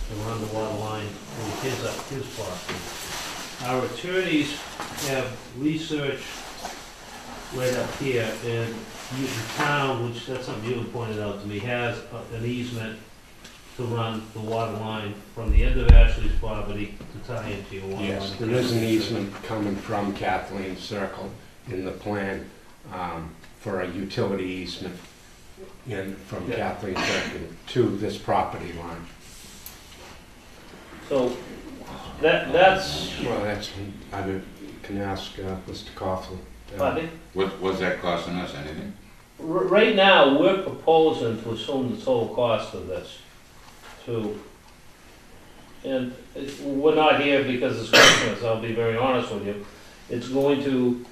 to run the water line with his property. Our attorneys have researched right up here, and the town, which that's something you had pointed out to me, has an easement to run the water line from the end of Ashley's property to tie into your water line. Yes, there is an easement coming from Kathleen Circle in the plan for a utility easement from Yeah. Kathleen Circle to this property line. So, that's, Well, that's, I can ask Mr. Coughlin. Buddy, What's that costing us, anything? right now, we're proposing to assume the total cost of this, and we're not here because it's Christmas, I'll be very honest with you. It's going to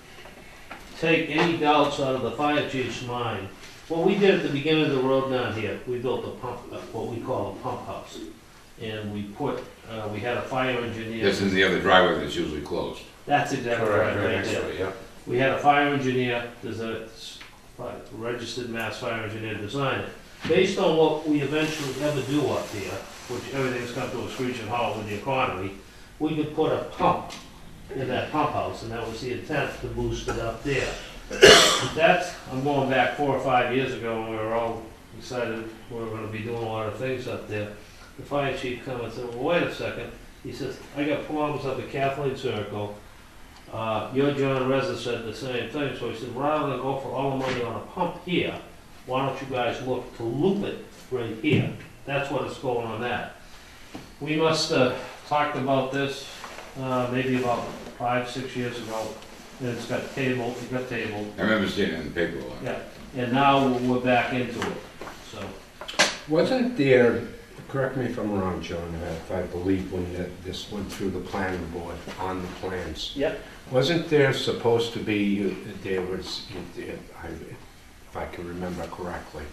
take any doubts out of the fire chief's mind. What we did at the beginning of the road down here, we built a pump, what we call a pump house. And we had a fire engineer. This is the other driveway that's usually closed. That's exactly right, right there. Yeah. We had a fire engineer, there's a registered mass fire engineer design it. Based on what we eventually ever do up here, which everything's come to a screeching halt with the economy, we could put a pump in that pump house, and that was the intent to boost it up there. That's, I'm going back 4 or 5 years ago when we were all excited we were gonna be doing a lot of things up there. The fire chief come and said, well, wait a second. He says, I got problems up at Kathleen Circle. Your John Reza said the same thing, so he said, rather than go for all the money on a pump here, why don't you guys look to loop it right here? That's what it's going on at. We must have talked about this maybe about 5, 6 years ago, and it got tabled. I remember seeing it in the paper a lot. Yeah, and now we're back into it, so. Wasn't there, correct me if I'm wrong, John, if I believe when this went through the planning board on the plans. Yep. Wasn't there supposed to be, there was, if I can remember correctly,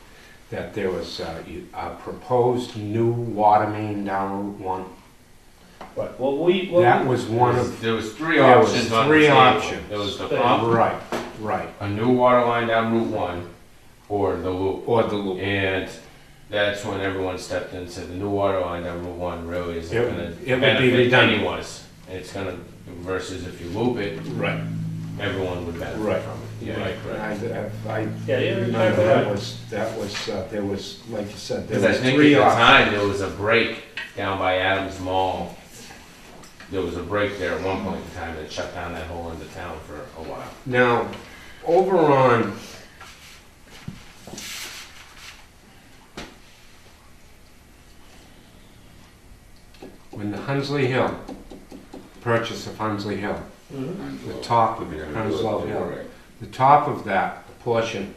that there was a proposed new water main down Route 1? Right, well, That was one of, There was three there was options on the three table. options. There was the pump, right, a new water line down Route 1, or the loop. or the loop. And that's when everyone stepped in and said the new water line down Route 1 really isn't It- going to it would be benefit redundant. anyone. It's going to, versus if you loop it, Right, everyone would benefit Right. from it. Yeah, right. correct. I Yeah, you're remember exactly that right. was, there was, like you said, there Because I was think three at the options. time there was a break down by Adams Mall. There was a break there at one point in time that shut down that whole end of town for a while. Now, over on when the Hunsley Hill, purchase of Hunsley Hill, the top of it, Hounslow Hill, the top of that portion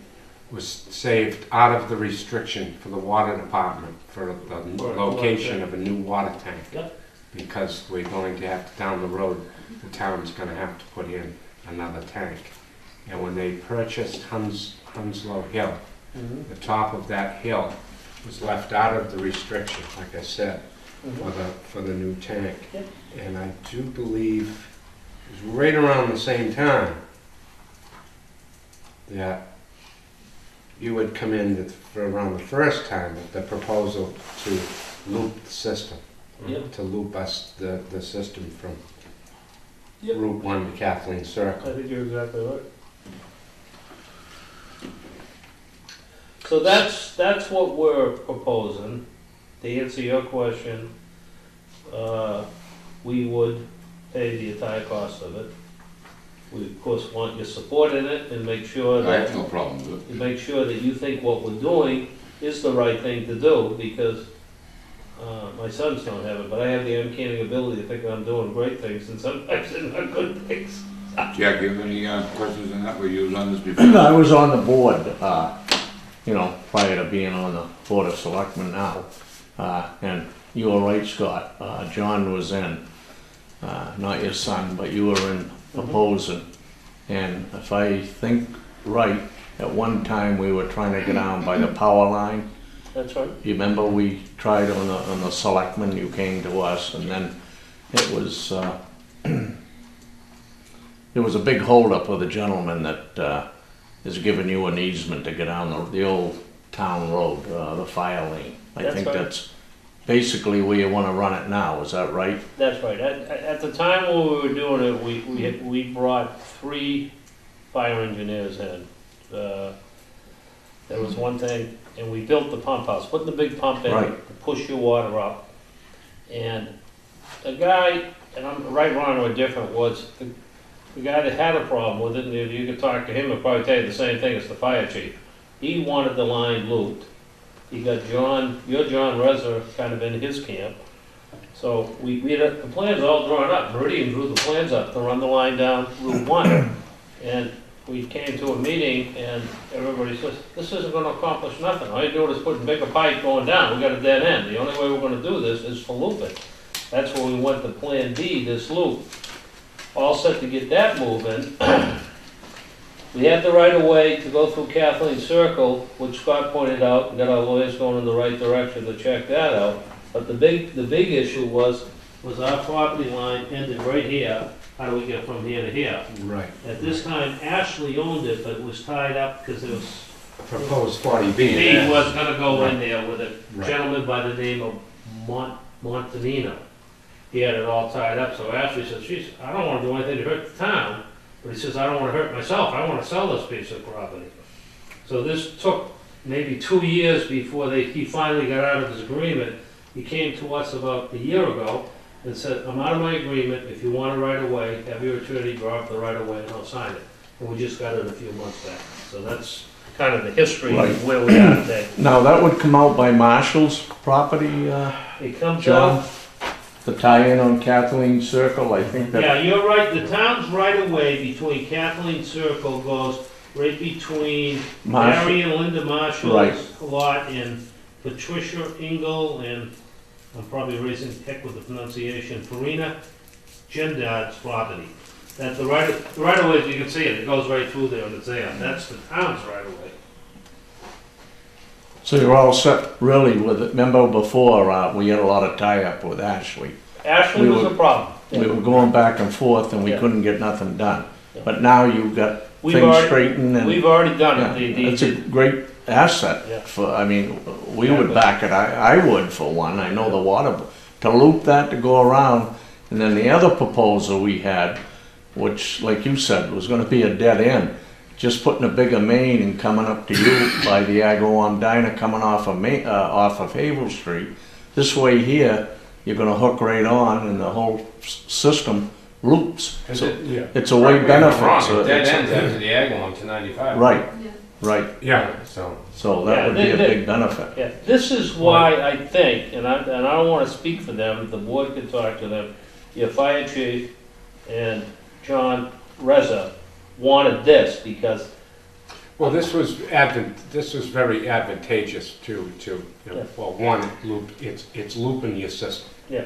was saved out of the restriction for the water department for the location of a new water tank. Yep. Because we're going to have to, down the road, the town's gonna have to put in another tank. And when they purchased Hounslow Hill, the top of that hill was left out of the restriction, like I said, for the new tank. Yep. And I do believe it was right around the same time that you would come in for around the first time with the proposal to loop the system. Yep. To loop us, the system from Yep. Route 1 to Kathleen Circle. I think you're exactly right. So that's what we're proposing. To answer your question, we would pay the entire cost of it. We of course want your support in it and make sure I have that, no problem with it. you think what we're doing is the right thing to do, because my sons don't have it, but I have the uncanny ability to think I'm doing great things, and sometimes they're not good things. Jack, you have any questions on that? Were you on this before? I was on the board, prior to being on the Board of Selectmen now. And you were right, Scott. John was in, not your son, but you were in opposing. And if I think right, at one time we were trying to get down by the power line. That's right. You remember we tried on the Selectmen, you came to us, and then it was, there was a big holdup with a gentleman that is giving you an easement to get down the old town road, the fire lane. I That's think right. that's basically where you wanna run it now, is that right? That's right. At the time when we were doing it, we brought 3 fire engineers in. There was one thing, and we built the pump house, putting the big pump in Right. to push your water up. And the guy, and I'm right, wrong, or different, was the guy that had a problem with it, and if you could talk to him, he'll probably tell you the same thing as the fire chief. He wanted the line looped. He got John Reza kind of in his camp. So we had the plans all drawn up. Meridian drew the plans up to run the line down Route 1. And we came to a meeting and everybody says, this isn't gonna accomplish nothing. All you do is put a bigger pipe going down. We got a dead end. The only way we're gonna do this is to loop it. That's where we went to Plan B, this loop. All set to get that moving. We had the right of way to go through Kathleen Circle, which Scott pointed out, and got our lawyers going in the right direction to check that out. But the big issue was our property line ended right here. How do we get from here to here? Right. At this time, Ashley owned it, but it was tied up because there was, Proposed 40B. he was gonna go in there with a Right. gentleman by the name of Montanino. He had it all tied up, so Ashley said, geez, I don't wanna do anything to hurt the town. But he says, I don't want to hurt myself, I want to sell this piece of property. So this took maybe 2 years before he finally got out of his agreement. He came to us about a year ago and said, I'm out of my agreement, if you want to right away, have your attorney draw up the right of way and I'll sign it. And we just got it a few months back. So that's kind of the history Right. of where we are today. Now, that would come out by Marshall's property, It comes John? out, the tie-in on Kathleen Circle, I think that, yeah, you're right, the town's right of way between Kathleen Circle goes right between Marshall, Mary and Linda Marshall's Right. lot and Patricia Engel and, I'm probably raising heck with the pronunciation, Farina Gendard's property. That the right of way, as you can see it goes right through there and it's there. That's the town's right of way. so you're all set really with it. Remember before, we had a lot of tie-up with Ashley. Ashley We was were- a problem. We were going back and forth and we Yeah. couldn't get nothing done. Yeah. But now you've got We've things already- straightened and, We've already done yeah, it. it's a great asset Yeah. for, I mean, we Yeah, would but- back it, I would for one, I know the water, to loop that to go around. And then the other proposal we had, which, like you said, was gonna be a dead end, just putting a bigger main and coming up to you by the Agawam Diner, coming off of Havel Street. This way here, you're gonna hook right on and the whole system loops. So Yeah. it's a way benefit, so Dead it's, ends after the ag one to 95. right, right, Yeah. so that would be a big benefit. Yeah, this is why I think, and I don't wanna speak for them, the board could talk to them, your fire chief and John Reza wanted this, because, Well, this was very advantageous to, Yeah. well, one, it's looping your system. Yeah.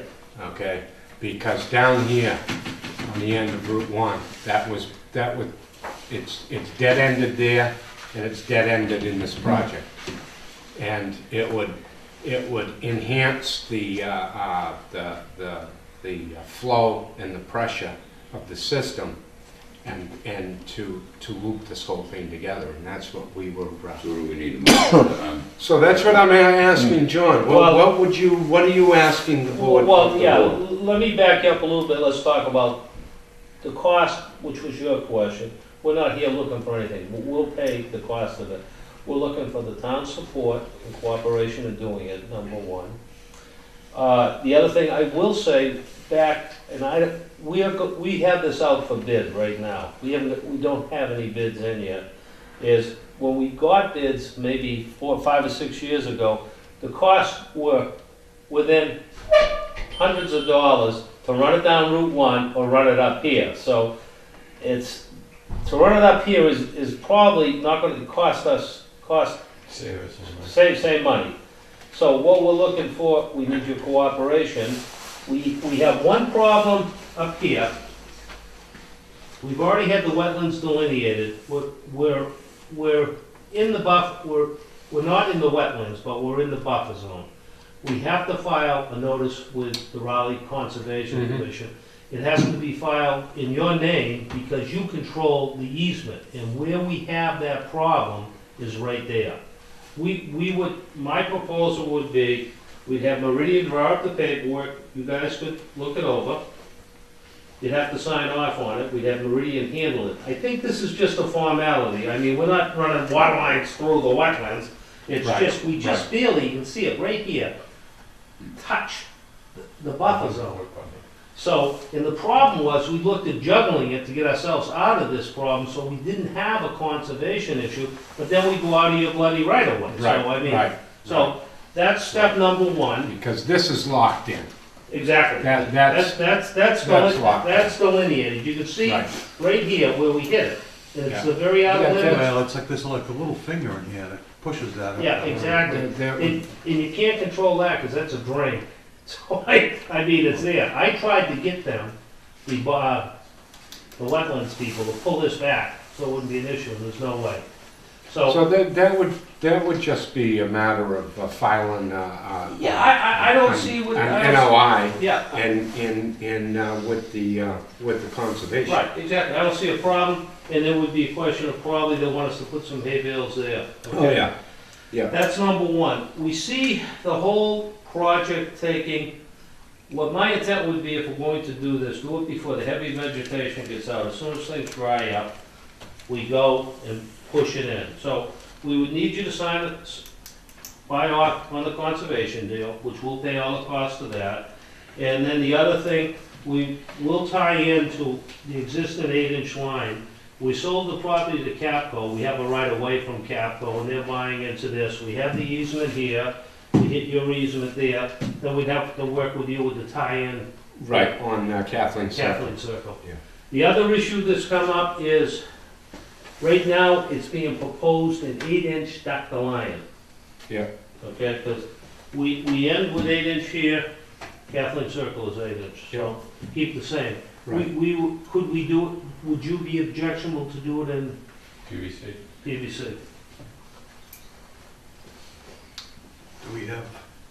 Okay, because down here, on the end of Route 1, it's dead-ended there, and it's dead-ended in this project. And it would enhance the flow and the pressure of the system and to loop this whole thing together, and that's what we were. So do we need a So that's what I'm asking John. Well- What are you asking the board? well, yeah, let me back up a little bit, let's talk about the cost, which was your question. We're not here looking for anything, we'll pay the cost of it. We're looking for the town's support and cooperation in doing it, number one. The other thing I will say, back, and we have this out for bid right now. We don't have any bids in yet. Is when we got bids maybe 4, 5, or 6 years ago, the costs were within hundreds of dollars to run it down Route 1 or run it up here. So to run it up here is probably not going to cost save money. So what we're looking for, we need your cooperation. We have one problem up here. We've already had the wetlands delineated. We're in the we're not in the wetlands, but we're in the buffer zone. We have to file a notice with the Raleigh Conservation Commission. It has to be filed in your name because you control the easement, and where we have that problem is right there. My proposal would be, We'd have Meridian draw up the paperwork, you guys could look it over. You'd have to sign off on it, we'd have Meridian handle it. I think this is just a formality, I mean, we're not running water lines through the wetlands. It's Right, just, we just barely, you can see it right here, touch the buffer zone. So, and the problem was, we looked at juggling it to get ourselves out of this problem, so we didn't have a conservation issue, but then we go out of your bloody right of way. So, I mean, Right, so, that's step number one, because this is locked in. exactly. That's That's delineated, you can see right. right here where we hit it. And it's Yeah. the very outer Yeah, limit. Well, it's like, there's like a little finger in here that pushes that. Yeah, exactly. There- And you can't control that, because that's a drain. So I mean, it's there. I tried to get them, the wetlands people, to pull this back, so it wouldn't be an issue, and there's no way. So, So that would just be a matter of filing, yeah, I don't see what. an NOI Yeah, and with the conservation. right, exactly. I don't see a problem, and it would be a question of probably they want us to put some hay bales there. Oh, okay? yeah, yeah. That's number one. We see the whole project taking, what my intent would be if we're going to do this, do it before the heavy vegetation gets out. As soon as things dry up, we go and push it in. So we would need you to sign it, buy off on the conservation deal, which will pay all the cost of that. And then the other thing, we will tie into the existing 8-inch line. We sold the property to Capco, we have a right of way from Capco, and they're buying into this. We have the easement here, we hit your easement there, then we'd have to work with you with the tie-in. Right, on Kathleen Circle. Kathleen Circle. Yeah. The other issue that's come up is, right now, it's being proposed an 8-inch ductile line. Yeah. Okay, because we end with 8-inch here, Kathleen Circle is 8-inch, so keep the same. Right. Could we do, it? Would you be objectionable to do it in PVC. PVC? Do we have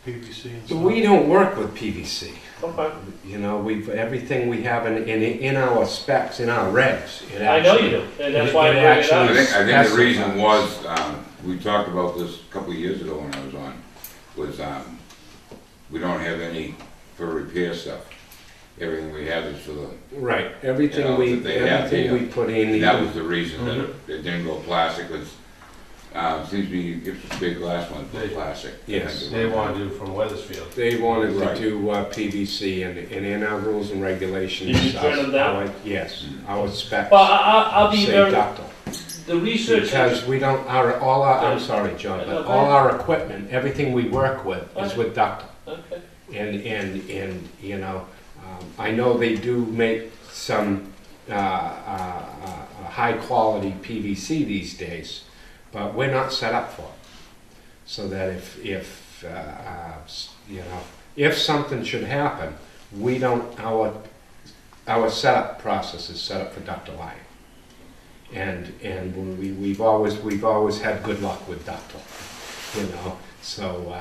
PVC and So stuff? we don't work with PVC. Okay. You know, everything we have in our specs, in our regs. it I know you actually- do, and that's why I it bring it actually- up. I think the reason was, we talked about this a couple of years ago when I was on, was, we don't have any for repair stuff. Everything we have is for the, Right, You know, everything we, that they have everything here. we put in. and that was the reason that it didn't go plastic, was, seems to be, if it's big glass ones, go plastic. I Yes. think They it was. want to do from Weathersfield. They wanted to Right. do PVC and in our rules and regulations. Did you turn them down? Yes, our specs Well, I'll be say very, ductile. the research. Because we don't, I'm sorry, John, but Okay. all our equipment, everything we work with is with ductile. Okay. And, you know, I know they do make some high-quality PVC these days, but we're not set up for it. So that if you know, if something should happen, we don't, our setup process is set up for ductile iron. And we've always had good luck with ductile, you know. So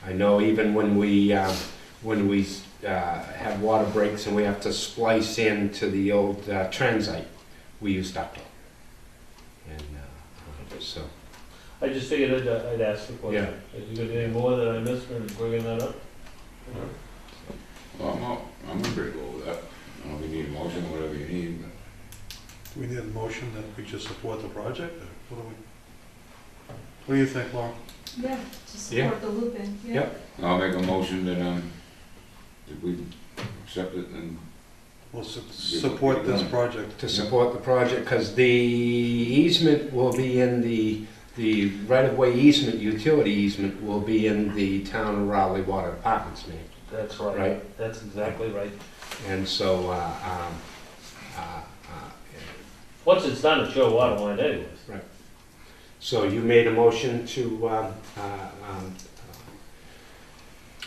I know even when we have water breaks and we have to splice into the old transite, we use ductile. And so, I just figured I'd ask the question. Is there any more that I missed in bringing that up? Well, I'm agreeable to go with that. I don't know if you need a motion, whatever you need, but. Do we need a motion that we just support the project, or what do you think, Laura? Yeah, to support the loop in, yeah. Yep. I'll make a motion that we accept it and. We'll support this project. to support the project, because the easement will be in the right-of-way easement, utility easement will be in the town of Raleigh Water Department's name, That's right. right? That's exactly right. And so, Once it's done, it's your water line anyways. so you made a motion to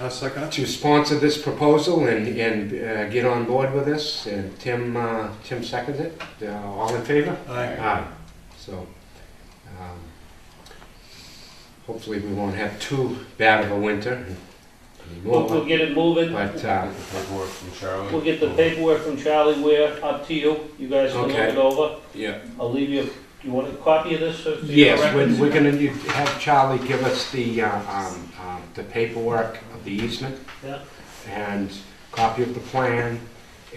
I'll second it. to sponsor this proposal and get on board with this, and Tim seconds it. All in favor? Aye. Aye. So, hopefully we won't have too bad of a winter We'll anymore. get it moving. But, Get the paperwork from Charlie. We'll get the paperwork from Charlie Ware up to you. You guys can look Okay. it over. yeah, I'll leave you You want a copy of this? For your Yes, records? we're gonna need to have Charlie give us the paperwork of the easement. Yeah. And copy of the plan,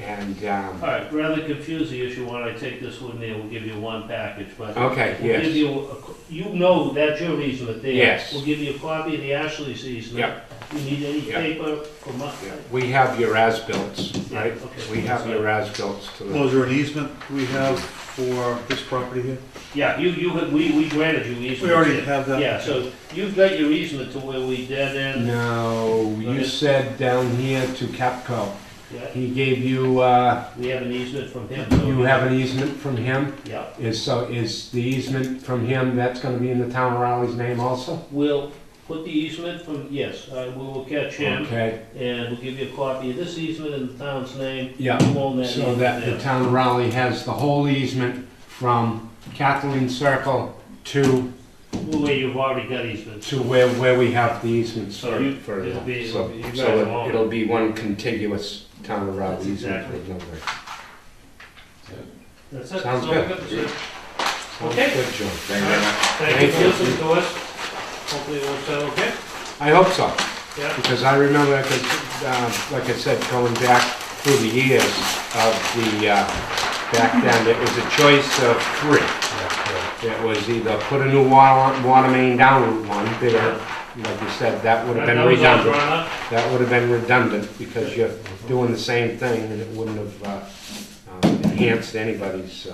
and, All right, rather confuse the issue when I take this one there, we'll give you one package, but. okay, We'll give yes, you know that's your easement there. Yes. We'll give you a copy of the Ashley's easement. Yep. You need any Yep. paper from us? we have your as-bills, right? Yeah, okay. We have your as-bills to Well, the, is there an easement we have for this property here? Yeah, we granted you easement. We already have that? Yeah, so you've got your easement to where we dead end. no, you said down here to Capco. Yeah, He gave you, we have an easement from him. so- you have an easement from him? Yeah, Is the easement from him, that's gonna be in the town of Raleigh's name also? we'll put the easement from, yes, we will catch him, Okay, and we'll give you a copy of this easement in the town's name. yeah, You own that so easement that the there. town of Raleigh has the whole easement from Kathleen Circle to Where you've already got easements. where we have the easements So you- for it'll be- so you guys so own it. it'll be one contiguous town of Raleigh That's easement. exactly. with no break. That's it. Sounds That's all good. we got to say. Sounds Okay. good, John. Thank you very much. Thank you for listening to us. Hopefully it works out okay. I hope so, Yeah. because I remember, like I said, going back through the years of the, back then, it was a choice of three. It was either put a new water main down Route 1, bigger, like you said, that would have been That was all redundant. drawn up. That would have been redundant, because you're doing the same thing, and it wouldn't have enhanced anybody's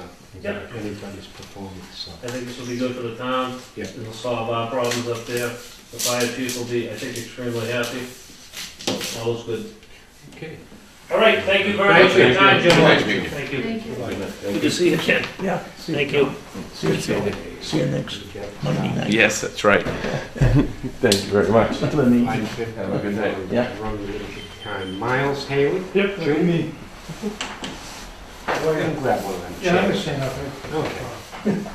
performance, so. I think this will be good for the town. Yeah. It'll solve our problems up there. The fire chief will be, I think, extremely happy. All's good. Okay. All right, thank you very much for your time, Nice gentlemen. meeting you. Thank you. Thank you. Good to see you again. Yeah. Thank you. See you next Monday night. Yes, that's right. Thank you very much. Have a good night. Yeah. Run a little bit of time. Miles Haley? Yep. June? Go ahead and grab one of them Yeah, I chairs. understand that. Okay.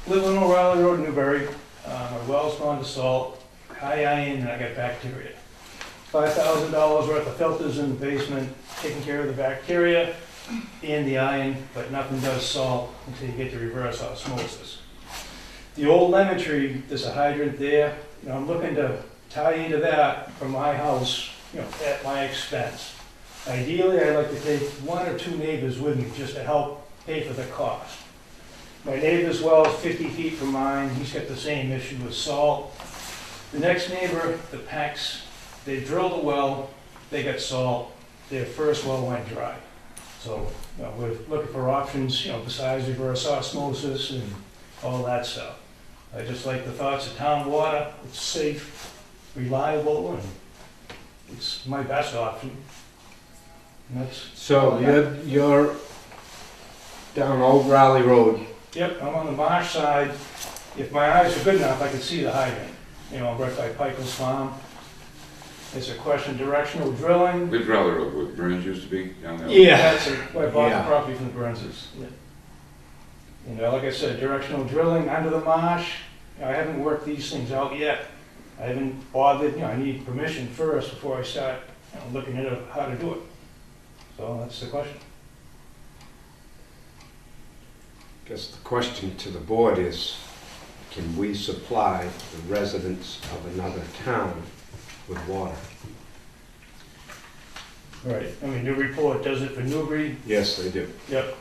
Live on O'Reilly Road, Newbury. My well's gone to salt, high iron, and I got bacteria. $5,000 worth of filters in the basement, taking care of the bacteria and the iron, but nothing does salt until you get the reverse osmosis. The old lemon tree, there's a hydrant there. You know, I'm looking to tie into that from my house, you know, at my expense. Ideally, I'd like to take one or two neighbors with me just to help pay for the cost. My neighbor's well is 50 feet from mine, he's got the same issue with salt. The next neighbor, the Pecks, they drilled a well, they got salt, their first well went dry. So, you know, we're looking for options, you know, besides reverse osmosis and all that stuff. I just like the thoughts of town water, it's safe, reliable, and it's my best option. And that's, So you're down Old Raleigh Road. yep, I'm on the marsh side. If my eyes are good enough, I can see the hydrant. You know, I'm right by Pikel's Farm. It's a question of directional drilling. We'd rather where Burns used to be down there. That's where I bought Yeah. the property from the Burnses. You know, like I said, directional drilling under the marsh. You know, I haven't worked these things out yet. I haven't bothered, you know, I need permission first before I start, you know, looking at how to do it. So that's the question. Guess the question to the board is, can we supply the residents of another town with water? Right. I mean, Newburyport does it for Newbury. Yes, they do. Yep.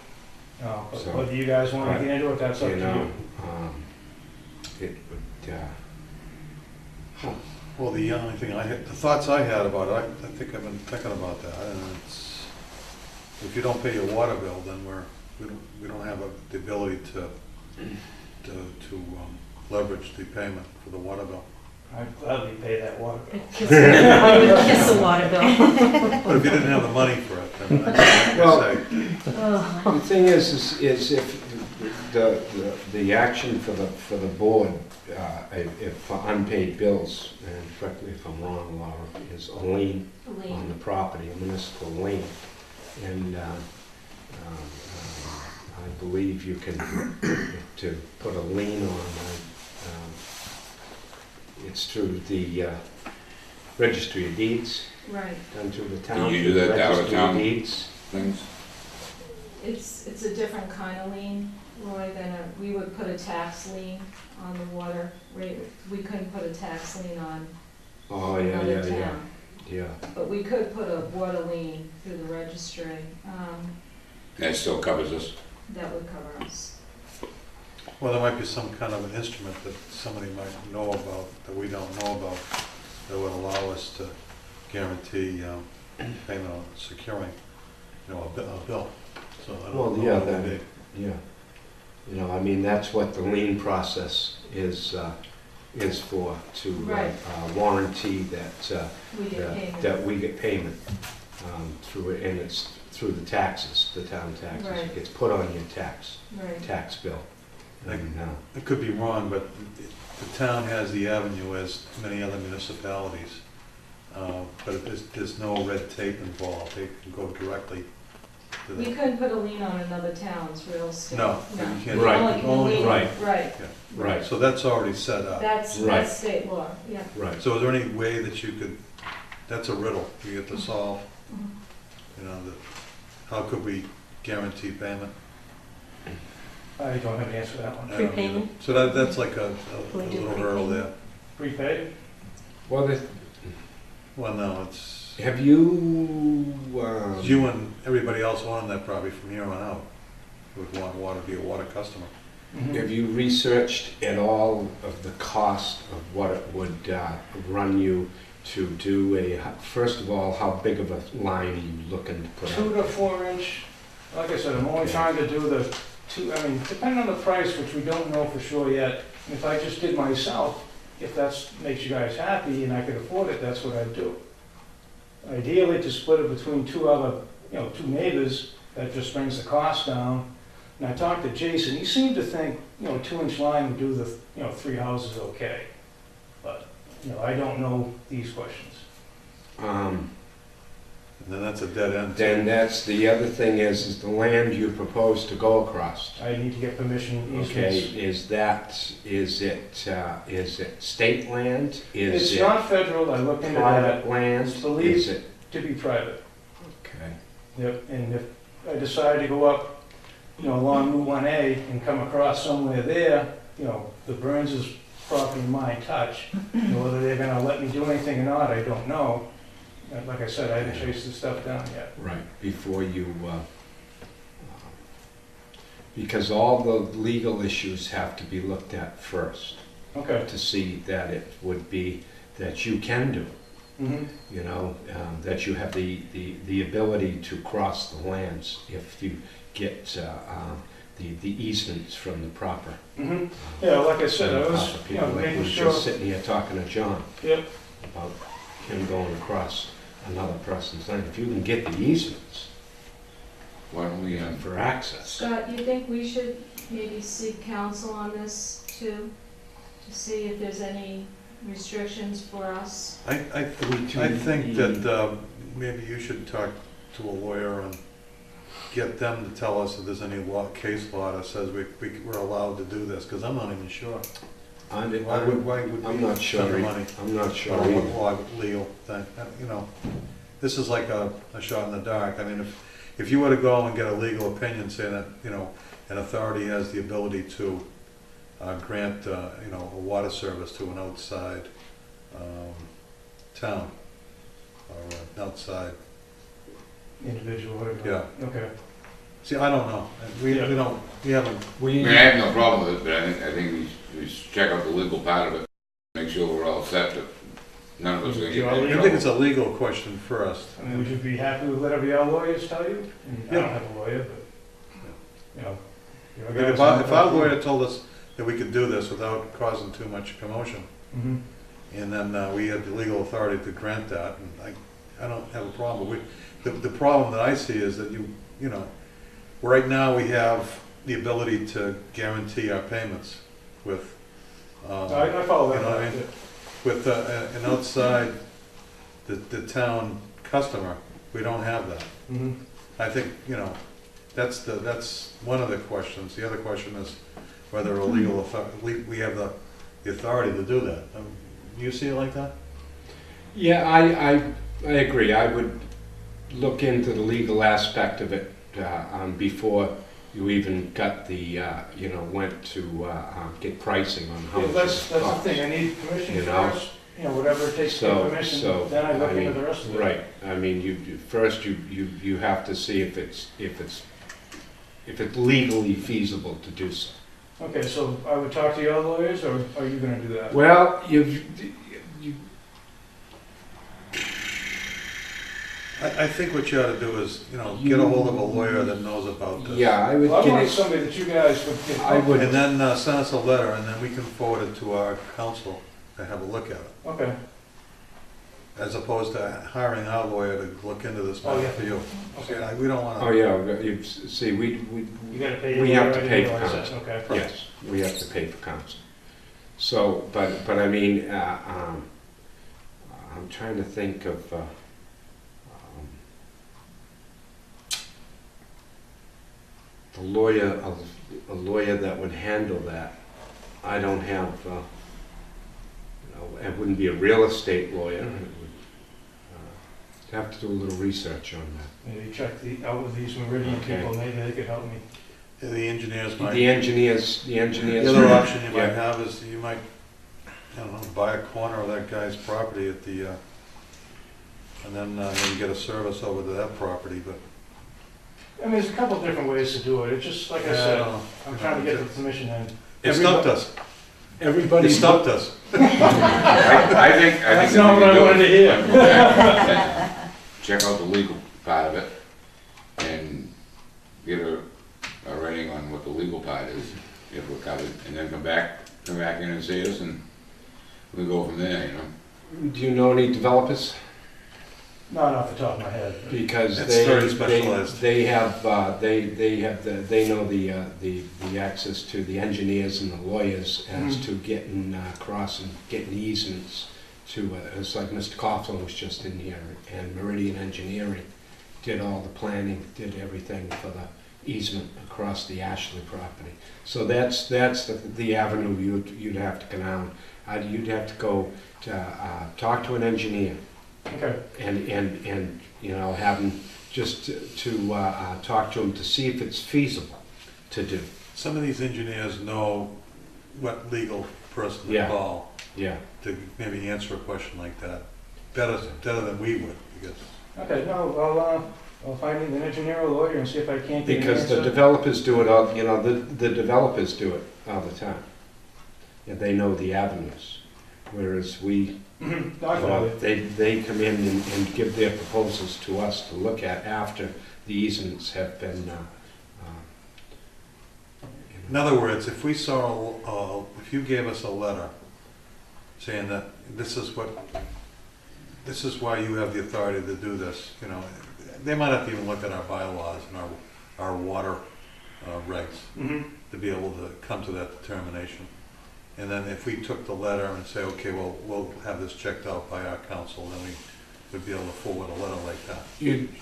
But So- whether you guys want to get into it, that's up to You you. know, it would, Well, the only thing I had, the thoughts I had about it, I think I've been thinking about that, and it's, if you don't pay your water bill, then we don't have the ability to leverage the payment for the water bill. I'd gladly pay that water bill. I would kiss the water bill. But if you didn't have the money for it, then I'd Well- say, the thing is if the action for the board, if for unpaid bills, and correct me if I'm wrong, Laura, is a lien on the property, a municipal lien. And I believe you can, to put a lien on, it's through the registry of deeds, Right. done through the town. you do that out of Registry town? Deeds. Things. It's a different kind of lien. Roy, we would put a tax lien on the water rate. We couldn't put a tax lien on Oh, yeah, another yeah, yeah, town. yeah. But we could put a water lien through the registry, That still covers us. that would cover us. Well, there might be some kind of an instrument that somebody might know about, that we don't know about, that would allow us to guarantee payment on securing, a bill. So I Well, don't know yeah, what it would that- be. Yeah. You know, I mean, that's what the lien process is for, to Right. warranty that, We get payment. that we get payment through it, and it's through the taxes, the town taxes. Right. It gets put on your Right. tax bill. And, I could be wrong, but the town has the avenue as many other municipalities. But there's no red tape involved. They can go directly to We the. couldn't put a lien on another town's real estate. No, No. you can't. Right. Only can Only- lien- right. Right, Right, So that's already set up. that's Right. state law, yeah. right. So is there any way that you could, that's a riddle you get to solve, Mhm. how could we guarantee payment? I don't have an answer for that one. I don't either. Prepayment? So that's like a Can we do little hurdle there. Prepaid? Well, Well, no, it's, have you, you and everybody else owning that property from here on out would want water, be a water customer. Mhm. have you researched at all of the cost of what it would run you to do first of all, how big of a line are you looking to put 2 out? to 4 inch, like I said, I'm only trying to do the depending on the price, which we don't know for sure yet, if I just did myself, if that makes you guys happy and I could afford it, that's what I'd do. Ideally, to split it between two neighbors, that just brings the cost down. And I talked to Jason, he seemed to think, 2-inch line would do the, 3 houses okay. But, I don't know these questions. And then that's a dead end. Then that's, the other thing is the land you propose to go across. I need to get permission, Okay, easements. is it state land? Is It's it not federal, I looked into that, private land? It's believed- Is it, to be private. okay, Yep, and if I decide to go up, along Route 1A and come across somewhere there, the Burns' property and mine touch. Whether they're gonna let me do anything or not, I don't know. Like I said, I haven't chased this stuff down yet. right, before you, because all the legal issues have to be looked at first Okay. to see that it would be, that you can do it. Mm-hmm. That you have the ability to cross the lands if you get the easements from the proper. Mm-hmm. Yeah, like I said, I was, proper people. Like we making were sure. just sitting here talking to John Yep. about him going across another person's land. If you can get the easements Why don't we, for access. Scott, you think we should maybe seek counsel on this too? To see if there's any restrictions for us? I think that maybe you should talk to a lawyer and get them to tell us if there's any case law that says we're allowed to do this, because I'm not even sure. Why would I'm we not sure. spend the money? I'm not sure. Or either. what legal thing, this is like a shot in the dark. I mean, if you were to go and get a legal opinion saying that, an authority has the ability to grant, a water service to an outside town, or an outside, Individual, whatever. yeah. Okay. See, I don't know. We haven't, I mean, I have no problem with it, but I think we should check out the legal part of it, make sure we're all set, that none of us are gonna get in I think trouble. it's a legal question first. I mean, would you be happy with whatever your lawyers tell you? I Yeah. don't have a lawyer, but, you're a guy If that's- our lawyer told us that we could do this without causing too much commotion, Mhm. and then we had the legal authority to grant that, and I don't have a problem. The problem that I see is that right now we have the ability to guarantee our payments with, I follow that. You know what I mean? with an outside, the town customer. We don't have that. Mm-hmm. I think, that's one of the questions. The other question is whether a legal we have the authority to do that. You see it like that? Yeah, I agree. I would look into the legal aspect of it before you even got the, you know, went to get pricing on how Yeah, much that's it the costs. thing, I need permission You know? first, you know, whatever it takes to So- get permission, so, then I look I mean, into the rest of it. Right, I mean, first you have to see if it's legally feasible to do so. Okay, so I would talk to your other lawyers, or are you gonna do that? Well, I think what you ought to do is, you know, get a hold of a lawyer that knows about this. yeah, I would Well, I get want it, somebody that you guys would get. I would- And then send us a letter, and then we can forward it to our counsel to have a look at it, Okay, as opposed to hiring our lawyer to look into this Oh, matter yeah. for you. okay. We don't wanna. oh yeah, see, You gotta pay. We your have to lawyer, I pay didn't for realize that. Okay. yes, we have to pay for counsel. So, but I mean, I'm trying to think of, a lawyer that would handle that. I don't have, you know, it wouldn't be a real estate lawyer. It would, have to do a little research on that. Maybe check out with these Meridian Okay. people, maybe they could help me. The engineers might. The engineers. The other option you might Yeah. have is you might, I don't know, buy a corner of that guy's property at the, and then maybe get a service over to that property, but. I mean, there's a couple different ways to do it, it's just, like I Yeah, I said, don't know. I'm trying to get the permission in. It stumped us. Everybody. It stumped us. I think. That's we not what can I do wanted it. to hear. Check out the legal part of it and get a writing on what the legal part is, if we're covered, and then come back in and see us, and we go from there, you know? Do you know any developers? Not off the top of my head. Because It's very specialized. they know the access to the engineers and the lawyers as to getting across and getting easements to, it's like Mr. Coughlin was just in here, and Meridian Engineering did all the planning, did everything for the easement across the Ashley property. So that's the avenue you'd have to go down. You'd have to go to talk to an engineer. Okay, And you know, have them just to talk to them to see if it's feasible to do. Some of these engineers know what legal person to Yeah. call Yeah. to maybe answer a question like that. Better than we would, because. okay, no, I'll find an engineer or lawyer and see if I can't get an Because the answer. developers do it all, you know, the developers do it all the time. Yeah, they know the avenues, whereas we, Mhm. No, I follow you. they come in and give their proposals to us to look at after the easements have been, In other words, if we saw, if you gave us a letter saying that this is why you have the authority to do this, you know, they might have to even look at our bylaws and our water regs Mhm. to be able to come to that determination. And then if we took the letter and say, okay, well, we'll have this checked out by our council, then we would be able to forward a letter like that.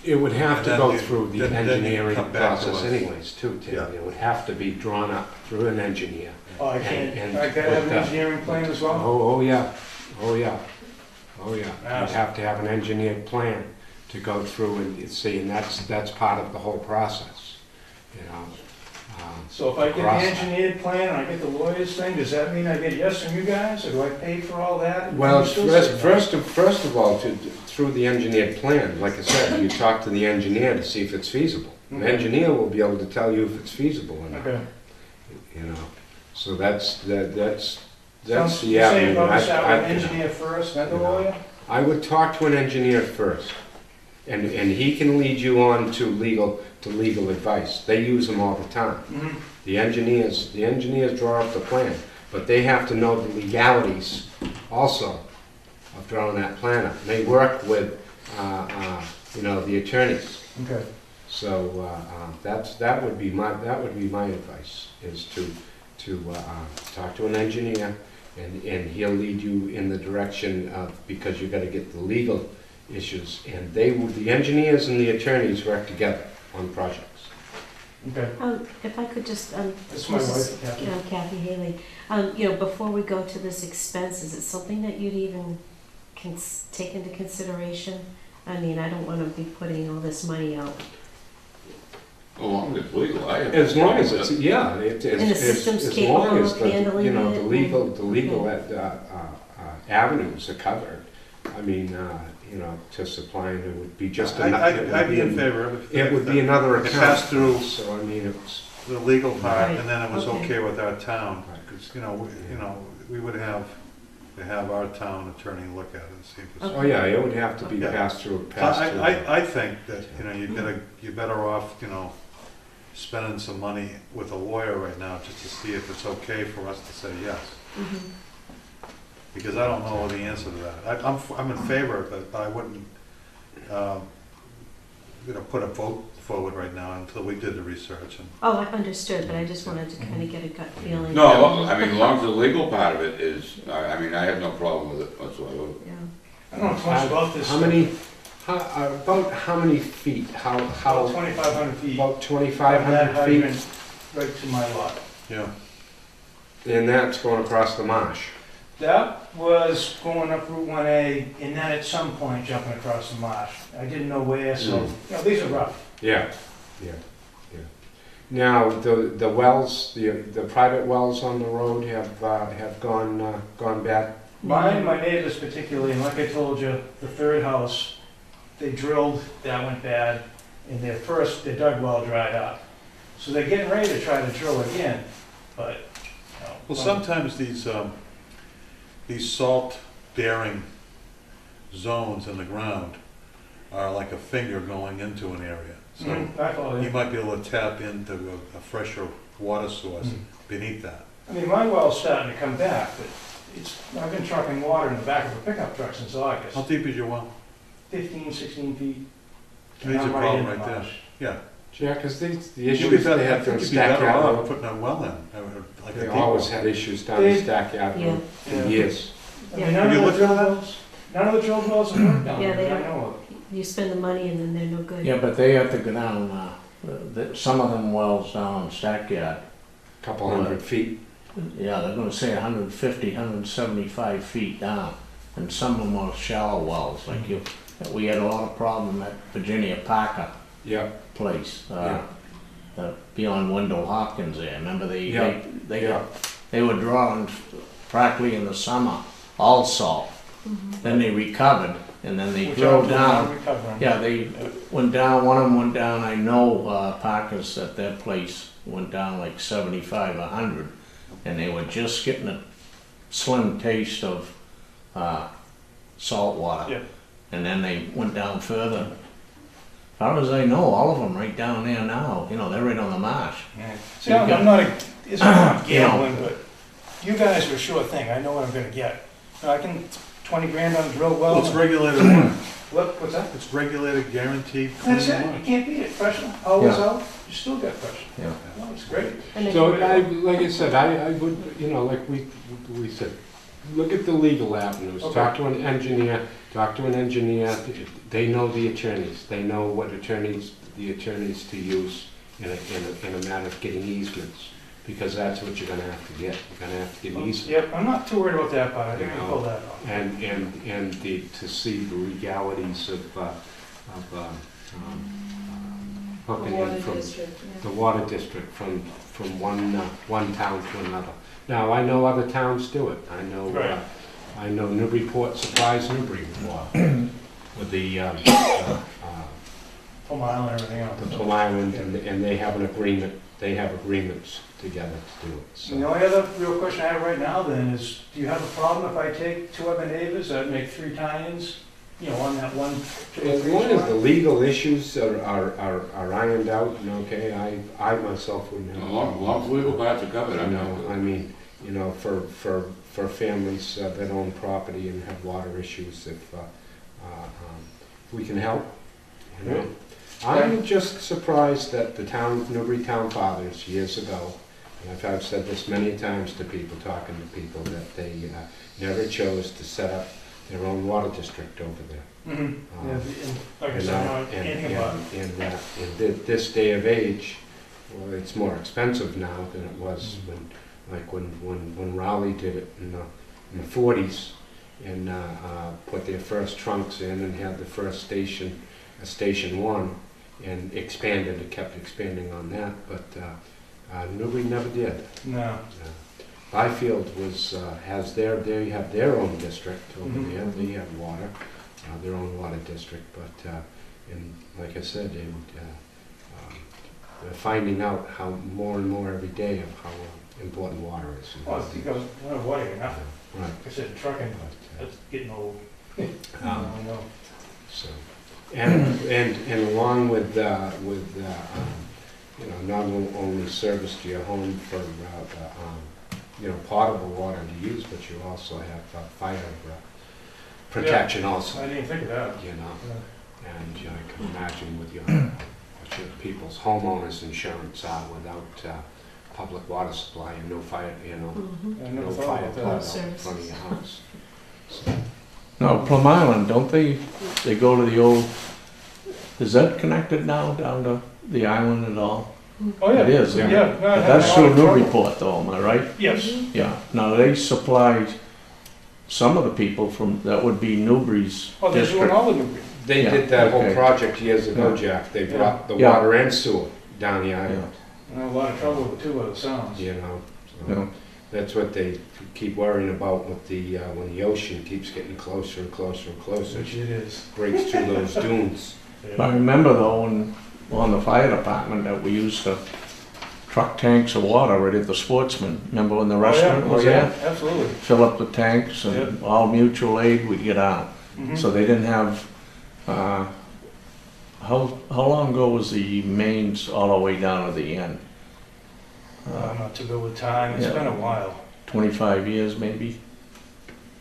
it would have And to then go you- through the then you engineering come back to process us. anyways, too, Tim. Yeah. It would have to be drawn up through an engineer. Oh, I can't, And- I gotta have an but, engineering plan as well? Oh, yeah, oh, yeah, oh, yeah. Ah. You'd have to have an engineered plan to go through and see, and that's part of the whole process, you know. So if I get the Cross- engineered plan and I get the lawyer's thing, does that mean I get yes from you guys, or do I pay for all that? Well, You still say no? first of all, through the engineered plan, like I said, you talk to the engineer to see if it's feasible. The Okay. engineer will be able to tell you if it's feasible or not, Okay. you know. So that's Sounds- the You're saying avenue. probably start with an I- engineer first, then the you know. lawyer? I would talk to an engineer first, and he can lead you on to legal advice. They use them all the time. Mhm. The engineers draw up the plan, but they have to know the legalities also of drawing that plan up. They work with, you know, the attorneys. Okay. So that would be my advice, is to talk to an engineer, and he'll lead you in the direction of, because you got to get the legal issues, and the engineers and the attorneys work together on projects. Okay. If I could just, That's my wife, Kathy. Kathy Haley, before we go to this expense, is it something that you'd even take into consideration? I mean, I don't want to be putting all this money out. As long as it's legal, I have. As long as it's, yeah, And the system's as long capable as of the, handling you know, it the legal avenues are covered. I mean, you know, to supplying it would be just another. I'd be in favor of it. It would be another It account. passed through So, I mean, it's, the legal part, Right. and then it was Okay. okay with our town, Right. because, we would have to have our town attorney look at it and see if it's. oh yeah, it would have to be Yeah. passed through, So I, through. I think that, you're better off, spending some money with a lawyer right now, just to see if it's okay for us to say yes. Mhm. Because I don't know the answer to that. I'm in favor of it, but I wouldn't, put a vote forward right now until we did the research. And Oh, I understood, but I just wanted to kind of get a gut feeling. No, I mean, as long as the legal part of it is, I mean, I have no problem with it whatsoever. Yeah. I don't know too much about this. How many, about how many feet, how, About 2,500 feet. about From that 2,500 feet? hydrant right to my lot. Yeah, And that's going across the marsh. That was going up Route 1A and then at some point jumping across the marsh. I didn't know where, so, these are rough. Yeah, yeah, yeah. Now, the wells, the private wells on the road have gone bad. Mine, my neighbors particularly, and like I told you, the third house, they drilled, that went bad, and their dug well dried up. So they're getting ready to try to drill again, but, well, sometimes these salt-bearing zones in the ground are like a finger going into an area. So I follow you you. might be able to tap into a fresher water source beneath that. I mean, my well's starting to come back, but I've been trucking water in the back of a pickup truck since August. How deep is your well? 15, 16 feet. There's And a I'm problem in the right there. marsh. Yeah. Yeah, because the You'd be issues better, they I have think to you'd be stack better off out. putting a well in, like a They deep always well. had issues down They- in Stack Avenue Yeah. for years. I mean, Have none you of the looked drill at that? wells, none of the drill wells have worked down Yeah, there they that I don't. know of. You spend the money and then they're no good. Yeah, but they have to go down, some of them wells down in Stackyard, Couple hundred feet. yeah, they're gonna say 150, 175 feet down. And some of them are shallow wells, like we had a lot of problem at Virginia Parker Yeah, place, yeah, beyond Wendell Hopkins there. Remember Yeah. they were drawing practically in the summer, all salt. Then they recovered, and then they Which drove I'm down. recovering. Yeah, they went down, one of them went down, I know Parker's at that place went down like 75, 100, and they were just getting a slim taste of salt water. Yeah. And then they went down further. As far as I know, all of them right down there now, they're right on the marsh. See, I'm not, it's not You know. gambling, but you guys are a sure thing, I know what I'm gonna get. I can, 20 grand on a drill well. Well, it's regulated water. What's that? It's regulated, guaranteed, clean That's it, water. you can't beat it, fresh, always Yeah. out, you still got fresh. Yeah. Well, it's great. And so if- like I said, I would, like we said, look at the legal avenues, Okay. talk to an engineer, they know the attorneys, they know what the attorneys to use in a matter of getting easements, because that's what you're gonna have to get, you're gonna have to get easements. Yep, I'm not too worried about that part, I think I can pull that off. And to see the legalities of hooking in Water from district, the water district from one town to another. Now, I know other towns do it. Right. I know Newburyport supplies Newbury with water, with the Pull my island and everything else. the Plum Island, and they have an agreement, they have agreements together to do it, And the so. only other real question I have right now then is, do you have a problem if I take two other neighbors, I'd make 3 tie-ins, on that one? As long as the legal issues are ironed out, and okay, I myself wouldn't have. As long as legal parts are covered, I I'm know, not. I mean, for families that own property and have water issues, if we can help, I'm just surprised that the town, Newbury Town Fathers, years ago, and I've said this many times to people, talking to people, that they never chose to set up their own water district over there. Mm-hmm. Yeah, and like I said, I don't know anything about it. In this day of age, well, it's more expensive now than it was when Raleigh did it in the 40s, and put their first trunks in and had the first station 1, and expanded, it kept expanding on that, but Newbury never did. No. Byfield they have their own district over Mhm. there, they have water, their own water district, but, and like I said, they're finding out how more and more every day of how important water is. Well, it goes, water, enough. Right. Like I said, trucking, But, that's getting old. um, I know. So, and along with you know, not only service to your home for you know, potable water to use, but you also have fire protection also. I didn't think of that. You know, Yeah. and you know, I can imagine with what your people's homeowners insurance are without public water supply and no fire, you know, Mhm. I no never thought fire about plug that. out in front of your house. So, No, Plum Island, don't they go to the old, is that connected now down to the island at all? Oh, yeah. It is, Yeah. yeah. No, I But had that's a lot through of trouble. Newburyport though, am I right? Yes. Yeah, now they supplied some of the people from, that would be Newbury's Oh, they're doing district. all the Newbury. they Yeah, did that whole okay. project years ago, Yeah. Jack. They Yeah. brought the Yeah. water and sewer down the island. I had a lot of trouble with the two other sounds. You know, so Yeah. that's what they keep worrying about with the when the ocean keeps getting closer and closer and closer. Which it is. Breaks through those dunes. I remember though, on the fire department that we used to truck tanks of water right at the Sportsman. Remember when the restaurant was yeah, there? absolutely. Fill up the tanks and all mutual aid, we'd get out. Mhm. So they didn't have, how long ago was the mains all the way down to the end? I'm not too good with time. It's Yeah. been a while. 25 years maybe?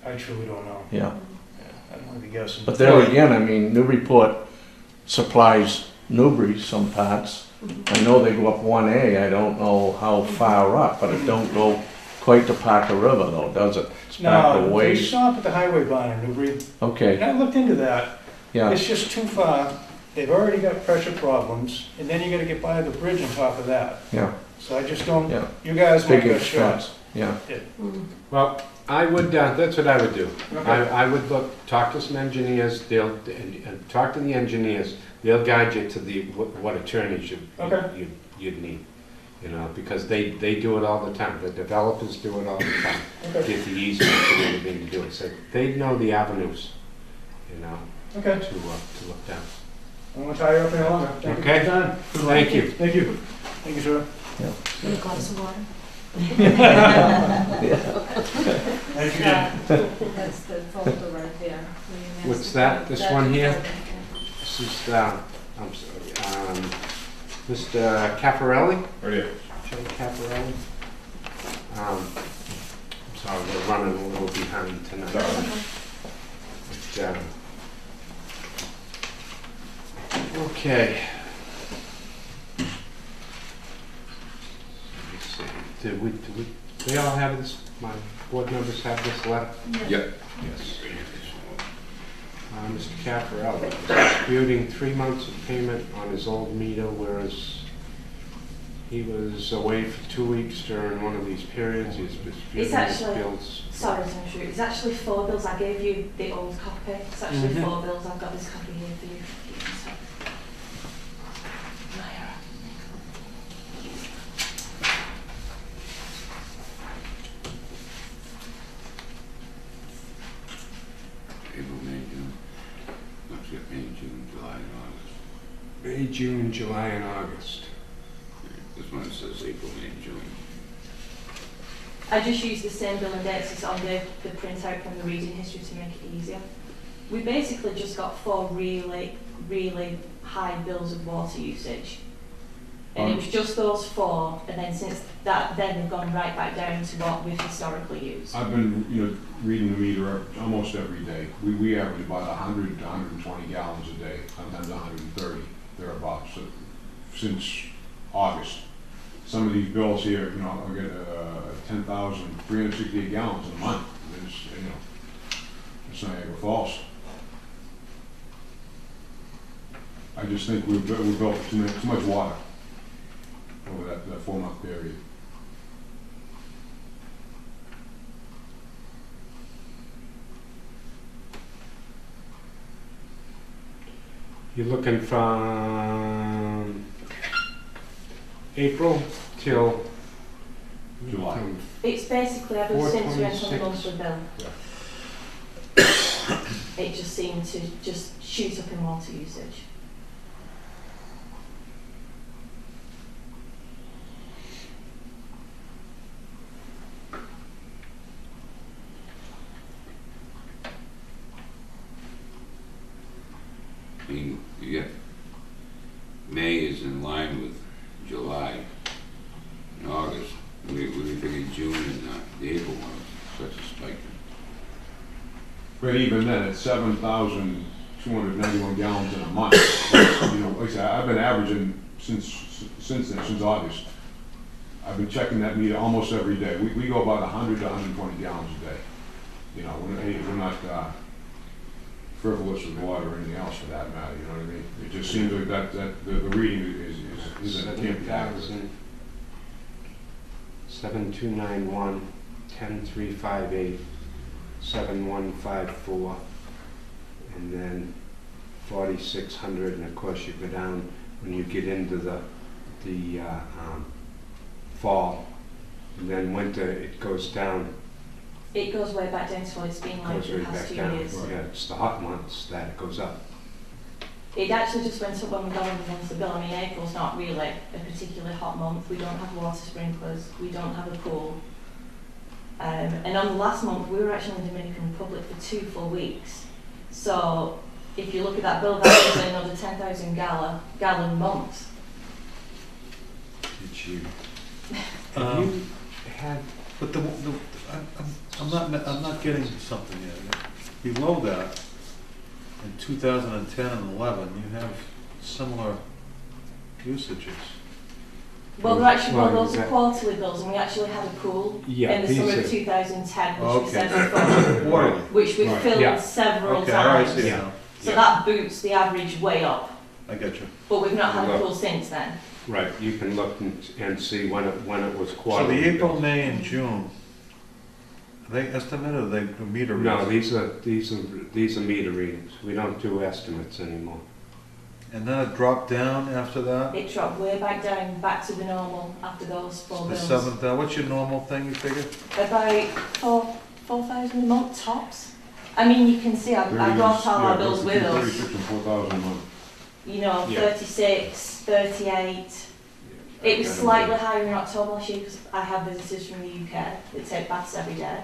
I truly don't know. Yeah. I don't want to be guessing. But there again, I mean, Newburyport supplies Newbury some parts. I know they go up 1A, I don't know how far up, but it don't go quite to Parker River though, does it? It's back No, a they ways. stop at the highway barn in Newbury. Okay, And I looked into that. yeah, It's just too far. They've already got pressure problems, and then you gotta get by the bridge on top of that. yeah, So I just don't, yeah, you guys might big get shot. expense, yeah. Mm. Well, I would. That's what I would do. Okay. I would talk to some engineers. They'll and talk to the engineers. They'll guide you to what attorneys Okay. you'd need. You know, because they do it all the time. The developers do it all the time. Okay. Get the easements and everything to do it. So they know the avenues. You know, Okay. to look down. I don't want to tie you up any longer. Thank you for Okay. your time. Thank you. Thank you. Thank you, sir. Need a glass of water? Thank you again. That's the folder right there. where you What's missed that? it. This That's one the here? folder, This is I'm sorry. Mr. Caffarelli. Right here. Joe Caffarelli. I'm sorry, we're running a little behind tonight. But, okay. Let's see. Did they all have this, my board members have this letter? Yep. Yes. Mr. Caffarelli is disputing 3 months of payment on his old meter, whereas he was away for 2 weeks during one of these periods. He's disputing It's his actually- bills. Sorry to intrude. It's actually 4 bills. I gave you the old copy. It's actually 4 bills. I've got this copy here for you. April, May, June. Let's get May, June, July, and August. May, June, July, and August. This one says April, May, June. I just used the same bill and dates as on the printout from the reading history to make it easier. We basically just got 4 really, really high bills of water usage. And it was just those 4, and then since that, then they've gone right back down to what we've historically used. I've been, reading the meter almost every day. We average about 100 to 120 gallons a day, sometimes 130, thereabouts, since August. Some of these bills here, I get 10,368 gallons in a month. It's Niagara Falls. I just think we built too much water over that 4-month period. You're looking from April till July. It's basically ever since we went on the 4/26. monthly bill. It just seemed to just shoot up in water usage. Being, you get, May is in line with July and August. We figured June and the April one was such a spike. But even then, it's 7,291 gallons in a month. You know, like I said, I've been averaging since then, since August. I've been checking that meter almost every day. We go about 100 to 120 gallons a day. You know, we're not frivolous with water or anything else for that matter, you know what I mean? It just seems like the reading is it can't be accurate. 7291, 10358, 7154, and then 4600, and of course you go down when you get into the fall, and then winter it goes down. It goes way back down to what it's been like Goes for the right past back 2 down. years. Yeah, it's the hot months that it goes up. It actually just went up when we got on the monthly bill. I mean, April's not really a particularly hot month. We don't have water sprinklers. We don't have a pool. And on the last month, we were actually in the Dominican Republic for 2 full weeks. So if you look at that bill, that was another 10,000 gallon month. Did you? Have you had? But I'm not getting something yet. Below that, in 2010 and 11, you have similar usages. Well, they're actually Well, those are that- quarterly bills, and we actually had a pool Yeah, in the these summer are- of 2010, which we Okay. said before, Quarterly. which we Right. filled Yeah. several Okay, all right, I times. see it Yeah. now. So that boots the average way up. I get you. But we've not had a Look. pool since then. Right, you can look and see when it was So quarterly. the April, May, and June, are they estimated or are they meter No, readings? these are meter readings. We don't do estimates anymore. And then it dropped down after that? It dropped way back down, back to the normal after those 4 The bills. 7th, what's your normal thing, you figure? About 4,000 a month tops. I mean, you can see I brought all our bills with us. 36 and 4,000 a month. You know, Yeah. 36, 38. It was slightly higher in October last year because I have visitors from the UK that take baths every day.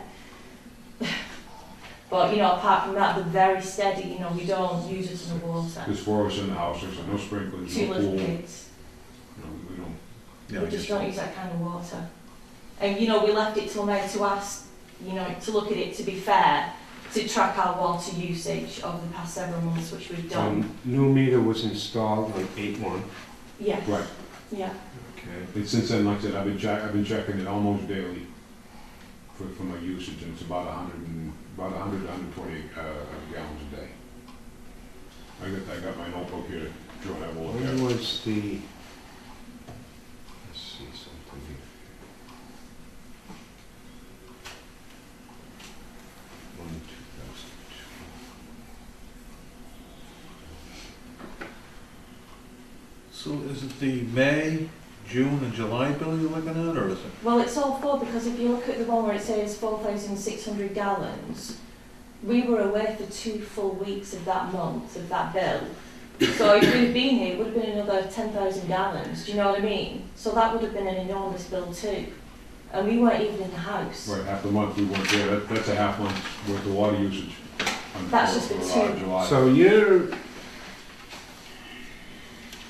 But, you know, apart from that, they're very steady. You know, we don't use it in the water. There's 4 of us in the house, there's no sprinklers, 2 no little pool. kids. You know, we don't. Yeah, I We get just you. don't use that kind of water. And, you know, we left it till May to ask, you know, to look at it, to be fair, to track our water usage over the past several months, which we've done. New meter was installed on 8/1. Yes. Right. Yeah. Okay. And since then, like I said, I've been checking it almost daily for my usage, and it's about 100 to 120 gallons a day. I got my notebook here to draw that all When together. was the? Let's see something here. One, 2012. So is it the May, June, and July bill you're looking at, or is it? Well, it's all 4 because if you look at the one where it says 4,600 gallons, we were away for 2 full weeks of that month, of that bill. So if we'd been here, it would have been another 10,000 gallons, do you know what I mean? So that would have been an enormous bill too. And we weren't even in the house. Right, half the month we weren't there, that's a half month worth of water usage. That's just the for, 2. July. So you're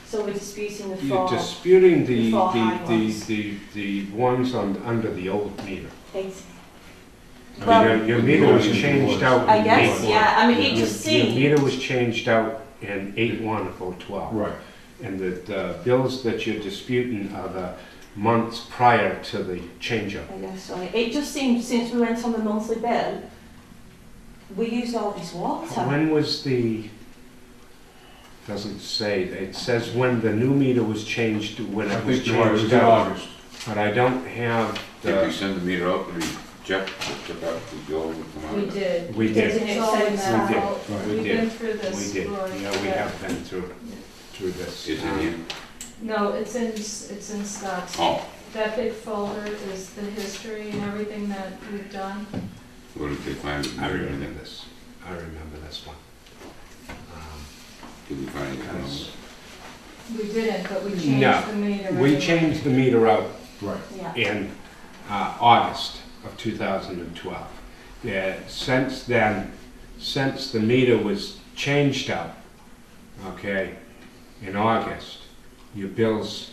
So we're disputing the you're 4. disputing the four high ones. the ones under the old meter. Eight. I Well, mean, your meter was changed out. I in guess, 8/1. yeah. I mean, it Your just your seemed. meter was changed out in 8/1 of 012. Right, And the bills that you're disputing are the months prior to the change-up. I guess so. It just seemed since we went on the monthly bill, we used all this water. When was doesn't say, it says when the new meter was changed, when I it was think you're right, it was changed in out. August. But I don't have If we the, send the meter out, we check out the bill and come out. We did. we did, Isn't it It's all in says that We did. vault. Right. We We've did. been through we this. did. Lori. Yeah, we have been through this. Is it in? No, it's in Scott's. Oh, That big folder is the history and everything that we've done. what did they find? I remember this. I remember this one. Did we find it? Because We didn't, but we No, changed the meter. we anyway. changed the meter out Right. Yeah. in August of 2012. Yeah, since then, since the meter was changed out, okay, in August, your bills,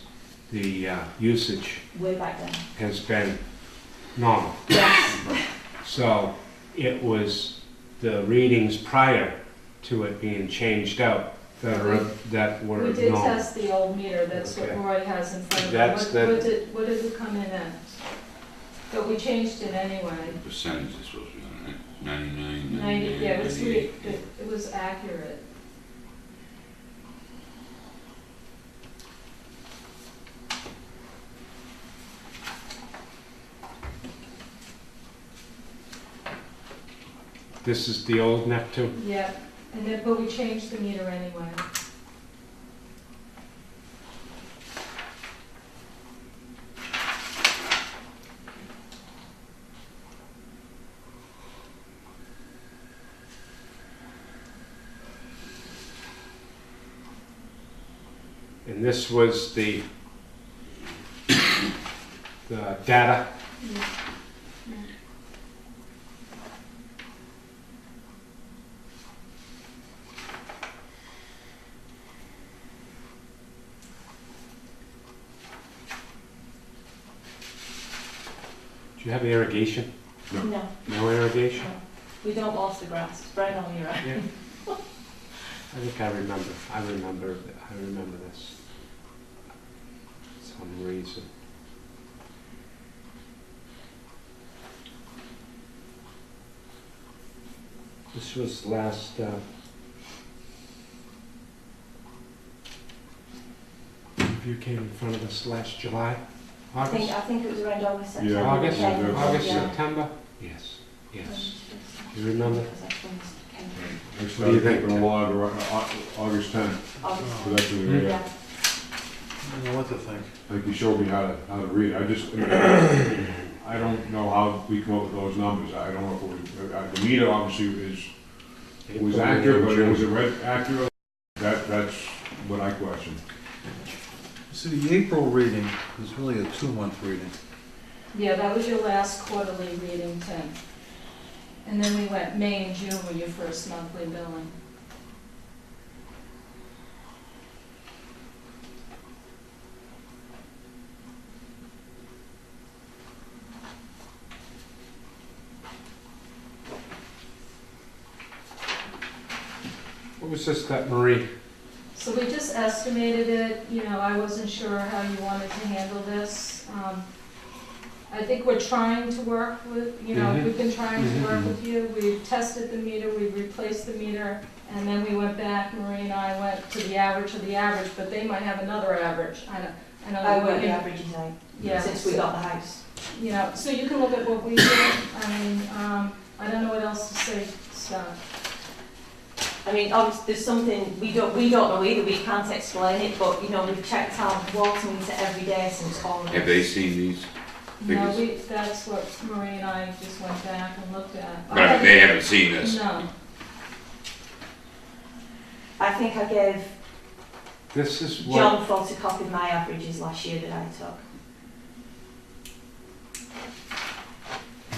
the usage Way back then. has been normal. Yes. So it was the readings prior to it being changed out that were We did normal. test the old meter, that's what Okay. Roy has in front of him. That's What did it come in at? But we changed it anyway. Percentage is supposed to be on it, 99, 90, 99, yeah, it was, 98. it was accurate. This is the old Neptune? Yeah, and then, but we changed the meter anyway. And this was the data. Yeah. Do you have irrigation? No, No irrigation? we don't water the grass. It's brown all year round. Yeah. I think I remember this. Some reason. This was last, you came in front of us last July, I think August? it was around August, September. Yeah, August, yeah. August, Yeah. September? Yes, yes. You remember? Because that's when this came through. I do you started think? keeping a log around August 10th, August. so that's when, Yeah. I don't know what to think. like you showed me how to read. I don't know how we come up with those numbers. I don't know if it was, the meter obviously was accurate, but was it read accurate? That's what I question. See, the April reading is really a 2-month reading. Yeah, that was your last quarterly reading, Tim. And then we went, May and June were your first monthly billing. What was this that Marie? So we just estimated it, you know, I wasn't sure how you wanted to handle this. I think we're trying to work with, you know, Mhm. we've been trying to work with you. We've tested the meter, we've replaced the meter, and then we went back, Marie and I went to the average of the average, but they might have another average. I don't I know. work what the you- averages out Yeah, since we so- got the house. You know, so you can look at what we did. I mean, I don't know what else to say, Scott. I mean, obviously, there's something, we don't know either, we can't explain it, but, you know, we've checked our water meter every day since August. Have they seen these? No, Because- that's what Marie and I just went back and looked at. But they haven't seen this. No, I think I gave This is what, John photocopied my averages last year that I took.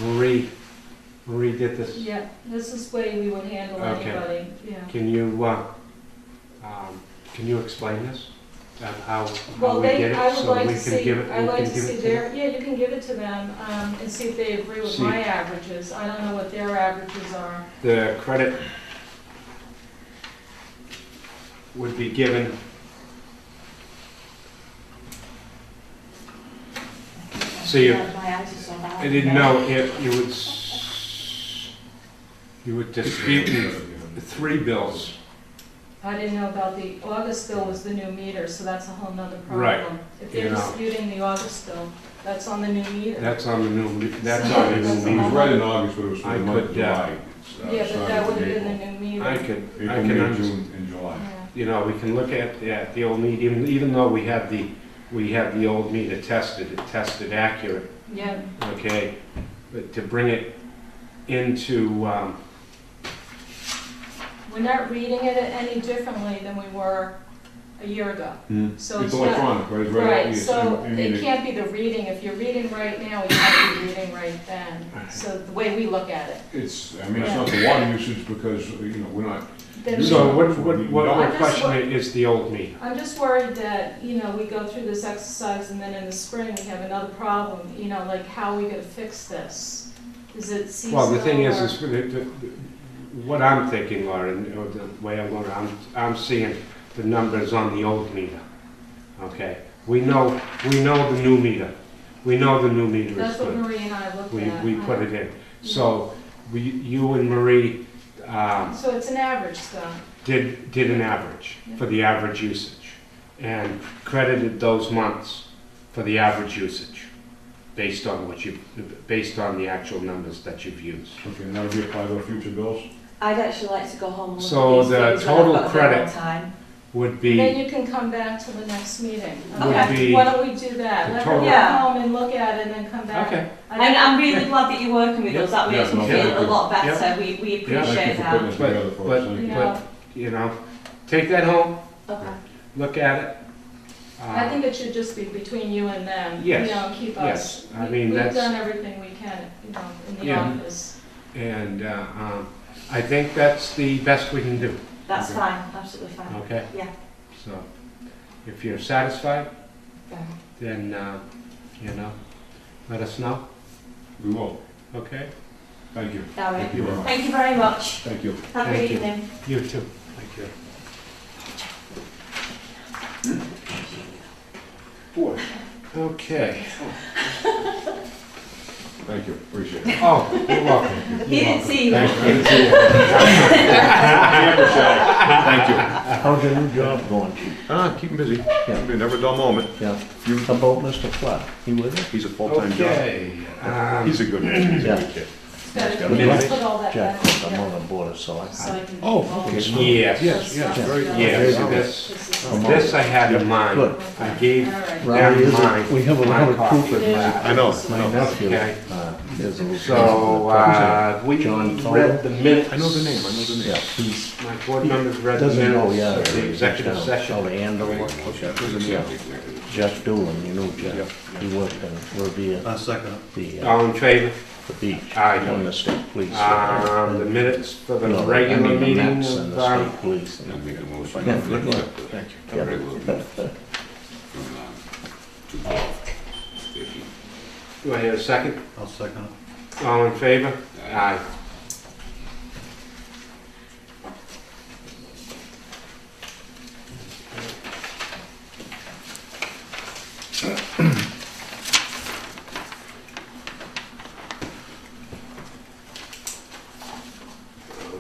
Marie did this. yeah, this is the way we would handle Okay. anybody, yeah. Can you explain this? How Well, we they, did it? I would so like we to can see, give it- I'd we like can to give see it to their, yeah, you can give it to them, and see if they agree with See. my averages. I don't know what their averages are. The credit would be given, so you, My eyes are so bad. I didn't know if you would dispute the 3 bills. I didn't know about the August bill was the new meter, so that's a whole nother problem. Right. If they're You know. disputing the August bill, that's on the new meter. That's on the new, that's So on the that's new It was meter. read in August, but it was for I the month could, of July. Yeah, but that would have been the new meter. I can April, understand. May, June, and July. Yeah. you know, we can look at the old meter, even though we have the old meter tested, it tested accurate, Yeah, okay? But to bring it into, we're not reading it any differently than we were a year ago. So It's not- electronic, right? It's Right, it's- so I mean, it can't be the reading, if you're reading right now, you have to be reading right then. So the way we look at it. It's, I mean, it's not the water usage because, you know, we're not, Then so what I'm we're just questioning is the old meter. I'm just worried that, you know, we go through this exercise and then in the spring we have another problem, you know, like how are we gonna fix this? Is it seasonal Well, the thing is or- what I'm thinking, Lauren, or the way I'm going, I'm seeing the numbers on the old meter, okay? We know the new meter. We know the new meter is That's what good. Marie and I looked at. We put it in. So, you and Marie, So it's an average, Scott. did an average for the average usage and credited those months for the average usage based on based on the actual numbers that you've used. okay, and that'll be applied to our future bills? I'd actually like to go home and look So at these the days when total I've got a bit more credit time. Would Then be, you can come back to the next meeting. Would be Why don't we do that? the Let her total- go Yeah. home and look at it and then come back. okay, And I'm really glad that you're working with Yep. us, that makes Yeah, me no, feel a good. lot Yep. better, we Thank you appreciate for that. putting this together for us, But- thank you. You know, you know, take that home, Okay. look at it. I think it should just be between you and them. Yes, You know, keep yes. us. I mean, that's- We've done everything we can, you know, in the Yeah. office. And I think that's the best we can do, That's Okay. fine, absolutely fine. okay? Yeah. So, if you're satisfied, Yeah. then, you know, let us know, We will, okay? thank you. All right. Thank you very much. Thank you very much. Thank you. Have a Thank good you. evening. You too. Thank you. Boy, Okay. thank you, appreciate it. Oh, you're welcome. He didn't see you. Thank you. Thank you. How's your new job going, Chief? Keep him busy. Yeah. Never a dull moment. Yeah. How about Mr. Flood? He with you? He's a full-time job. Okay. He's a good man. He's a Yeah. good kid. Gotta Minutes. put all that Jack, back I'm together. on the board of selectmen. So I can. Oh, all okay. the Yes. Yes, yes, stuff very- together. Yes, Very this, This is- this I had in mind. Good. I gave All right. Well, he them is a- mine. we have a my lot of copy. proof in my, I know. my nephew, Okay. is a So, we John Toll. read the minutes. I know the name, I know the Yeah, name. he's, My board members read the doesn't know minutes yet. of the executive session. How to handle it. Yeah. Jeff Doolin, you know Jeff, he worked in Revere, Second. the All in favor? beach, Aye. on the state police. The minutes for the No, I regular mean the meeting maps and of, the state police. I'll make a motion. Yeah, good luck. Thank you. Yeah. Regular meeting from 2:12. do I hear a second? I'll second it. All in favor? Aye.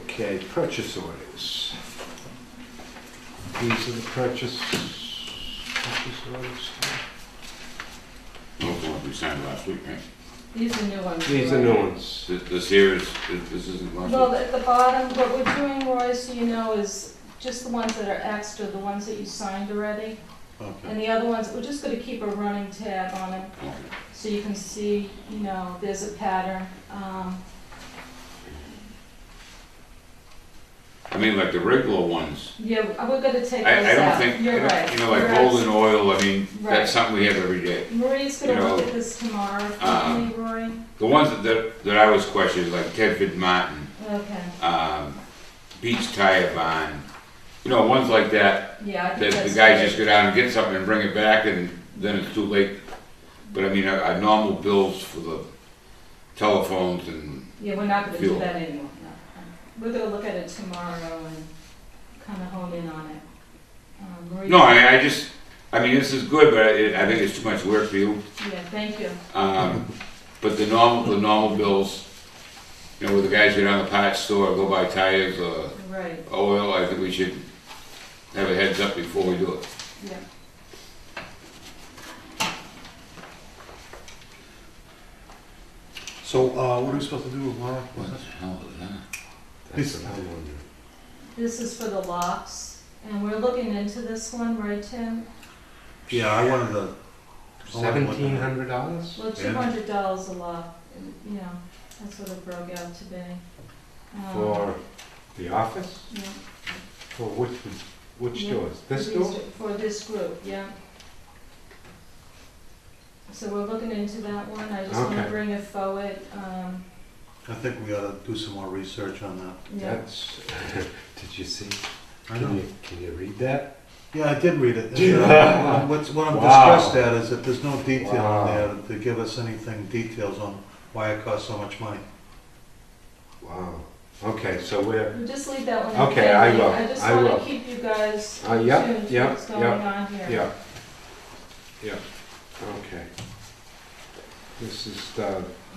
Okay, purchase orders. These are the purchase orders. Those ones we signed last week, right? These are new ones. These are new ones. This here is, this isn't last Well, week? at the bottom, what we're doing, Roy, so you know, is just the ones that are extra, the ones that you signed already. Okay. And the other ones, we're just gonna keep a running tab on them, Okay. so you can see, you know, there's a pattern. I mean, like the regular ones, Yeah, we're gonna take those I don't out. think, You're right. you know, like You're golden oil, I mean, Right. that's something we have every day. Marie's gonna you know, look at this tomorrow, for me, Roy. The ones that I was questioning, like Tedford Martin, Okay, Beach Tire Barn, you know, ones like that, yeah, I think that that's the guys good. just go down and get something and bring it back and then it's too late. But I mean, our normal bills for the telephones and, Yeah, we're not gonna do fuel. that anymore, no. We're gonna look at it tomorrow and kinda hone in on it. Marie. no, I mean, this is good, but I think it's too much work for you. Yeah, thank you. But the normal bills, you know, where the guys go down to the parts store, go buy tires or Right, oil, I think we should have a heads up before we do it. yeah. So, what are we supposed to do, Laura? What the hell is that? That's what I'm wondering. This is for the locks. And we're looking into this one, right, Tim? Yeah, I wanted to. $1,700? Well, $200 a lot, you know, that's what it broke out to be. For the office? Yeah. For which Yeah, doors? This for door? these- For this group, yeah. So we're looking into that one, I just wanna Okay. bring it forward, I think we ought to do some more research on that. yeah. That's, did you see? I know. Can you read that? Yeah, I did read it. What I'm Wow. disgusted at is that there's no detail Wow. in there to give us anything, details on why it costs so much money. Wow. Okay, so we're, We'll just leave that one in Okay, I pending. will, I just I wanna will. keep you guys yep, tuned to yep, what's going yep, on here. yeah. Okay. This is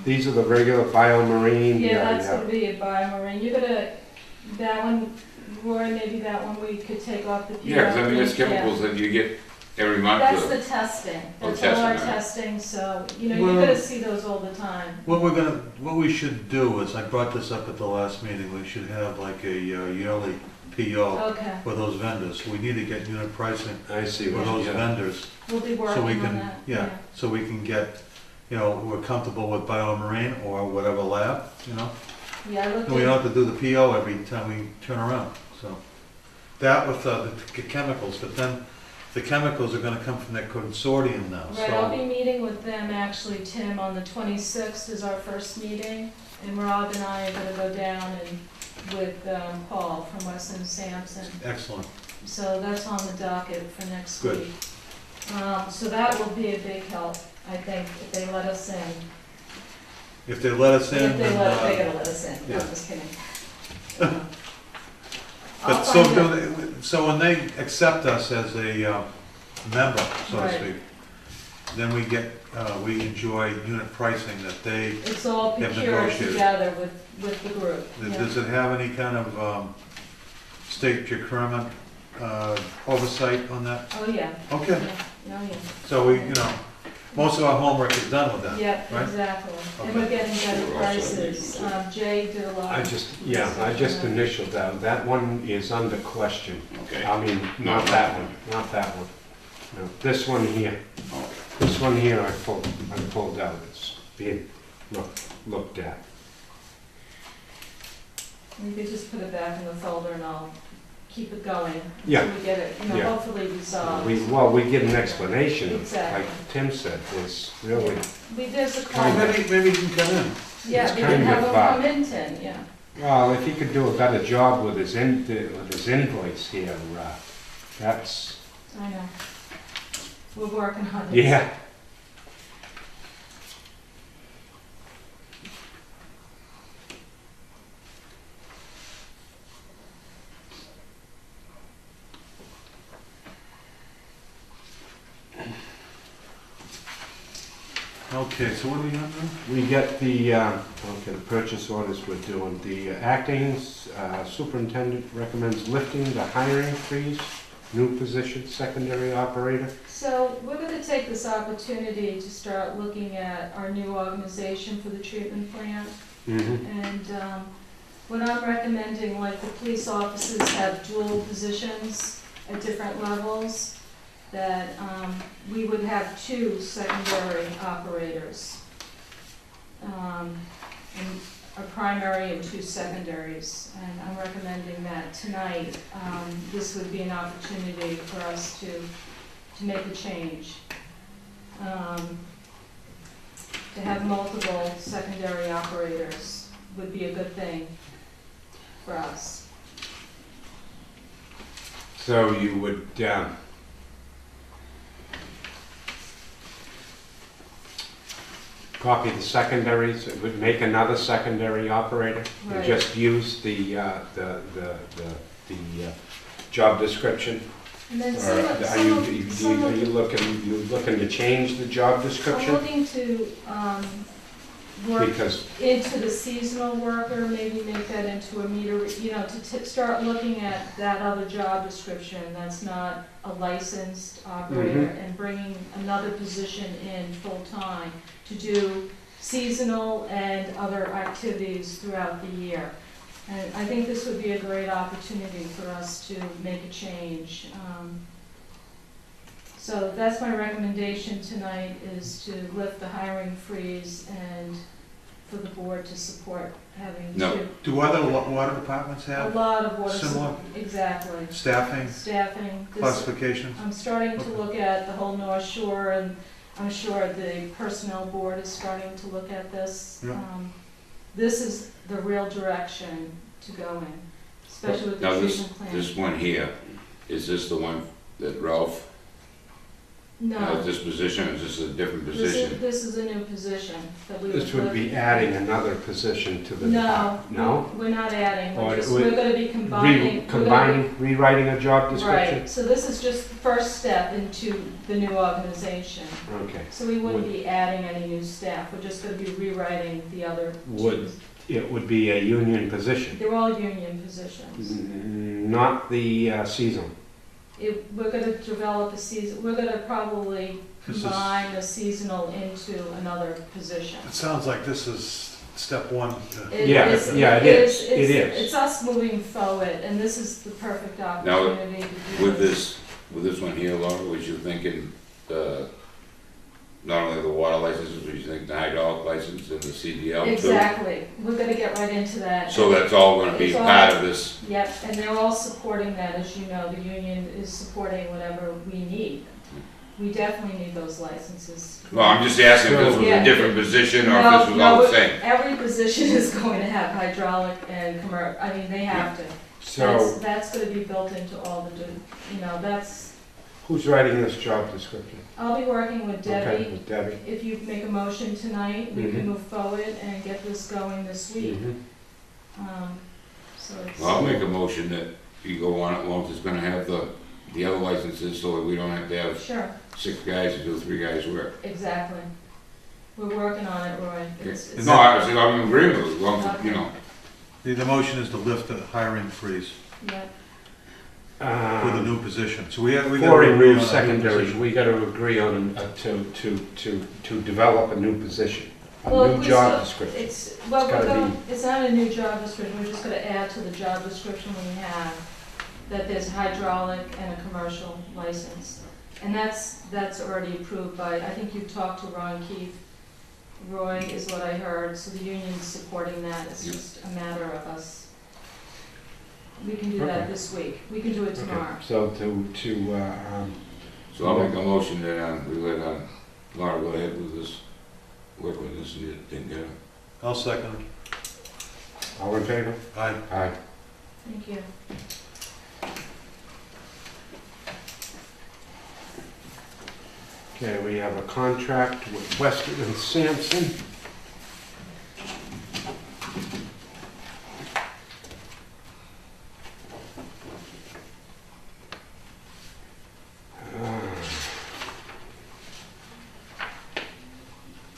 these are the regular biomarine? Yeah, that's gonna be a biomarine, you're gonna, that one, Roy, maybe that one we could take off the PO. Yeah, because I mean, there's Yeah. chemicals that you get every month. That's the testing, Oh, that's all our testing, right. testing, so, you know, Well- you're gonna see those all the time. What we should do is, I brought this up at the last meeting, we should have like a yearly PO Okay, for those vendors. We need to get unit pricing I see for what those you vendors, we'll be so working we on can, that, yeah, so we can get, you know, we're comfortable with biomarine or whatever lab, you know? Yeah, I looked And we at, don't have to do the PO every time we turn around, so. That with the chemicals, but then the chemicals are gonna come from that consortium now, right, I'll so. be meeting with them actually, Tim, on the 26th is our first meeting, and Rob and I are gonna go down and with Paul from Weston Sampson. Excellent, So that's on the docket for next Good. week. So that will be a big help, I think, if they let us in. if they let us in, If they then, they're gonna let us in, no, yeah. I'm just kidding. I'll but so, find out. so when they accept us as a member, so to Right. speak, then we enjoy unit pricing that they, It's all have procured negotiated. together with the group. Yeah. does it have any kind of state procurement oversight on that? Oh, yeah. Okay, Yeah. Oh, yeah. so we, you know, most of our homework is done with that. Yeah, right? exactly. And Okay. we're getting better We're also prices. Jay did a lot. I of just research on that. initialed that. That one is under question. Okay. I mean, not that one, not that one. No, this one here. Oh. This one here I pulled out. It's being looked at. You could just put it back in the folder and I'll keep it going. Yeah. Until we get it, you know, Yeah. hopefully resolved. We give an explanation, Exactly. like Tim said, there's really, There's a Kind call. of. Maybe you can come in. Yeah, it's we kind can have of, them come in, Tim, yeah. well, if he could do a better job with his invoice here, that's, I know. We're working on it. yeah. Okay, so what do we have now? We get the purchase orders we're doing. The acting superintendent recommends lifting the hiring freeze, new position, secondary operator. So we're gonna take this opportunity to start looking at our new organization for the treatment plant. Mm-hmm. And what I'm recommending, like the police officers have dual positions at different levels, that we would have 2 secondary operators. And a primary and 2 secondaries. And I'm recommending that tonight, this would be an opportunity for us to make a change. To have multiple secondary operators would be a good thing for us. So you would copy the secondaries, it would make another secondary operator, and Right. just use the job description? And then Or some of, are some you, of, some of, you looking to change the job I'm description? looking to, work Because, into the seasonal worker, maybe make that into a meter, you know, to start looking at that other job description that's not a licensed operator, and bringing another position in full-time to do seasonal and other activities throughout the year. And I think this would be a great opportunity for us to make a change. So that's my recommendation tonight, is to lift the hiring freeze and for the board to support having No. two. Do other water departments A have lot of water. similar Exactly. staffing Staffing. This- classifications? I'm starting to look at the whole North Shore, and I'm sure the Personnel Board is starting to look at this. Yeah. This is the real direction to go in, especially with the Now, treatment plant. this one here, is this the one that Ralph No, has this position, or is this a different position? this is a new position that we This would be adding another position to the No, department. No? we're not adding, Or we're gonna be combining. we're gonna be- Rewriting a job description? Right, so this is just the first step into the new organization. Okay. So we wouldn't be adding any new staff, we're just gonna be rewriting the other. Would, it would be a union position, They're all union positions. not the seasonal. We're gonna develop a season, we're gonna probably This is- combine the seasonal into another position. It sounds like this is step one. Yeah, it is. It is. It's us moving forward, and this is the perfect opportunity to do With this one here, Laura, was you thinking, not only the water licenses, but you think the hydraulic license and the CDL too? Exactly, we're gonna get right into that. So that's all gonna be It's all- part of this? Yep, and they're all supporting that, as you know, the union is supporting whatever we need. We definitely need those licenses. Well, I'm just asking if this was Yeah. a different position, or if this was all the same? Every position is going to have hydraulic and I mean, they have to. So, That's gonna be built into all the, that's, who's writing this job description? I'll be working with Okay, Debbie. with Debbie. If you make a motion tonight, we Mhm. can move forward and get this going this week. Mhm. So it's. Well, I'll make a motion that you go on it, once it's gonna have the other licenses, so that we don't have to have Sure, 6 guys to do 3 guys' work. exactly. We're working on it, Roy. It's- No, I'm in agreement with you, you know. The motion is to lift the hiring freeze Yeah, for the new position. So we got For to a agree on new a secondary, position. we gotta agree on, to develop a new position, Well, a new we job still- description. well, It's gotta it's not a new job description, we're just gonna add to the job description we have, that there's hydraulic and a commercial license. And that's already approved by, I think you've talked to Ron Keefe. Roy is what I heard, so the union's supporting that, it's Yep. just a matter of us. We can do that Okay. this week, we can do it tomorrow. So So I'll make a motion that we let Laura go ahead with this, work with this and get it together. I'll second. all in favor? Aye. Aye. Thank you. Okay, we have a contract with Weston and Sampson.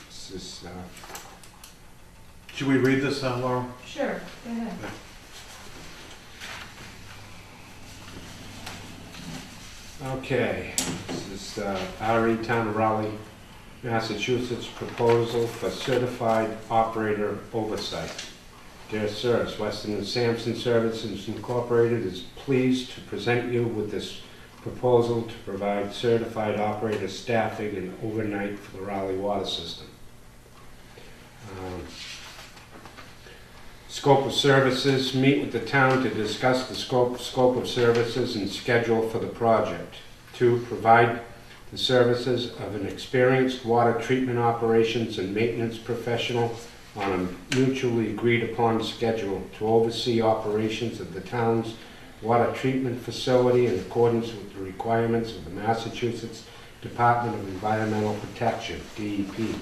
This is, Should we read this, Laura? Sure, go ahead. okay, this is RE Town of Raleigh, Massachusetts proposal for certified operator oversight. Dear sirs, Weston and Sampson Services Incorporated is pleased to present you with this proposal to provide certified operator staffing and overnight for the Raleigh water system. Scope of services, meet with the town to discuss the scope of services and schedule for the project. 2, provide the services of an experienced water treatment operations and maintenance professional on a mutually agreed upon schedule to oversee operations of the town's water treatment facility in accordance with the requirements of the Massachusetts Department of Environmental Protection, DEP.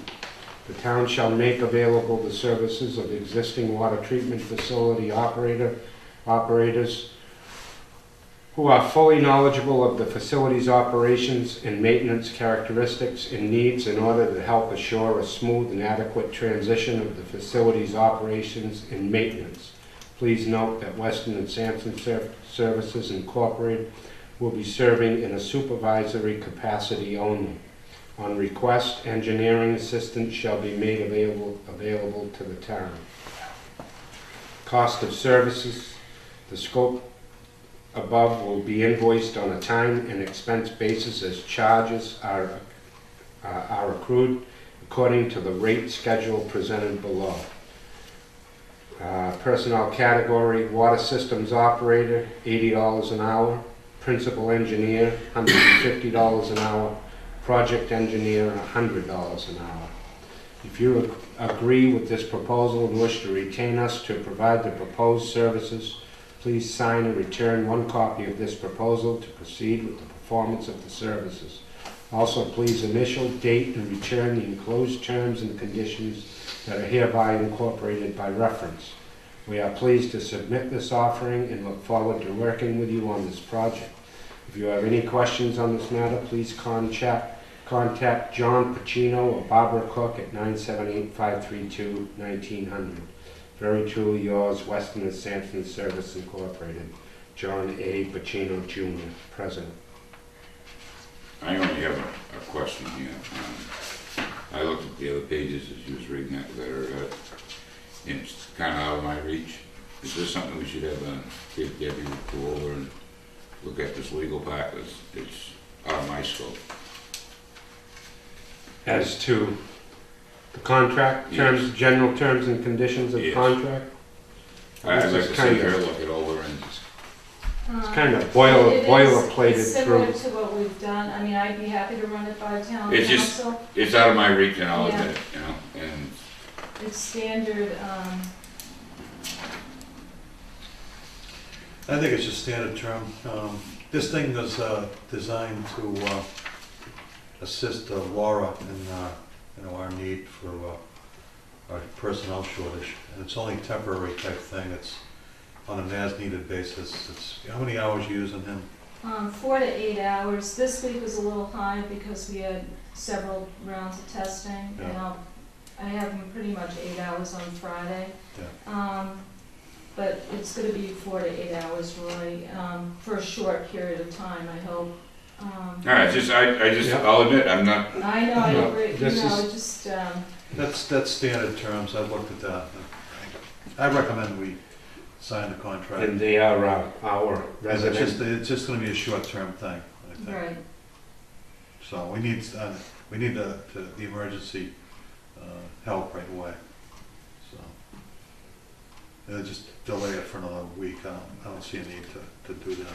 The town shall make available the services of existing water treatment facility operators who are fully knowledgeable of the facility's operations and maintenance characteristics and needs in order to help assure a smooth and adequate transition of the facility's operations and maintenance. Please note that Weston and Sampson Services Incorporated will be serving in a supervisory capacity only. On request, engineering assistance shall be made available to the town. Cost of services, the scope above will be invoiced on a time and expense basis as charges are accrued according to the rate schedule presented below. Personnel category, water systems operator, $80 an hour. Principal engineer, $150 an hour. Project engineer, $100 an hour. If you agree with this proposal and wish to retain us to provide the proposed services, please sign and return one copy of this proposal to proceed with the performance of the services. Also, please initial, date, and return the enclosed terms and conditions that are hereby incorporated by reference. We are pleased to submit this offering and look forward to working with you on this project. If you have any questions on this matter, please contact John Pacino or Barbara Cook at 978-532-1900. Very truly yours, Weston and Sampson Service Incorporated. John A. Pacino Jr., President. I only have a question here. I looked at the other pages as you was reading that letter, and it's kind of out of my reach. Is this something we should have give Debbie to go over and look at this legal part? It's out of my scope. As to the contract terms, Yes. general terms and conditions of the Yes. contract? I'd This like is to kind see her of- look it over and It's kind of It's boilerplated similar through. to what we've done. I mean, I'd be happy to run it by town It's just- council. it's out of my reach, and I'll Yeah. admit it, you know, and It's standard, I think it's just standard term. This thing was designed to assist Laura in our need for our personnel shortage. And it's only temporary type thing. It's on an as-needed basis. It's, how many hours you using him? 4 to 8 hours. This week was a little high because we had several rounds of testing. And I have him pretty much 8 hours on Friday. But it's gonna be 4 to 8 hours, Roy, for a short period of time, I hope. all right, Yeah. I'll admit, I'm not, I know, I No, agree, you this know, is- it just, That's standard terms. I've looked at that. I recommend we sign the contract. And they are our And resident. it's just gonna be a short-term thing, I think. right. So we need the emergency help right away. So just delay it for another week. I don't see a need to do that.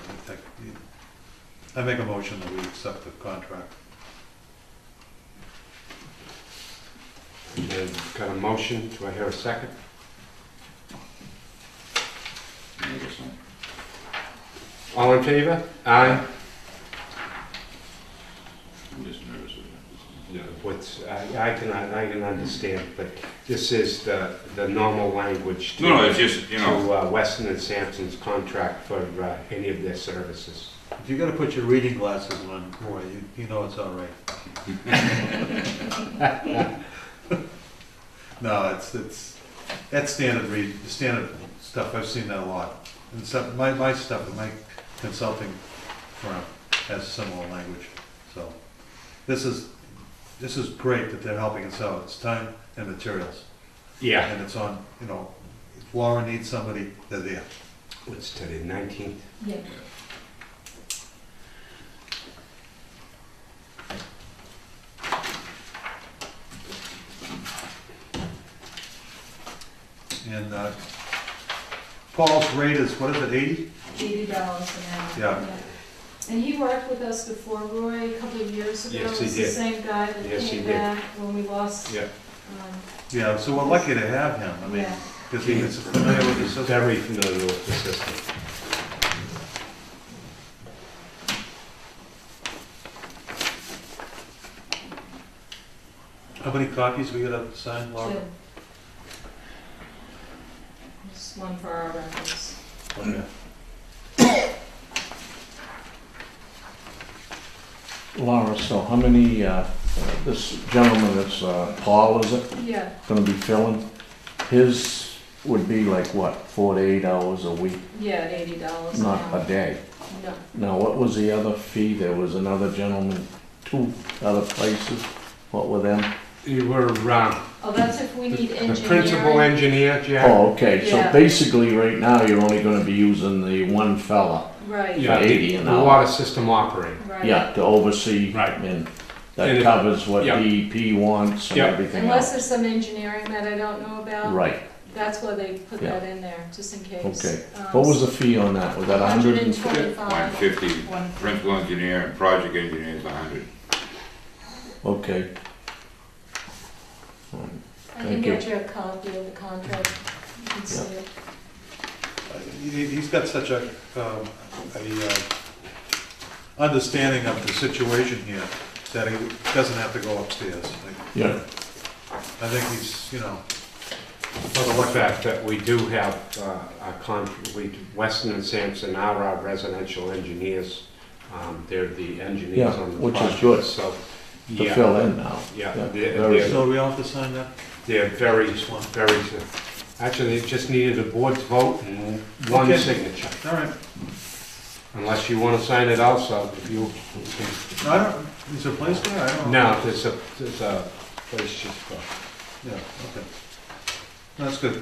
I make a motion that we accept the contract. I've got a motion. Do I hear a second? I guess not. All in favor? Aye. I'm just nervous with I can understand, but this is the normal language it. No, it's just, you know, to Weston and Sampson's contract for any of their services. If you gotta put your reading glasses on, boy, you know it's all right. No, that's standard stuff. I've seen that a lot. And stuff, my stuff, my consulting firm has similar language. So this is great that they're helping us out. It's time and materials. Yeah. And it's on, if Laura needs somebody, they're there. What's today, 19th? Yeah. And Paul's rate is, what is it, 80? $80 an hour. Yeah. And he worked with us before, Roy, a couple of years ago. Yes, he It's the did. same guy that Yes, he came did. back when we lost. Yeah. Yeah, so we're lucky to have him. I mean, Yeah. because he's familiar with the system. Very familiar with the system. How many copies we gotta sign, Laura? Two. Just one for our records. Okay. Laura, so how many, this gentleman that's, Paul, is it, Yeah, gonna be filling? His would be like what, 4 to 8 hours a week, yeah, at $80 an not a hour. day? No, Now, what was the other fee? There was another gentleman, 2 other places. What were them? You were, Oh, that's if we need the engineering. principal engineer, Jack? Oh, okay, so Yeah. basically, right now, you're only gonna be using the one fella, Right, Yeah, 80 the an the hour. water system operator. right. Yeah, to oversee. Right. And And that it- covers what yeah. DEP wants and Yeah. everything Unless else. there's some engineering that I don't know about. Right, That's why they put Yeah. that in there, just in case. okay. What was the fee on that? Was that 150? 125. 150, principal engineer and project engineer is 100. Okay. I can Thank you. get you a copy of the contract, you can see it. He's got such a understanding of the situation here that he doesn't have to go upstairs. Yeah, I think he's, you know, Well, the fact that we do have Weston and Sampson are our residential engineers. They're the engineers Yeah, on the which is project, good. so. to yeah, fill in now. Yeah, Yeah, they're, very they're, so we all have to sign that? they're very, very, actually, they just needed a board's vote and one Okay. signature. All right. Unless you want to sign it also, if you. No, I don't, is there a place there? I don't know. No, there's a place just for. Yeah, okay. That's good.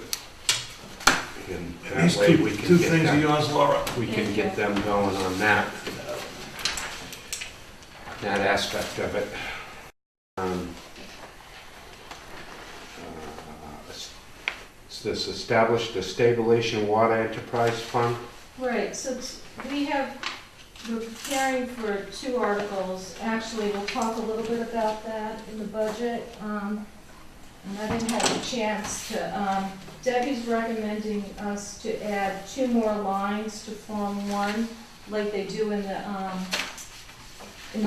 And that These way we can two get things are them, yours, Laura. we can get them going on that aspect of it. This established a stabilization water enterprise fund. Right, so we're preparing for 2 articles. Actually, we'll talk a little bit about that in the budget. And I didn't have a chance to, Debbie's recommending us to add 2 more lines to form one, like they do in the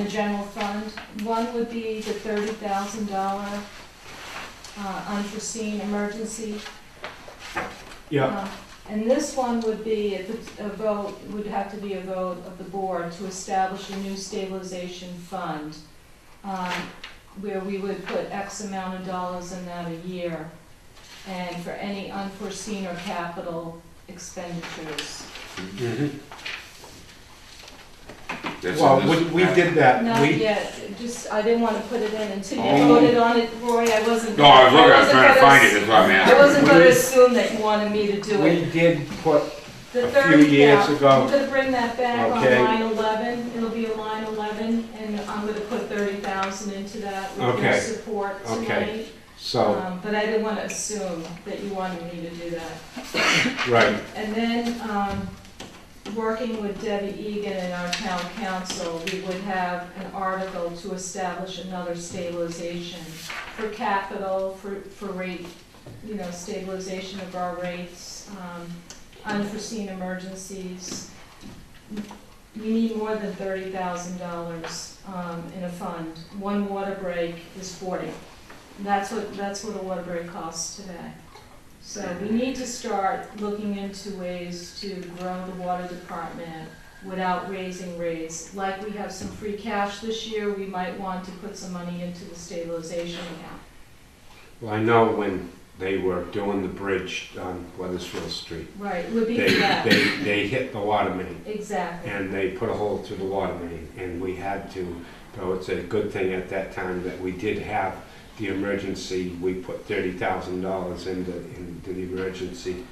general fund. One would be the $30,000 unforeseen emergency. Yeah. And this one would be, a vote, would have to be a vote of the board to establish a new stabilization fund, where we would put X amount of dollars in that a year, and for any unforeseen or capital expenditures. Well, we did that. Not We, yet, just, I didn't want to put it in until you Oh. voted on it, Roy, I wasn't. No, I was looking, I was wasn't trying to gonna find s- it, that's why I'm I asking. wasn't gonna assume that you wanted me to do we it. did put, The a 30, few years yeah, ago. I'm gonna bring that back on Okay. line 11, it'll be a line 11, and I'm gonna put 30,000 into that with your Okay. support Okay. tonight. so, But I didn't wanna assume that you wanted me to do that. right, And then, working with Debbie Egan and our town council, we would have an article to establish another stabilization for capital, for rate, stabilization of our rates, unforeseen emergencies. We need more than $30,000 in a fund. One water break is 40. That's what a water break costs today. So we need to start looking into ways to grow the water department without raising rates. Like we have some free cash this year, we might want to put some money into the stabilization account. well, I know when they were doing the bridge on Weathersfield Street, Right, it would be they, for that. they hit the water main, Exactly. and they put a hole through the water main, and we had to, so it's a good thing at that time that we did have the emergency, we put $30,000 into the emergency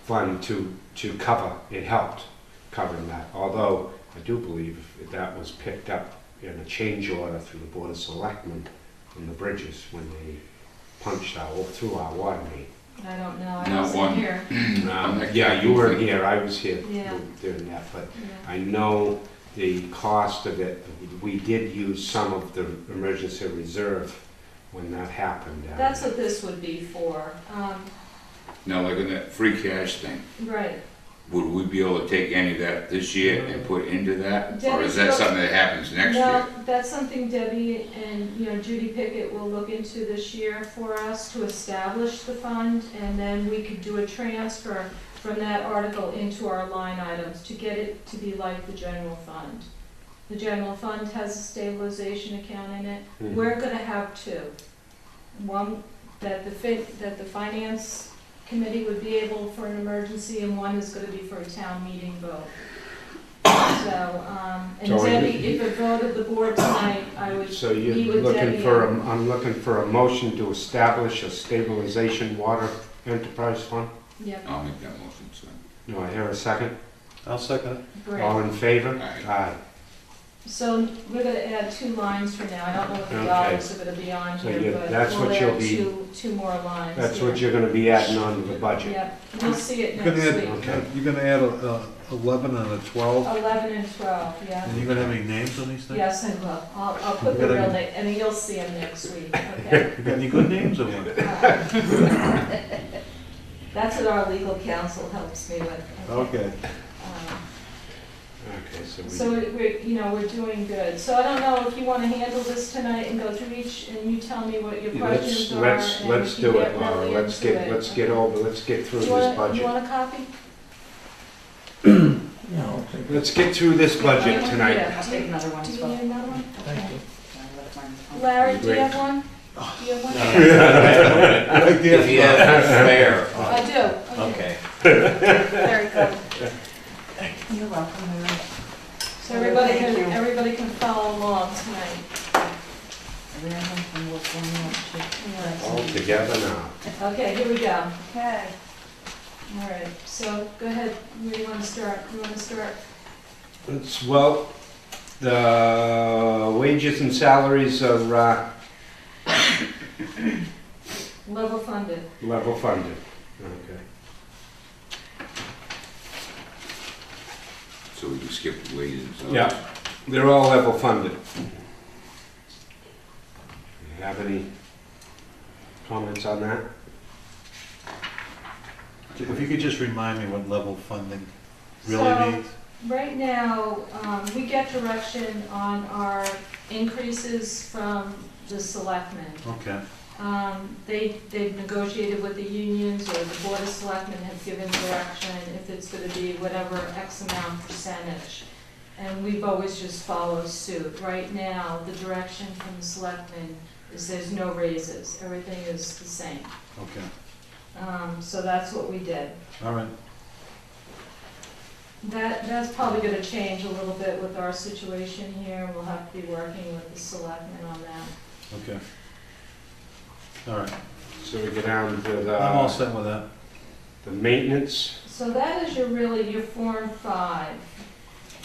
fund to cover, it helped covering that. Although I do believe that was picked up in a change order through the Board of Selectmen in the bridges when they punched through our water main. I don't know, I Not wasn't one. here. Yeah, you weren't here, I was here Yeah. doing that, but Yeah. I know the cost of it, we did use some of the emergency reserve when that happened. That's what this would be for. Now, like in that free cash thing, Right. would we be able to take any of that this year and put into that? Or Debbie's is that look- something that happens next year? No, that's something Debbie and, Judy Pickett will look into this year for us to establish the fund, and then we could do a transfer from that article into our line items to get it to be like the general fund. The general fund has a stabilization account in it. Mhm. We're gonna have 2. One that the finance committee would be able for an emergency, and one is gonna be for a town meeting vote. So, and So Debbie, if it voted the board tonight, I would So meet you're with looking Debbie. for, I'm looking for a motion to establish a stabilization water enterprise fund. Yep, I'll make that motion, so. Do I hear a second? I'll second it. great. All in favor? Aye. Aye. So we're gonna add 2 lines for now. I don't know what the Okay. dollars are gonna be on So here, you- but that's we'll what you'll add be- two more lines. That's here. what you're gonna be adding on to the budget. Yep, you'll see it You're next gonna week. add, Okay. you're gonna add 11 and a 12, 11 and 12, yeah. and you're gonna have any names on these things? Yes, I will. I'll put the You got real any- name, and you'll see them next week, okay? You got any good names or what? That's what our legal counsel helps me with. Okay. Okay, So we're doing good. So I don't know if you wanna handle this tonight and go through each, and you tell me what your questions are, Let's and let's we can do get it, Laura. really Let's into get, it. let's get over, let's get through Do this you budget. want a copy? Yeah, I'll take it. Let's get through this budget Yeah. tonight. Yeah. I'll take another one Do as you well. need another one? Thank Okay. you. Larry, do you Great. have one? Do you have one? If you have spare. I do. Okay. Very good. You're welcome, Mary. So everybody Thank you. can follow along tonight. Everything can work on All together now. Okay, here we go. Okay. All right, so go ahead, where do you want to start? You want to start? It's, well, the wages and salaries are Level funded. level funded. Okay. So we can skip the wages and stuff. Yeah, they're all level funded. You have any comments on that? If you could just remind me what level funding really So- means? Right now, we get direction on our increases from the selectmen. Okay, They've negotiated with the unions, or the board of selectmen have given direction if it's gonna be whatever X amount percentage. And we've always just followed suit. Right now, the direction from the selectmen is there's no raises, everything is the same. okay, So that's what we did. all right. That's probably gonna change a little bit with our situation here. We'll have to be working with the selectmen on that. Okay. All right, So we get down to I'm all the, set with that. the maintenance. So that is your Form 5.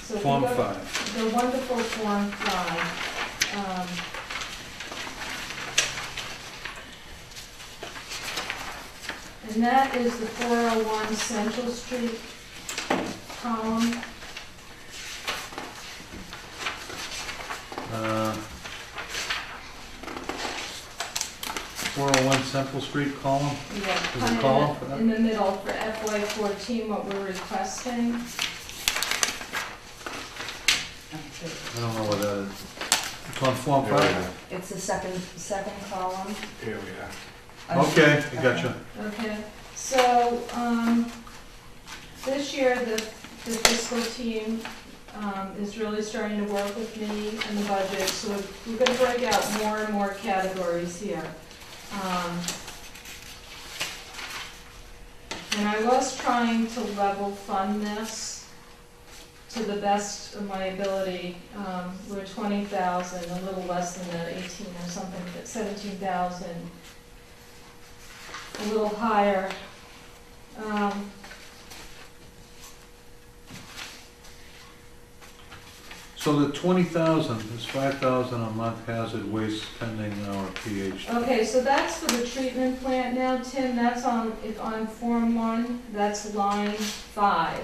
So if you Form go- 5. The wonderful Form 5. And that is the 401 Central Street column. 401 Central Street column? Yeah, There's a kind column of for that? in the middle for FY14, what we're requesting. I don't know what that is. It's on Form 5? It's the second column. Here we are. Okay, I gotcha. Okay, so, this year, the fiscal team, is really starting to work with me in the budget, so we're gonna break out more and more categories here. And I was trying to level fund this to the best of my ability. We're 20,000, a little less than that, 18 or something, but 17,000. A little higher. So the 20,000 is 5,000 a month hazard waste pending our pH. Okay, so that's for the treatment plant now, Tim, that's on Form 1, that's line 5.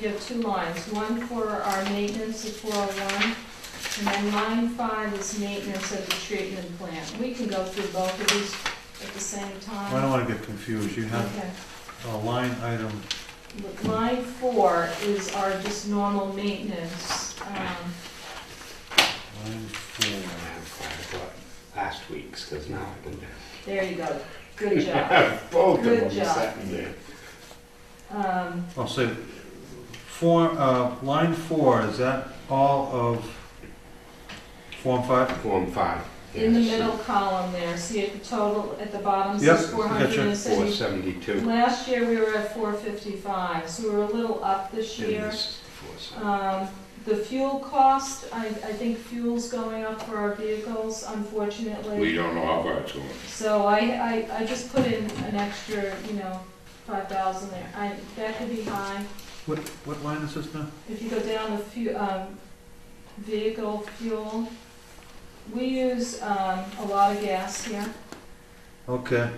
You have 2 lines, one for our maintenance of 401, and then line 5 is maintenance of the treatment plant. We can go through both of these at the same time. I don't want to get confused. You have Okay. a line item, Line 4 is our just normal maintenance. line 4. I bought last week's, because now I can There you go, good job. have both of Good them job. sitting there. I'll say, line 4, is that all of Form 5? Form 5. In the yes. middle column there, see at the total, at the bottom Yep, says gotcha. 470. 472. Last year we were at 455, so we were a little up this And year. this is 470. The fuel cost, I think fuel's going up for our vehicles, unfortunately. We don't know how far it's going. So I just put in an extra, 5,000 there. That could be high. What line is this now? If you go down to vehicle fuel, we use a lot of gas here, Okay,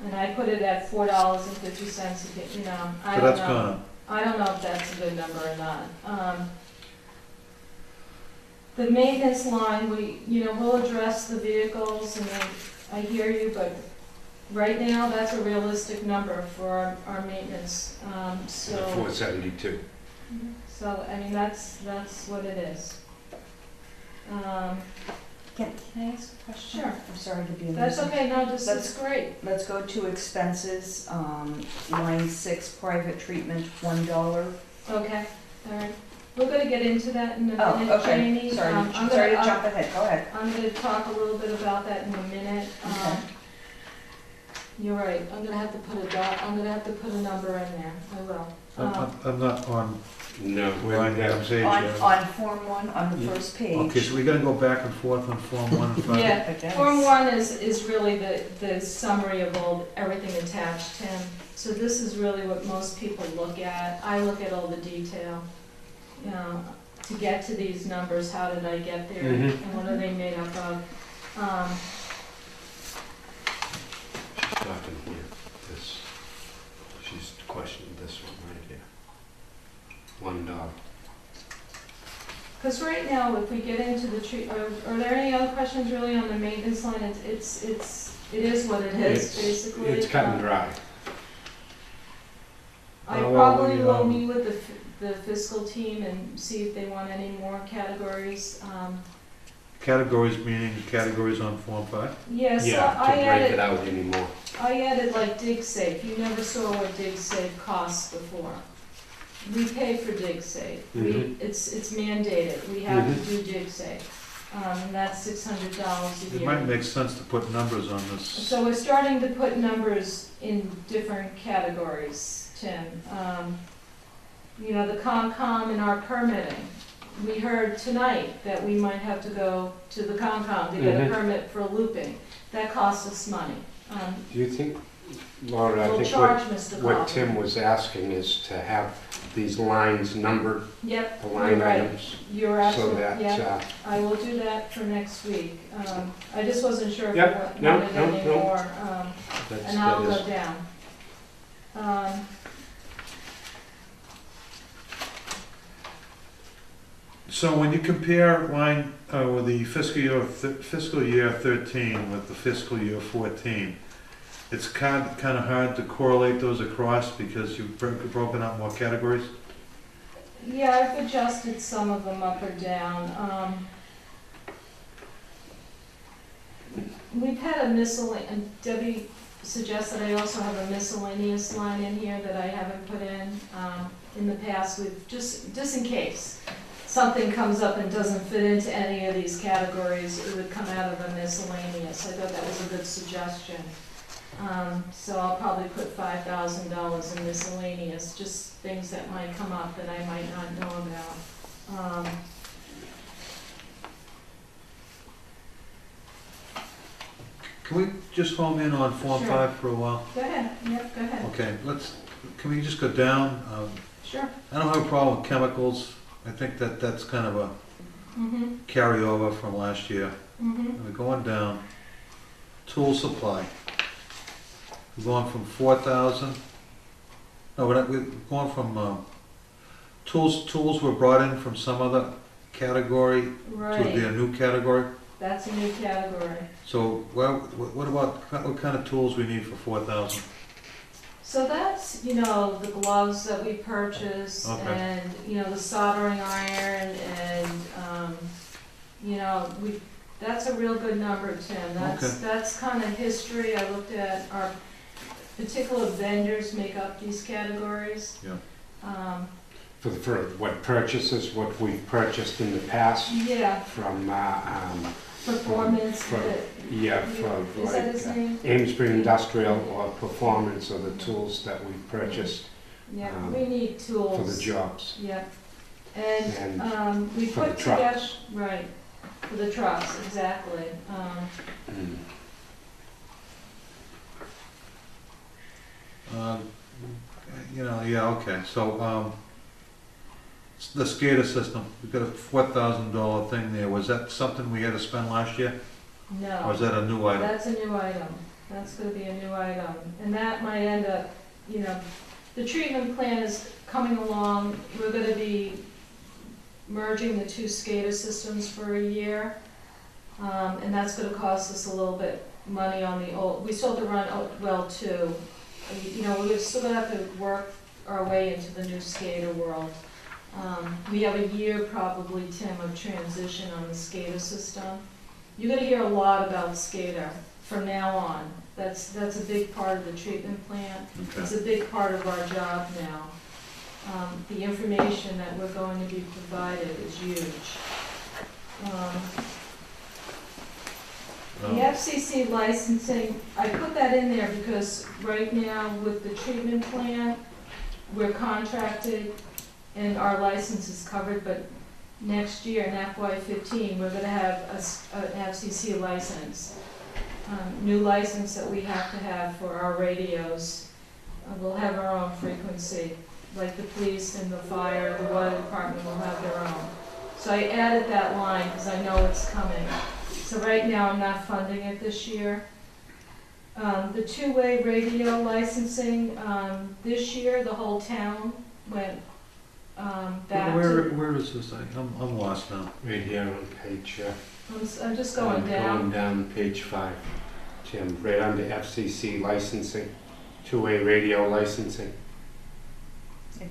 and I put it at $4.50 a gallon. I so don't that's know. gone up. I don't know if that's a good number or not. The maintenance line, we'll address the vehicles, and I hear you, but right now, that's a realistic number for our maintenance, so. 472. So, I mean, that's what it is. Can I ask a question? Sure. I'm sorry to be a That's nuisance. okay, no, this Let's- is great. Let's go to expenses, line 6, private treatment, $1. Okay, all right. We're gonna get into that in a Oh, minute, okay, Jamie. sorry, I'm sorry to gonna- jump ahead, go ahead. I'm gonna talk a little bit about that in a minute. Okay. You're right, I'm gonna have to put a number in there, I will. I'm not on No, line that's page On, yet. on Form 1, on the first page. Okay, so we're gonna go back and forth on Form 1 and 5? Yeah, I guess. Form 1 is really the summary of everything attached, Tim. So this is really what most people look at. I look at all the detail, to get to these numbers, how did I get there, Mhm. and what are they made up of? She's talking here, this, she's questioning this one right here. $1. Because right now, if we get into the tree, are there any other questions really on the maintenance line? It is what it is, basically. It's cut and dry. I Well, probably we, will meet with the fiscal team and see if they want any more categories. Categories meaning categories on Form 5? Yeah, so Yeah, to I break it added, out anymore. like dig safe. You never saw what dig safe costs before. We pay for dig safe. Mhm. It's mandated. We have Mhm. to do dig safe. And that's $600 a It year. might make sense to put numbers on this. So we're starting to put numbers in different categories, Tim. The COMCOM and our permitting. We heard tonight that we might have to go to the COMCOM to get a Mhm. permit for looping. That costs us money. Do you think, Laura, I We'll think charge Mr. what Cobb. Tim was asking is to have these lines numbered, Yep, the you're line right. items, You're so absolutely, that, yeah. I will do that for next week. I just wasn't sure if you Yep, no, wanted no, any no. more, that's, and I'll that go is, down. So when you compare line, with the fiscal year 13 with the fiscal year 14, it's kind of hard to correlate those across because you've broken out more categories? Yeah, I've adjusted some of them up or down. We've had a miscellaneous, and Debbie suggests that I also have a miscellaneous line in here that I haven't put in. In the past, we've just in case something comes up and doesn't fit into any of these categories, it would come out of a miscellaneous. I thought that was a good suggestion. So I'll probably put $5,000 in miscellaneous, just things that might come up that I might not know about. Can we just home in on Form Sure. 5 for a while? Go ahead, yep, go ahead. Okay, can we just go down? Sure. I don't have a problem with chemicals. I think that's kind of a Mm-hmm, carryover from last year. mm-hmm. We're going down. Tool supply. We're going from 4,000. No, we're going from, tools were brought in from some other category to be Right, a new category. that's a new category. So, well, what about, what kind of tools we need for 4,000? So that's, the gloves that we purchase Okay. and, the soldering iron and, that's a real good number, Tim. That's kind of history. I looked at our particular vendors make up these categories. Yeah. for what purchases, what we've purchased in the past Yeah, from, performance, from- yeah, for is that his like name? Amesbury Industrial or Performance are the tools that we've purchased Yeah, um, we need tools. for the jobs. Yeah. And, we for the put together, trucks. right, for the trucks, exactly. You know, yeah, okay, so, the SCADA system, we've got a $4,000 thing there, was that something we had to spend last year? Or No, is that a new item? that's a new item. That's gonna be a new item. And that might end up, you know, the treatment plan is coming along. We're gonna be merging the two SCADA systems for a year. And that's gonna cost us a little bit money on the old, we still have to run well too. You know, we're still gonna have to work our way into the new SCADA world. We have a year probably, Tim, of transition on the SCADA system. You're gonna hear a lot about SCADA from now on. That's a big part of the treatment plan. It's Okay. a big part of our job now. The information that we're going to be provided is huge. The FCC licensing, I put that in there because right now with the treatment plan, we're contracted and our license is covered, but next year in FY15, we're gonna have an FCC license. New license that we have to have for our radios. We'll have our own frequency, like the police and the fire, the water department will have their own. So I added that line because I know it's coming. So right now, I'm not funding it this year. The two-way radio licensing, this year, the whole town went back to, Where is this thing? I'm lost now. Right here on page, I'm just going down. Going down page 5, Tim, right under FCC licensing, two-way radio licensing.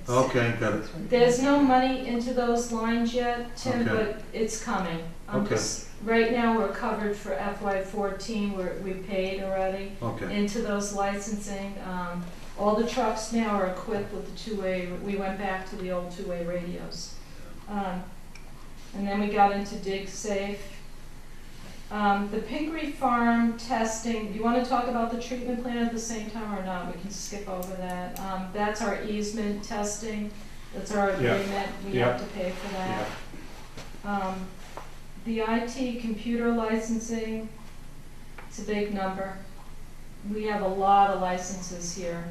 Okay, got it. There's no money into those lines yet, Tim, Okay. but it's coming. Okay. Right now, we're covered for FY14, we paid already Okay, into those licensing. All the trucks now are equipped with the two-way, we went back to the old two-way radios. And then we got into dig safe. The Pingree Farm testing, do you want to talk about the treatment plan at the same time or not? We can skip over that. That's our easement testing, that's our Yeah. agreement, we Yeah. have to pay for that. The IT computer licensing, it's a big number. We have a lot of licenses here.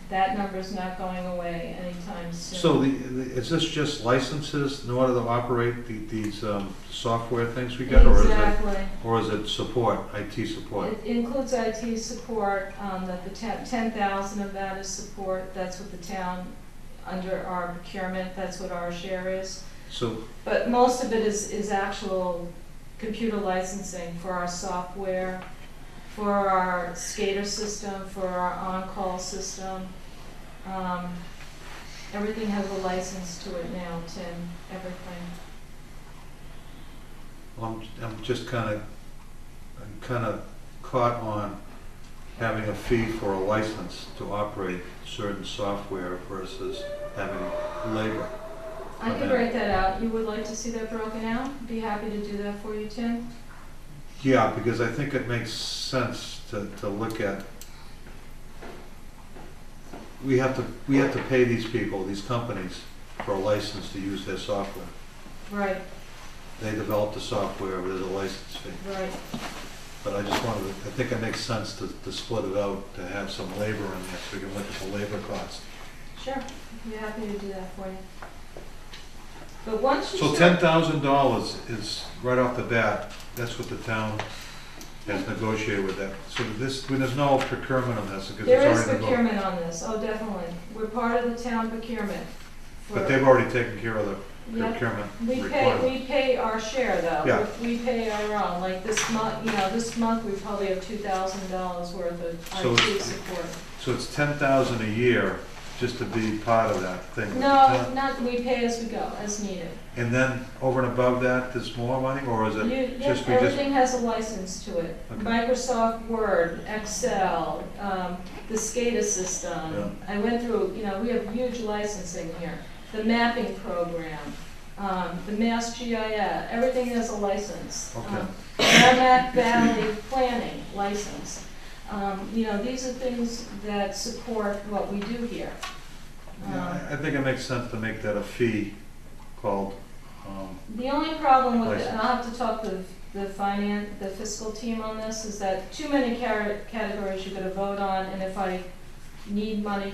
That number's not going away anytime soon. so is this just licenses in order to operate these software things we got? Exactly. Or is it support, IT support? It includes IT support, that the 10,000 of that is support, that's what the town, under our procurement, that's what our share is. So, But most of it is actual computer licensing for our software, for our SCADA system, for our on-call system. Everything has a license to it now, Tim, everything. I'm just kind of caught on having a fee for a license to operate certain software versus having labor. I can break that out. You would like to see that broken out? Be happy to do that for you, Tim. Yeah, because I think it makes sense to look at, we have to pay these people, these companies, for a license to use their software. Right, They develop the software, there's a license fee. right. But I just wanted to, I think it makes sense to split it out, to have some labor in there, so we can look at the labor cost. Sure, I'd be happy to do that for you. But once you So start, $10,000 is, right off the bat, that's what the town has negotiated with that. So there's no procurement on this, because it's there is already negotiated. procurement on this, oh, definitely. We're part of the town procurement. But they've already taken care of the Yeah. procurement We requirement. pay our share though. Yeah. We pay our own, like this month, this month we probably have $2,000 worth of So IT support. So it's 10,000 a year just to be part of that thing. with the No, town. not, we pay as we go, as needed. And then over and above that, there's more money, or is it Yep, just, we just, everything has a license to it. Okay. Microsoft Word, Excel, the SCADA system. I went through, we have huge licensing here. The mapping program, the Mass GIS, everything has a license. Okay. Merrimack Valley Planning license. These are things that support what we do here. I think it makes sense to make that a fee called, The only problem with it, and License. I'll have to talk to the fiscal team on this, is that too many categories you're gonna vote on, and if I need money,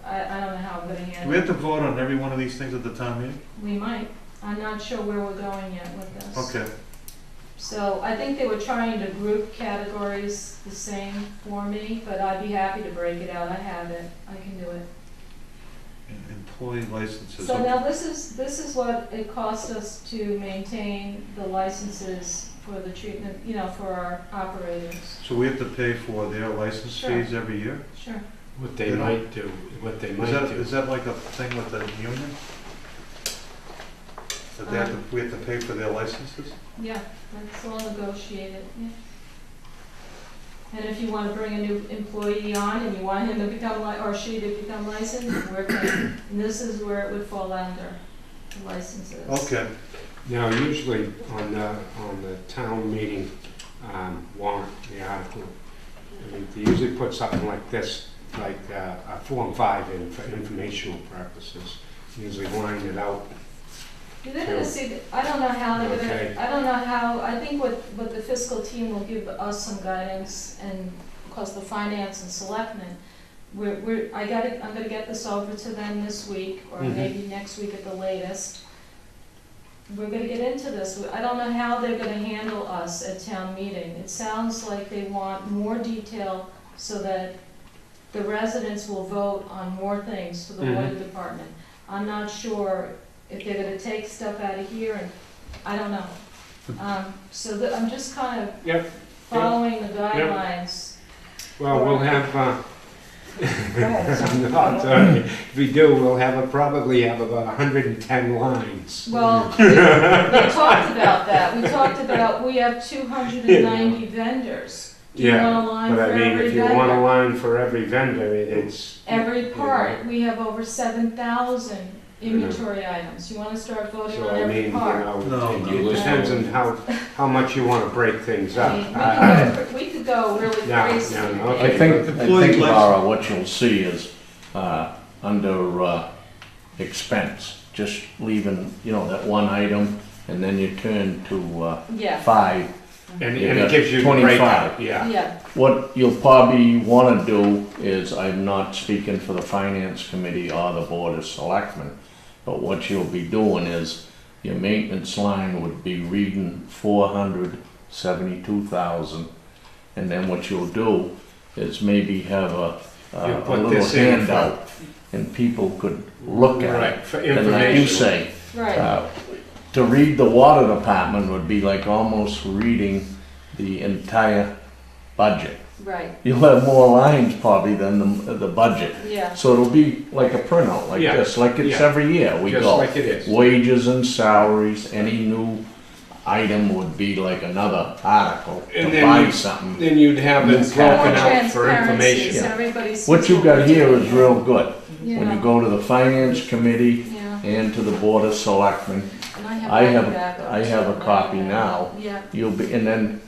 I don't know how I'm gonna do handle we it. have to vote on every one of these things at the town meeting? We might, I'm not sure where we're going yet with this. Okay, So I think they were trying to group categories the same for me, but I'd be happy to break it out, I have it, I can do it. employee licenses. So now this is what it costs us to maintain the licenses for the treatment, for our operators. So we have to pay for their license Sure. fees every year? Sure. What they might do, what they might do. Is that like a thing with the union? That they have to, we have to pay for their licenses? Yeah, that's all negotiated, yeah. And if you want to bring a new employee on and you want him to become, or she to become licensed, we're paying. And this is where it would fall under, the licenses. Okay, Now, usually on the town meeting warrant, the article, I mean, they usually put something like this, like a Form 5 in for informational purposes, usually line it out. They're gonna see, I don't know how they're Okay. gonna, I don't know how, I think what the fiscal team will give us some guidance, and of course the finance and selectmen, I'm gonna get this over to them this week, or Mhm. maybe next week at the latest. We're gonna get into this, I don't know how they're gonna handle us at town meeting. It sounds like they want more detail so that the residents will vote on more things for the water department. I'm not sure if they're gonna take stuff out of here, and I don't know. So I'm just kind of Yep. following the guidelines. Well, we'll have, Go ahead. I'm not, if we do, we'll probably have about 110 lines. Well, we talked about that. We talked about, we have 290 vendors. Do you Yeah, want a line for But I mean, every if you want a vendor? line for every vendor, it's. Every part, we have over 7,000 inventory items. You wanna start voting So on I every mean, part? No, it depends on how much you want to break things I up. mean, we could go really Yeah, crazy. yeah, I okay. think, Employee Laura, what you'll see is, under, expense, just leaving, that one item, and then you turn to, Yeah, 5. And You it got gives you the 25. breakout, yeah. yeah, What you'll probably wanna do is, I'm not speaking for the finance committee or the board of selectmen, but what you'll be doing is, your maintenance line would be reading 472,000. And then what you'll do is maybe have a You put little this in handout, and people could look at it. Right, for And like you information. say, right. to read the water department would be like almost reading the entire budget. Right, You'll have more lines probably than the budget. yeah, So it'll be like a printout, like Yeah, this, like it's yeah. every year. We Just go like it is. wages and salaries, any new item would be like another article And to then buy you- something. Then you'd have it More broken more out for transparency, information. so everybody sees What you we're got here doing. is real good. When you Yeah, go to the finance committee yeah, and to the board of selectmen, and I have- mine back up I have a too. copy now. Yeah, you'll be, and then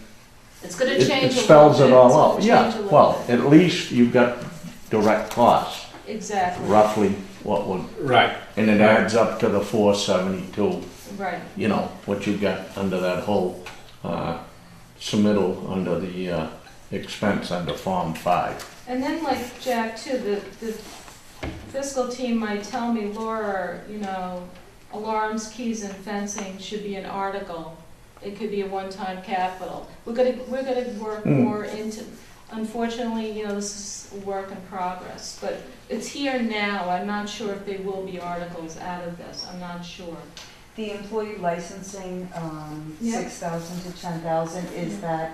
it's gonna it change a little spells it bit. all It's out. gonna Yeah, change a little well, bit. at least you've got direct costs, Exactly, roughly what would, Right. and it adds up to the 472, right. what you got under that whole, submittal under the, expense under Form 5. And then like Jack too, the fiscal team might tell me, Laura, alarms, keys and fencing should be an article. It could be a one-time capital. We're gonna work more into, unfortunately, this is a work in progress, but it's here now. I'm not sure if they will be articles out of this. I'm not sure. The employee licensing, Yeah. 6,000 to 10,000, is Yeah. that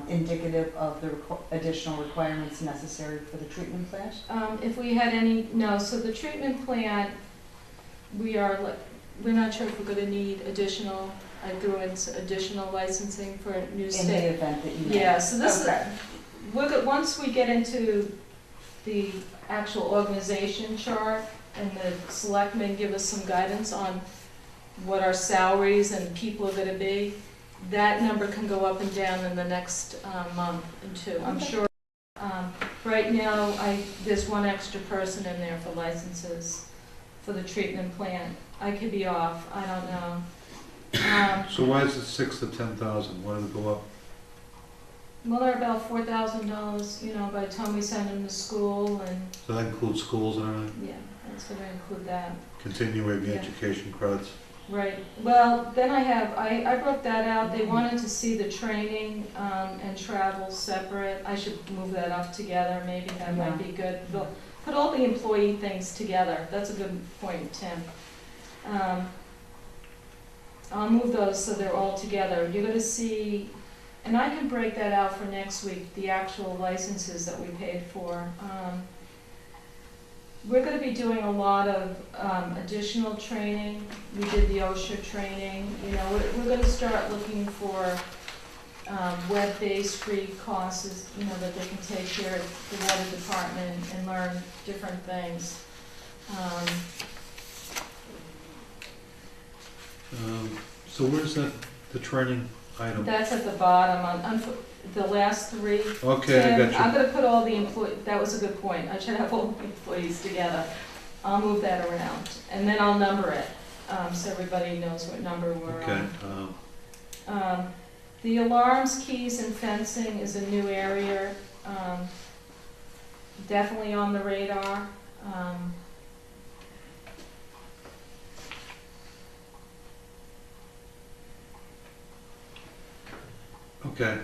indicative of the additional requirements necessary for the treatment plant? If we had no, so the treatment plant, we're not sure if we're gonna need additional, I threw in additional licensing for a new In state. the event that you. Yeah, so this is, Okay. once we get into the actual organization chart and the selectmen give us some guidance on what our salaries and people are gonna be, that number can go up and down in the next month or two. I'm Okay. sure Right now, there's one extra person in there for licenses for the treatment plant. I could be off, I don't know. So why is it 6 to 10,000? Why did it go up? Well, they're about $4,000, you know, by the time we send them to school, and, So that includes schools and everything? yeah, that's gonna include that. Continuing Yeah. education credits? Right, well, then I broke that out, they wanted to see the training, and travel separate. I should move that up together, maybe that might be good. Put all the employee things together, that's a good point, Tim. I'll move those so they're all together. You're gonna see, and I can break that out for next week, the actual licenses that we paid for. We're gonna be doing a lot of additional training. We did the OSHA training, you know, we're gonna start looking for web-based free courses, you know, that they can take here at the water department and learn different things. So where's that, the training item? That's at the bottom, on the last three. Okay, I Tim, got I'm you. gonna put all the that was a good point, I should have all the employees together. I'll move that around, and then I'll number it, so everybody knows what number we're Okay, on. The alarms, keys, and fencing is a new area, definitely on the radar. okay.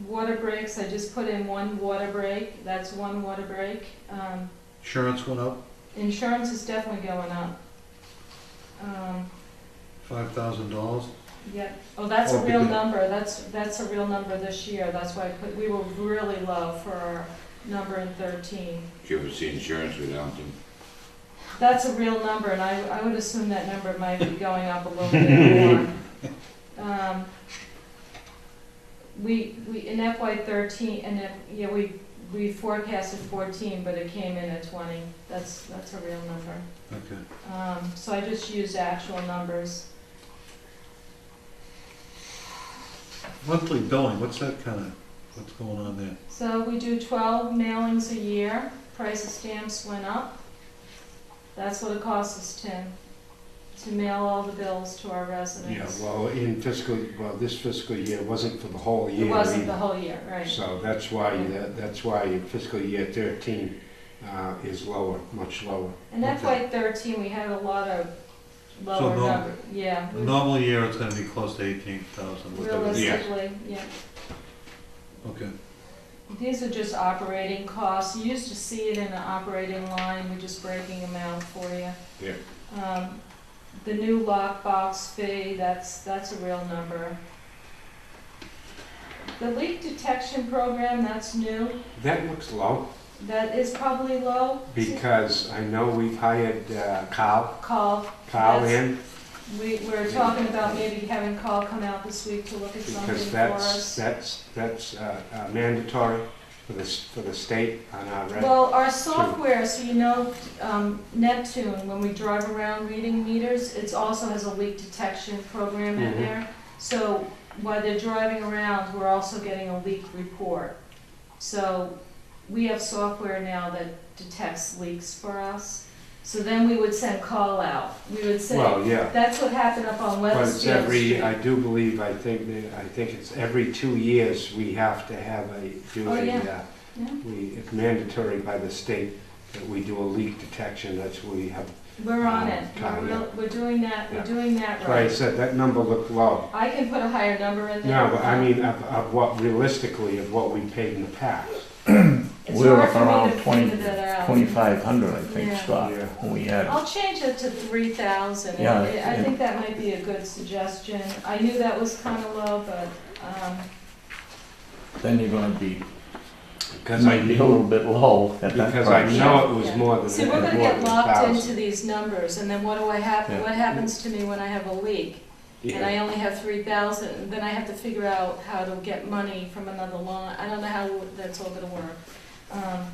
Water breaks, I just put in one water break, that's one water break. Insurance went up, Insurance is definitely going up. $5,000. Yeah, oh, that's a Oh, real because- number, that's a real number this year, that's why we were really low for our number in 13. Did you ever see insurance go down to? That's a real number, and I would assume that number might be going up a little bit more. We, in FY 13, and we forecasted 14, but it came in at 20, that's a real number. Okay. So I just used actual numbers. Monthly billing, what's that kind of, what's going on there? So we do 12 mailings a year, price of stamps went up. That's what it costs us, Tim, to mail all the bills to our Yeah, residents. well, this fiscal year wasn't for the whole year It wasn't the either. whole year, right. So that's why fiscal year 13 is lower, much lower. In Okay. FY 13, we had a lot of lower no- number, yeah. A normal year, it's gonna be close to 18,000. Realistically, yeah. Okay. These are just operating costs. You used to see it in the operating line, we're just breaking them out for you. Yeah. The new lockbox fee, that's a real number. The leak detection program, that's new. That looks low, That is probably low. because I know we've hired Carl That's- in, We're talking about maybe having Carl come out this week to look at something because for us. that's mandatory for the state on our rent. Well, our software, so you know, Neptune, when we drive around reading meters, it also has a leak detection program in Mhm. there. So while they're driving around, we're also getting a leak report. So we have software now that detects leaks for us. So then we would send call out. We would say, Well, yeah. that's what happened up on But it's Weathersfield Street. I do believe, I think it's every 2 years we have to have Oh, yeah. Yeah. it's mandatory by the state that we do a leak detection, that's what we have. We're on it. Carl, yeah. We're doing that, Yeah. we're doing that That's why I right. said that number looked low. I can put a higher number in there. No, but I mean, of what realistically, of what we paid in the past. It's We were hard for me around to figure that out. 2,500, I think, Yeah. Scott, Yeah. when we had. I'll change it to 3,000. Yeah, I yeah. think that might be a good suggestion. I knew that was kind of low, but, Then you're gonna be, Because I might be a little knew, bit low at that because I price. know it was Yeah. more than see, we're gonna more get than locked 1,000. into these numbers, and then what do I have, Yeah. what happens to me when I have a leak? And I only have 3,000, and then I have to figure out how to get money from another line. I don't know how that's all gonna work.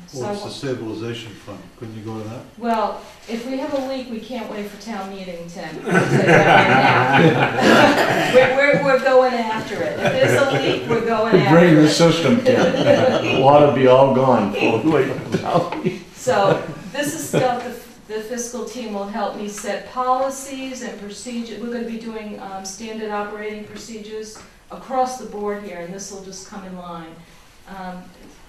So Well, I it's the stabilization fund. Couldn't you go to that? Well, if we have a leak, we can't wait for town meeting, Tim. I'll tell you that right now. We're going after it. If there's a leak, we're going after Drain the it. system, Ken. Water be all gone before we wait. So this is stuff the fiscal team will help me set policies and procedures. We're gonna be doing standard operating procedures across the board here, and this will just come in line.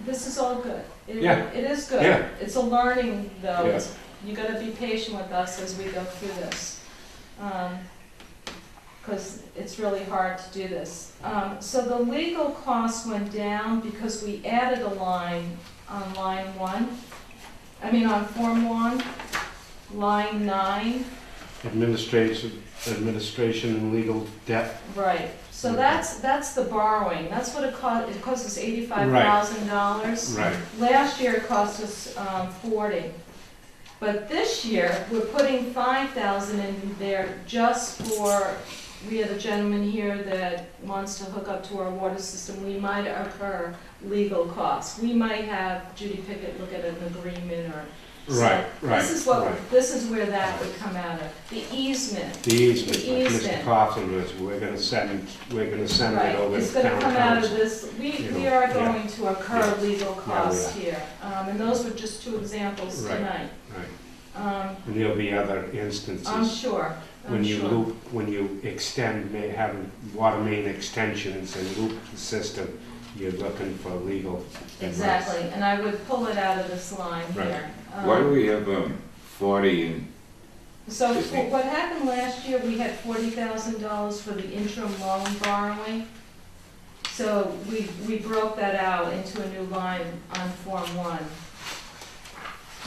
This is all good. Yeah. It is good. Yeah. It's a learning, though. Yeah. You gotta be patient with us as we go through this. Because it's really hard to do this. So the legal costs went down because we added a line on line 1. I mean on Form 1, line 9. Administration and legal debt. Right. So that's the borrowing. That's what it cost. It cost us $85,000. Right. Last year it cost us 40. But this year we're putting 5,000 in there just for. We have a gentleman here that wants to hook up to our water system. We might incur legal costs. We might have Judy Pickett look at an agreement or. Right, right. This is where that would come out of. The easement. The easement, The like Mr. easement. Coughlin was, we're gonna send Right, it over it's to gonna town come out of council. this, we You we know, are yeah. going to incur Yeah. legal costs Yeah, here. And those were just 2 examples Right. tonight. Right, and there'll be other I'm instances. sure, When I'm you sure. loop, when you extend, having water main extensions and loop the system, you're looking for legal advice. Exactly, and I would pull it out of this line Right. here. Why do we have 40 and, So what happened last year, we had $40,000 for the interim loan borrowing. So we broke that out into a new line on Form 1.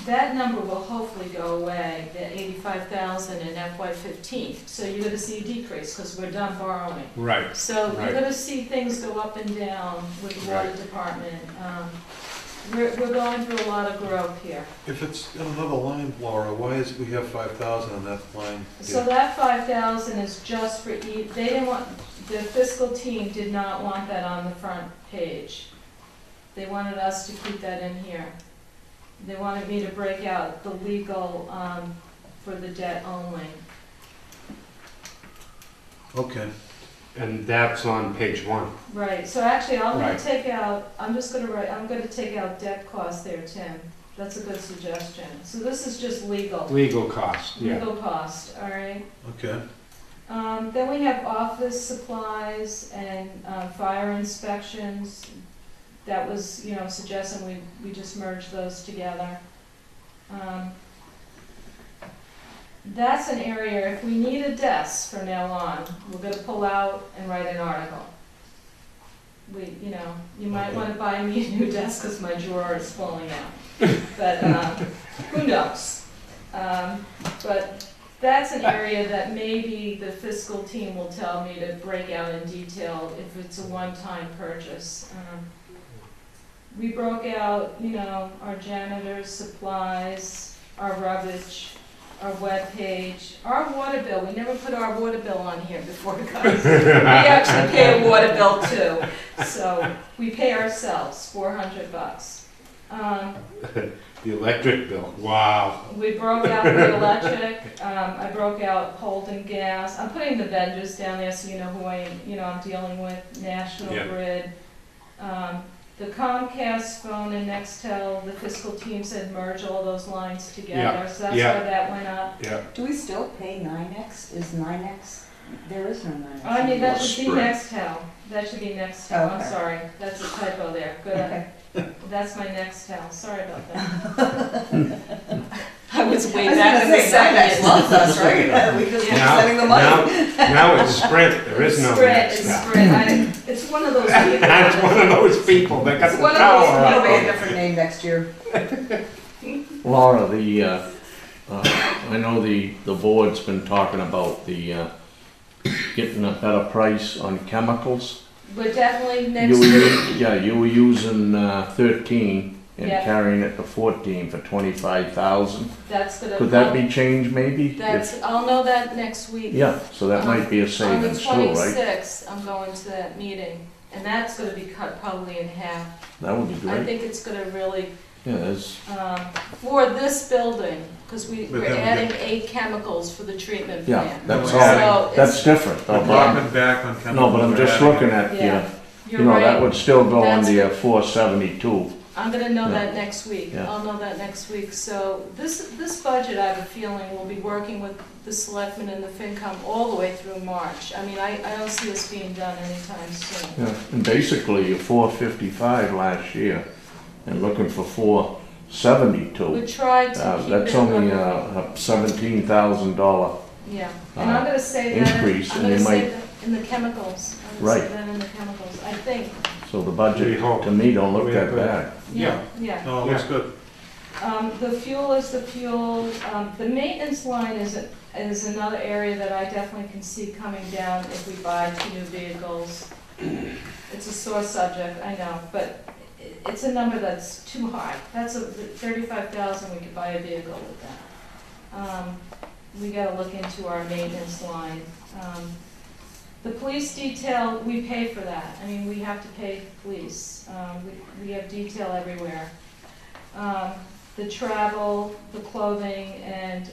That number will hopefully go away, the 85,000 in FY15. So you're gonna see a decrease, because we're done borrowing. Right, So Right. you're gonna see things go up and down with the water Right. department. We're going through a lot of growth here. If it's in another line, Laura, why is it we have 5,000 in that line? So that 5,000 is just for, they didn't want, the fiscal team did not want that on the front page. They wanted us to keep that in here. They wanted me to break out the legal, for the debt only. Okay. and that's on page 1. Right, so actually, I'm gonna Right. take out, I'm gonna take out debt cost there, Tim. That's a good suggestion. So this is just legal. Legal cost, yeah. Legal cost, all right? Okay. Then we have office supplies and fire inspections. That was, suggesting we just merge those together. That's an area, if we need a desk from now on, we're gonna pull out and write an article. You might wanna buy me a new desk because my drawer is falling out. But, who knows? But that's an area that maybe the fiscal team will tell me to break out in detail if it's a one-time purchase. We broke out, our janitor's supplies, our rubbish, our webpage, our water bill. We never put our water bill on here before, guys. We actually pay a water bill too. So we pay ourselves $400. The electric bill, wow. We broke out the electric, I broke out Holden Gas. I'm putting the vendors down there so you know who I am, I'm dealing with, National Yeah. Grid. The Comcast phone and Nextel, the fiscal team said merge all those lines together, Yeah, so that's yeah. why that went up. Yeah, Do we still pay 9X? Is 9X? There is no 9X. I mean, that Well, should be Sprint. Nextel, that should be Nextel, I'm Okay. sorry, that's a typo there, good. Okay. That's my Nextel, sorry about that. I was way I was back in gonna the say, 9X 70s. loves us, right? We just keep now, sending the money. now it's Sprint, there is no Sprint, next it's step. Sprint, it's one of those people. That's one of those people that got It's the one of power those It'll up. be a different name next year. Laura, I know the board's been talking about getting a better price on chemicals. But definitely You next were, week, you were using 13 and Yeah. carrying it to 14 for 25,000. that's gonna. Could that be changed maybe? I'll know that next week. Yeah, so that might be a savings too, On the right? 26th, I'm going to that meeting, and that's gonna be cut probably in half. That would be I great. think it's gonna really, Yeah, there's, for this building, because we're then we adding 8 chemicals for the treatment Yeah, plant. that's So all, it's- that's different, We're though. dropping back on chemicals. No, but I'm just we're looking adding- at, Yeah, you you're know, that right. would still go That's under your good. 472. I'm gonna know Yeah. that next week. Yeah. I'll know that next week. So this budget, I have a feeling, will be working with the selectmen and the FinCom all the way through March. I mean, I don't see this being done anytime soon. Yeah, and basically, you're 455 last year, and looking for 472. We tried to keep it. That's only level. a $17,000. Yeah, and I'm gonna say that, increase, I'm and gonna you say might- that in the chemicals. I'm gonna say Right. that in the chemicals, I think. So the budget, We hope. to me, don't look We that hope. bad. Yeah, yeah. No, it looks good. The fuel is the fuel. The maintenance line is another area that I definitely can see coming down if we buy 2 new vehicles. It's a sore subject, I know, but it's a number that's too high. That's 35,000, we could buy a vehicle with that. We gotta look into our maintenance line. The police detail, we pay for that. I mean, we have to pay police. We have detail everywhere. The travel, the clothing, and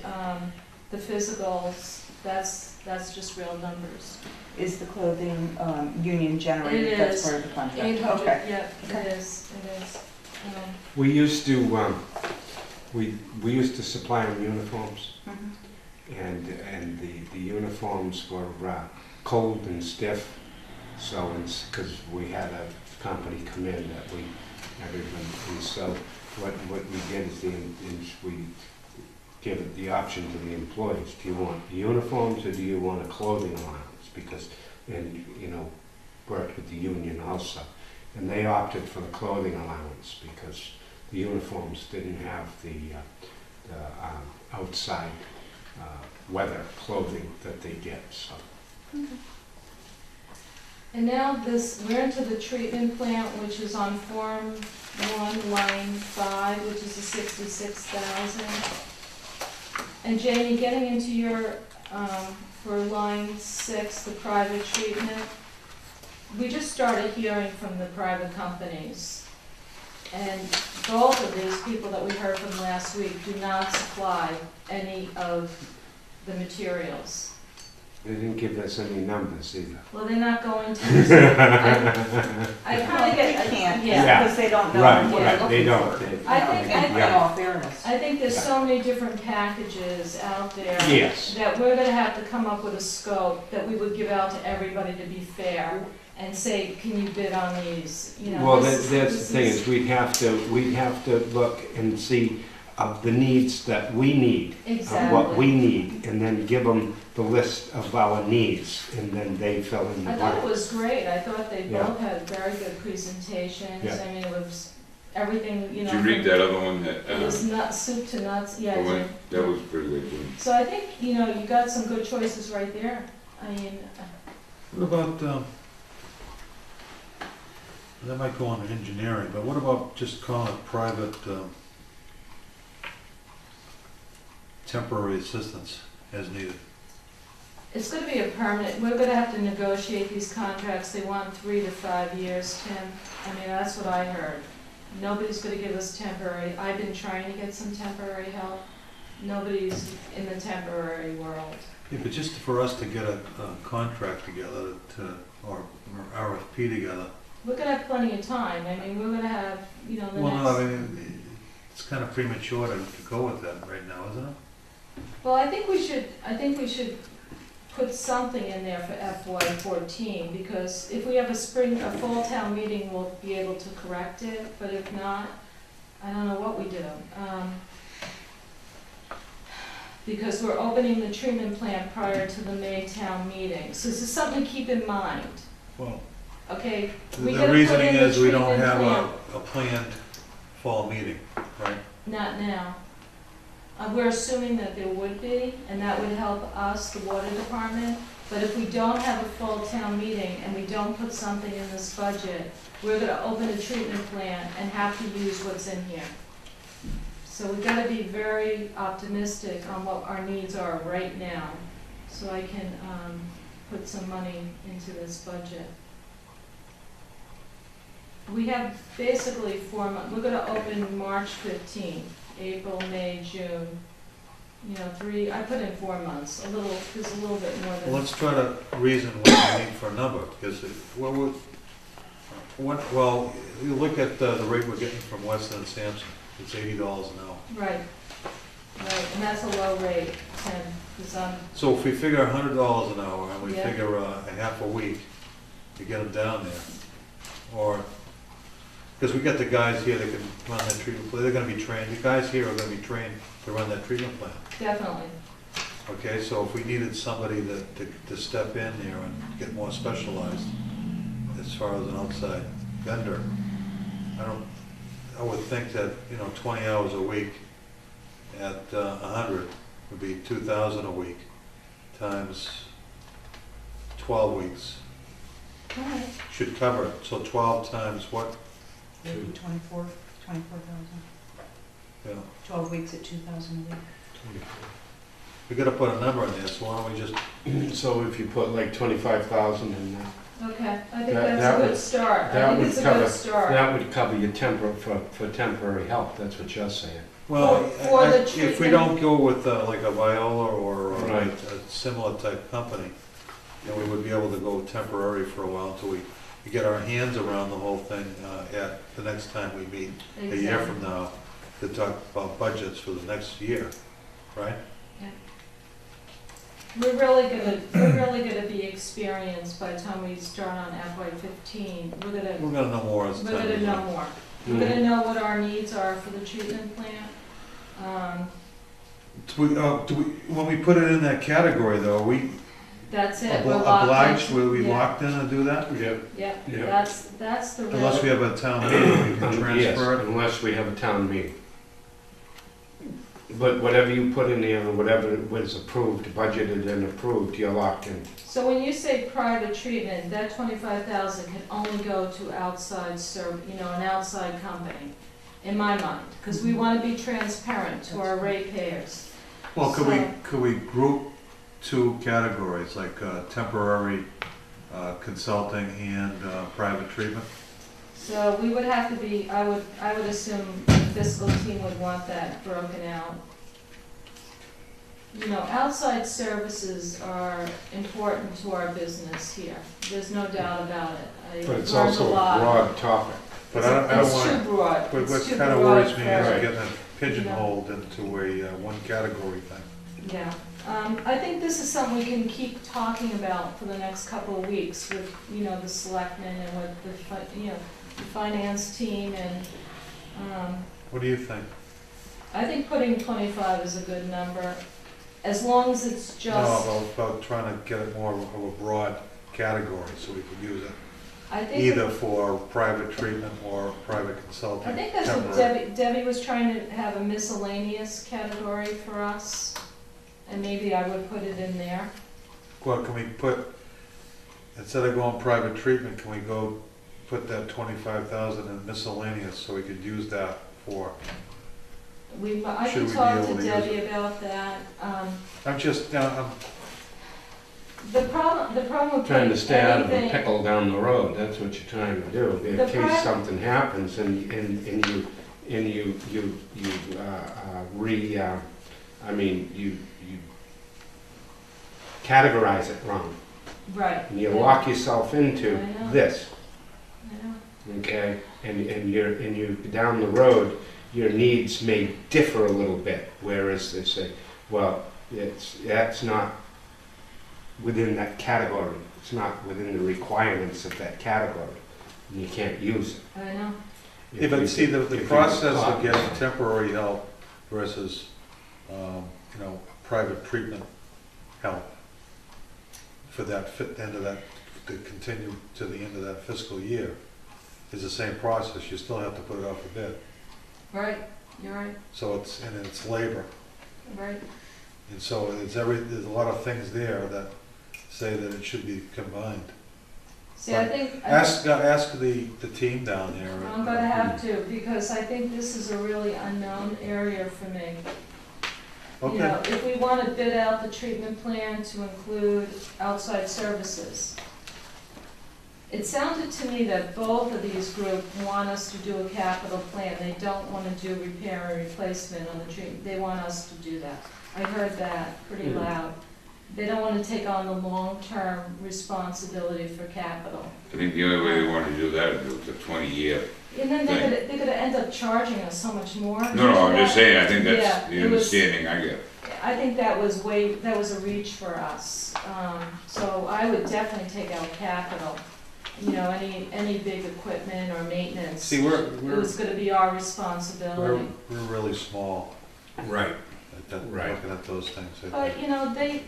the physicals, that's just real numbers. Is the clothing union generated? It That's is. part of the contract? 800, Okay. yeah, it is. We used to, we used to supply them uniforms, Mhm. and the uniforms were cold and stiff, so it's, because we had a company come in that everyone, and so what we did is we give it the option to the employees, do you want uniforms or do you want a clothing allowance? Because, and, you know, worked with the union also, and they opted for the clothing allowance because the uniforms didn't have the outside weather clothing that they get, so. And now we're into the treatment plant, which is on Form 1, line 5, which is the 66,000. And Jamie, getting into your, for line 6, the private treatment, we just started hearing from the private companies. And both of these people that we heard from last week do not supply any of the materials. They didn't give us any numbers either. Well, they're not going to. I Well, kind of they get, can't, yeah. because they don't know Right, what yeah, they're they looking don't. for. They- I think- In all fairness. I think there's so many different packages out there. Yes. That we're gonna have to come up with a scope that we would give out to everybody to be fair and say, can you bid on these, you know? Well, this that's the thing, is we'd have to look and see the needs that we need, of what we Exactly. need, and then give them the list of our needs, and then they fill in the I thought it blank. was great. I thought they Yeah. both had very good presentations. Yeah. I mean, it was everything, you know. Did you read that other one that, It was nut, soup to nuts, yeah, the I one- did. that was pretty good too. So I think, you know, you got some good choices right there. I mean, What about, that might go on to engineering, but what about just calling it private, temporary assistance as needed? it's gonna be a permanent, we're gonna have to negotiate these contracts. They want 3 to 5 years, Tim. I mean, that's what I heard. Nobody's gonna give us temporary. I've been trying to get some temporary help. Nobody's in the temporary world. Yeah, but just for us to get a contract together or RFP together, We're gonna have plenty of time. I mean, we're gonna have, you know, the well, no, I next. mean, it's kind of premature to go with that right now, isn't it? Well, I think we should put something in there for FY14, because if we have a fall town meeting, we'll be able to correct it, but if not, I don't know what we do. Because we're opening the treatment plant prior to the May town meeting, so this is something to keep in mind, Well, okay? We gotta the put reasoning in the is we don't treatment have plant. a planned fall meeting, right? Not now. We're assuming that there would be, and that would help us, the water department. But if we don't have a full town meeting and we don't put something in this budget, we're gonna open a treatment plant and have to use what's in here. So we've gotta be very optimistic on what our needs are right now, so I can, put some money into this budget. We have basically 4 months. We're gonna open March 15th, April, May, June. I put in 4 months, there's a little bit more Well, than, let's try to reason what we need for a number, because well, you look at the rate we're getting from Weston and Sampson, it's $80 an hour. right, and that's a low rate, 10, because So if we figure $100 an hour, and we Yeah. figure a half a week to get them down there, or, because we got the guys here that can run that treatment plant, they're gonna be trained, the guys here are gonna be trained to run that treatment plant. definitely. Okay, so if we needed somebody to step in there and get more specialized as far as an outside vendor, I would think that, 20 hours a week at 100 would be 2,000 a week times 12 weeks. All right. Should cover it, so 12 times what? Maybe 24,000. Yeah, 12 weeks at 2,000 a week. we gotta put a number in there, so why don't we just, So if you put like 25,000 in there, Okay, I think That- that's that a good would- start. I that think would it's a cover- good start. that would cover your for temporary help, that's what you're saying. well, For the if we treatment- don't go with like a Viola or Right. a similar type company, then we would be able to go temporary for a while until we get our hands around the whole thing at the next time we meet, a year Exactly. from now, to talk about budgets for the next year, right? We're really gonna be experienced by the time we start on FY15. We're We're gonna know more as time gonna goes know on. more. We're gonna know what our needs are for the treatment plant. When we put it in that category though, are we That's it, we're locked in. obliged, were we Yeah. locked in to do that? Yep. Yep, Yeah. that's the real. Unless we have a town meeting, we can Yes, transfer it. unless we have a town meeting. But whatever you put in there, or whatever was approved, budgeted and approved, you're locked in. So when you say private treatment, that 25,000 can only go to outside an outside company, in my mind, because we want to be transparent to our ratepayers. Well, So- could we group two categories, like temporary consulting and private treatment? So we would have to be, I would assume the fiscal team would want that broken out. Outside services are important to our business here. There's no doubt about it. But it's learned also a lot. broad topic. But I don't It's want, too broad. but It's what too kind of broad worries me for- is getting it pigeonholed into a one category thing. Yeah, I think this is something we can keep talking about for the next couple of weeks with, the selectmen and with the finance team and, What do you think? I think putting 25 is a good number, as long as it's just, No, about trying to get it more of a broad category so we can use it I think. either for private treatment or private consulting. I think that's what temporary. Debbie was trying to have a miscellaneous category for us, and maybe I would put it in there. Well, can we put, instead of going private treatment, can we go put that 25,000 in miscellaneous so we could use that for, I Should can we be talk able to to use Debbie about that. I'm just, The problem with Trying to putting stay out of a anything- pickle down the road, that's what you're trying to do. In The case pri- something happens and you categorize it wrong. Right. And you yeah, lock yourself into I know. this, I know. okay? And you, down the road, your needs may differ a little bit, whereas they say, well, that's not within that category. It's not within the requirements of that category. And you can't use it. I know. yeah, but see, the If you process caught- of getting temporary help versus, private treatment help for that end of that, to continue to the end of that fiscal year is the same process. You still have to put it out for bid. Right, you're right, So it's labor. right. And so there's a lot of things there that say that it should be combined. See, I think. Ask the team down there. I'm gonna have to, because I think this is a really unknown area for me. Okay. If we want to bid out the treatment plan to include outside services. It sounded to me that both of these groups want us to do a capital plan. They don't want to do repair and replacement on the treatment. They want us to do that. I heard that pretty loud. They don't wanna take on the long-term responsibility for capital. I think the only way they want to do that is do it to 20-year. And then they're gonna end up charging us so much more. No, I'm just saying, I think that's Yeah, the it was- understanding I get. I think that was a reach for us. So I would definitely take out capital. You know, any big equipment or maintenance. See, It was gonna be our responsibility. we're really small Right. at that, Right. looking at those things. I But, think. you know, they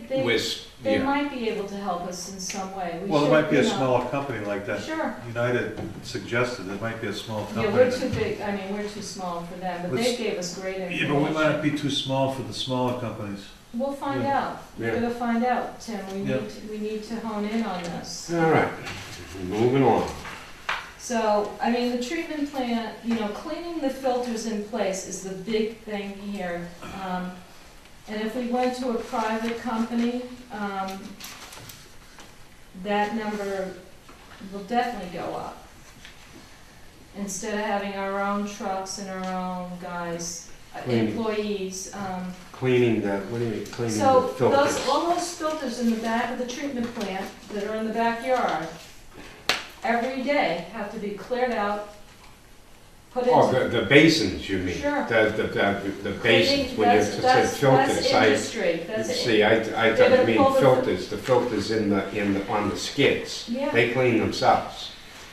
Yeah. might be able to help us in some way. We Well, it should, might be a you know- smaller company like that. Sure. United suggested it might be a small company. Yeah, we're that- too big, I mean, we're too small for them, but Let's- they gave us great Yeah, information. but we might not be too small for the smaller companies. We'll find Yeah. out. We're Yeah. gonna find out, Tim. Yeah. We need to hone in on this. All right, moving on. So, I mean, the treatment plant, you know, cleaning the filters in place is the big thing here. And if we went to a private company, that number will definitely go up. Instead of having our own trucks and our own guys, Cleaning. employees, Cleaning the, what do you mean, cleaning the so filters? all those filters in the back of the treatment plant that are in the backyard, every day have to be cleared out, put Oh, into. the basins, you mean? Sure. The basins, when you said That's filters, industry, that's see, I They're thought gonna you pull mean the- filters, the filters on the skids. Yeah, They clean themselves.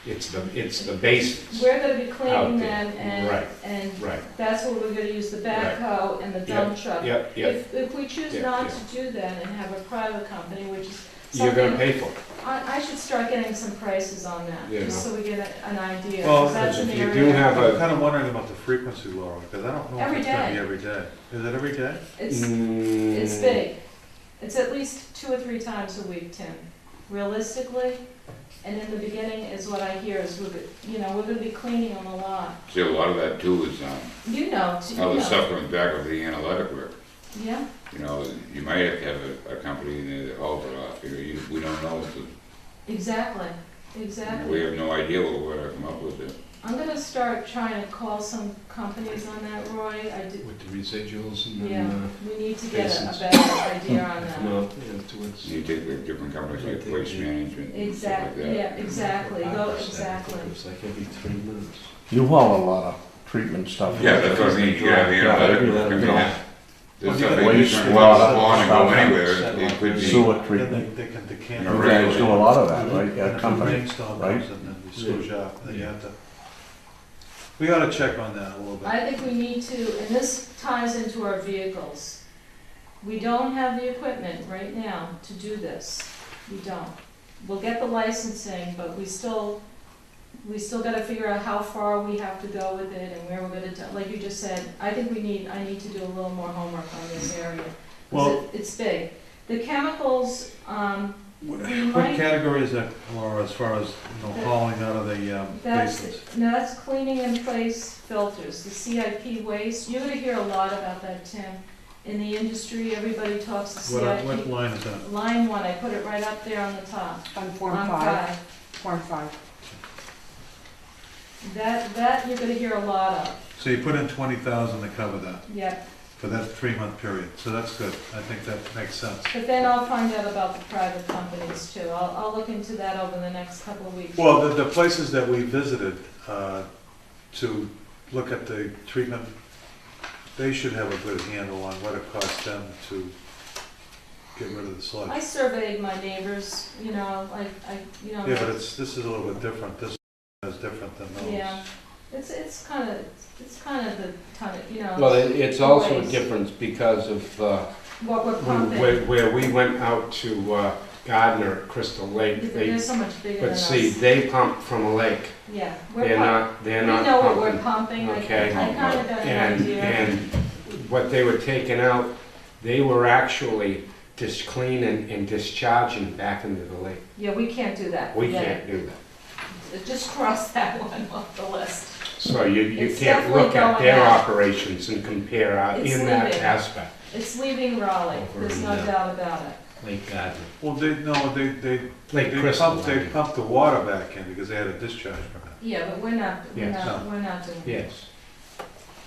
It's the basins. we're gonna be Out cleaning there. them Right. and Right, that's where we're gonna use the backhoe and the dump truck. yep, yep. If we choose Yep, not yep. to do that and have a private company, which is You're gonna something, pay for it. I should start getting some prices on that, Yeah, just so we get an idea. Well, 'cause that's an if you area. do have I'm a, kind of wondering about the frequency, Laura, because I don't know if Every it's gonna day. be every day. Is it every day? It's big. It's at least 2 or 3 times a week, Tim, realistically. And in the beginning is what I hear is we're gonna be cleaning them a lot. See, a lot of that too is, You know, how the stuff comes back with the analytic work. Yeah, You know, you might have to have a company in there that hauls it off, we don't know, exactly, we exactly. have no idea what we're gonna come up with there. I'm gonna start trying to call some companies on that, Roy. I did, with the residuals and yeah, then, we need to get a basins. better idea on that. come out afterwards. You take the different companies like Waste Management and stuff like Exactly, that. yeah, exactly, exactly. It's like every 3 months. You haul a lot of treatment stuff. Yeah, that's what I mean, you have the Yeah, analytic work, I mean, Yeah. there's Well, something you you waste can water, spawn and go stuff. anywhere, it could be. Sewer Then treatment. they can decant. You You guys do a lot of that, right? And Yeah, if a company, rainstorm right? comes and then you swoosh out, then you have to, we ought to check on that a little bit. I think we need to, and this ties into our vehicles. We don't have the equipment right now to do this. We don't. We'll get the licensing, but we still gotta figure out how far we have to go with it and where we're gonna, like you just said, I think I need to do a little more homework on this area. 'Cause Well- it's big. The chemicals, What might- category is that, Laura, as far as, hauling out of the basins? that's cleaning in place filters, the CIP waste. You're gonna hear a lot about that, Tim. In the industry, everybody talks the What CIP. line is that? Line 1, I put it right up there on the top. On Form On 5, 5. Form 5. That you're gonna hear a lot of. So you put in 20,000 to cover that, Yep. for that 3-month period, so that's good, I think that makes sense. But then I'll find out about the private companies too. I'll look into that over the next couple of weeks. Well, the places that we visited, to look at the treatment, they should have a good handle on what it costs them to get rid of the sludge. I surveyed my neighbors, Yeah, but this is a little bit different, this is different than those. Yeah. It's kind of the ton of, Well, it's also a waste. difference because of, What we're pumping. where we went out to Gardner at Crystal Lake, They're so much bigger than but us. see, they pump from a lake. Yeah, They're we not know what we're pumping. pumping, I Okay. kind of got an idea. And what they were taking out, they were actually just cleaning and discharging back into the lake. Yeah, we can't do that. We Forget can't do that. it. Just cross that one off the list. So you It's can't definitely look at going their out. operations and compare It's in that leaving. aspect. It's leaving Raleigh, Over there's in, no doubt about it. Lake Gardner. Well, they Lake Crystal. they pumped the water back in because they had a discharge permit. Yeah, but we're not Yes. doing that. Yes.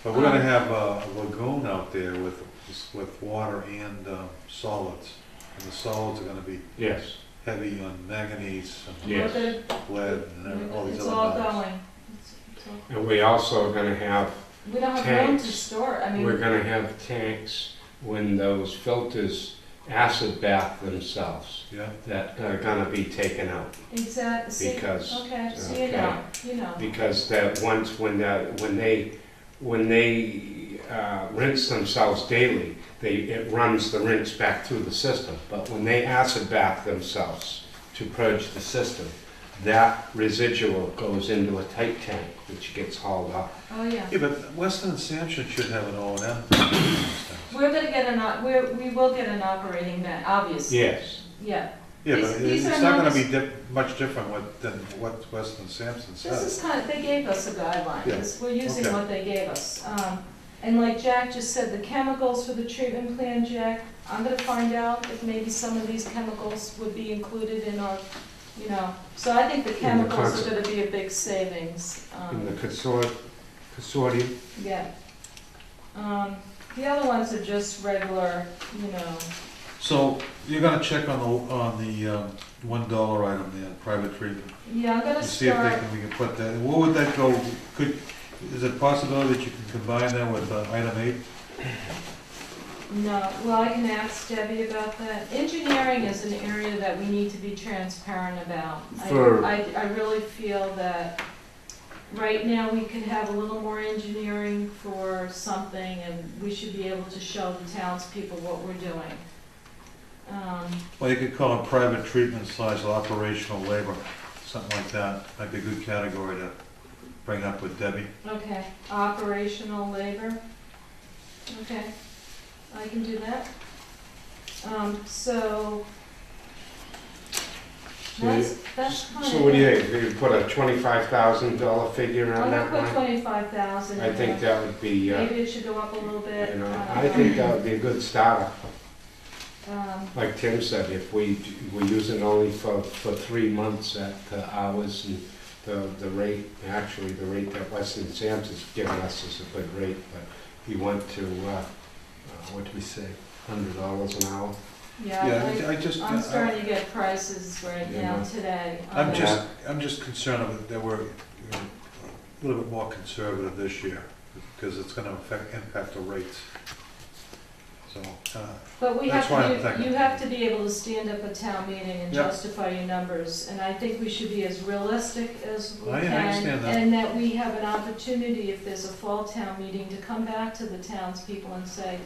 But we're gonna have a lagoon out there with just with water and solids. And the solids are gonna be Yes, heavy on manganese and yes. lead and all these It's other all metals. going. It's all- And we also are gonna have, We don't have room to Tanks. store it, I we're mean, gonna have tanks when those filters acid bath themselves, Yeah, that are gonna be taken out. exactly, see, Because, okay, so okay. you know. Because that once, when they rinse themselves daily, it runs the rinse back through the system. But when they acid bath themselves to purge the system, that residual goes into a tight tank, which gets hauled up. Oh, yeah. yeah, but Weston and Sampson should have an O and M. We're gonna get we will get an operating net, obviously, Yes, yeah. Yeah, These- but these it's are not gonna numbers- be much different than what Weston and Sampson This says. is kind of, they gave us a guideline, Yeah. we're using Okay. what they gave us. And like Jack just said, the chemicals for the treatment plan, Jack, I'm gonna find out if maybe some of these chemicals would be included in our, you know, so I think the chemicals are gonna be a big savings. in the consortium. Yeah. The other ones are just regular, you know, So you're gonna check on the $1 item there, private treatment, yeah, I'm gonna and see if start, we can put that, what would that go, is it possible that you can combine that with item 8? no, well, I can ask Debbie about that. Engineering is an area that we need to be transparent about. For- I really feel that right now we could have a little more engineering for something, and we should be able to show the townspeople what we're doing. Well, you could call it private treatment / operational labor, something like that, might be a good category to bring up with Debbie. Okay, operational labor. Okay, I can do that. So, that's kind of. So what do you think, you put a $25,000 figure on I'm that gonna put one? 25,000 in I think there. that would be, Maybe it should go up a little bit. you know, I think that would be a good starter. Um, Like Tim said, if we use it only for 3 months at the hours and the rate, actually the rate that Weston Sam's has given us is a good rate, but he went to, what did we say, $100 an hour? Yeah, I just, I'm starting to get prices right You now know. today. I'm on I'm just concerned that we're a little bit more conservative this year, because it's gonna impact the rates. So, But we That's have why I'm to, thinking. you have to be able to stand up at town meeting and Yep. justify your numbers, and I think we should be as realistic as we I can. understand that. And that we have an opportunity, if there's a fall town meeting, to come back to the townspeople and say,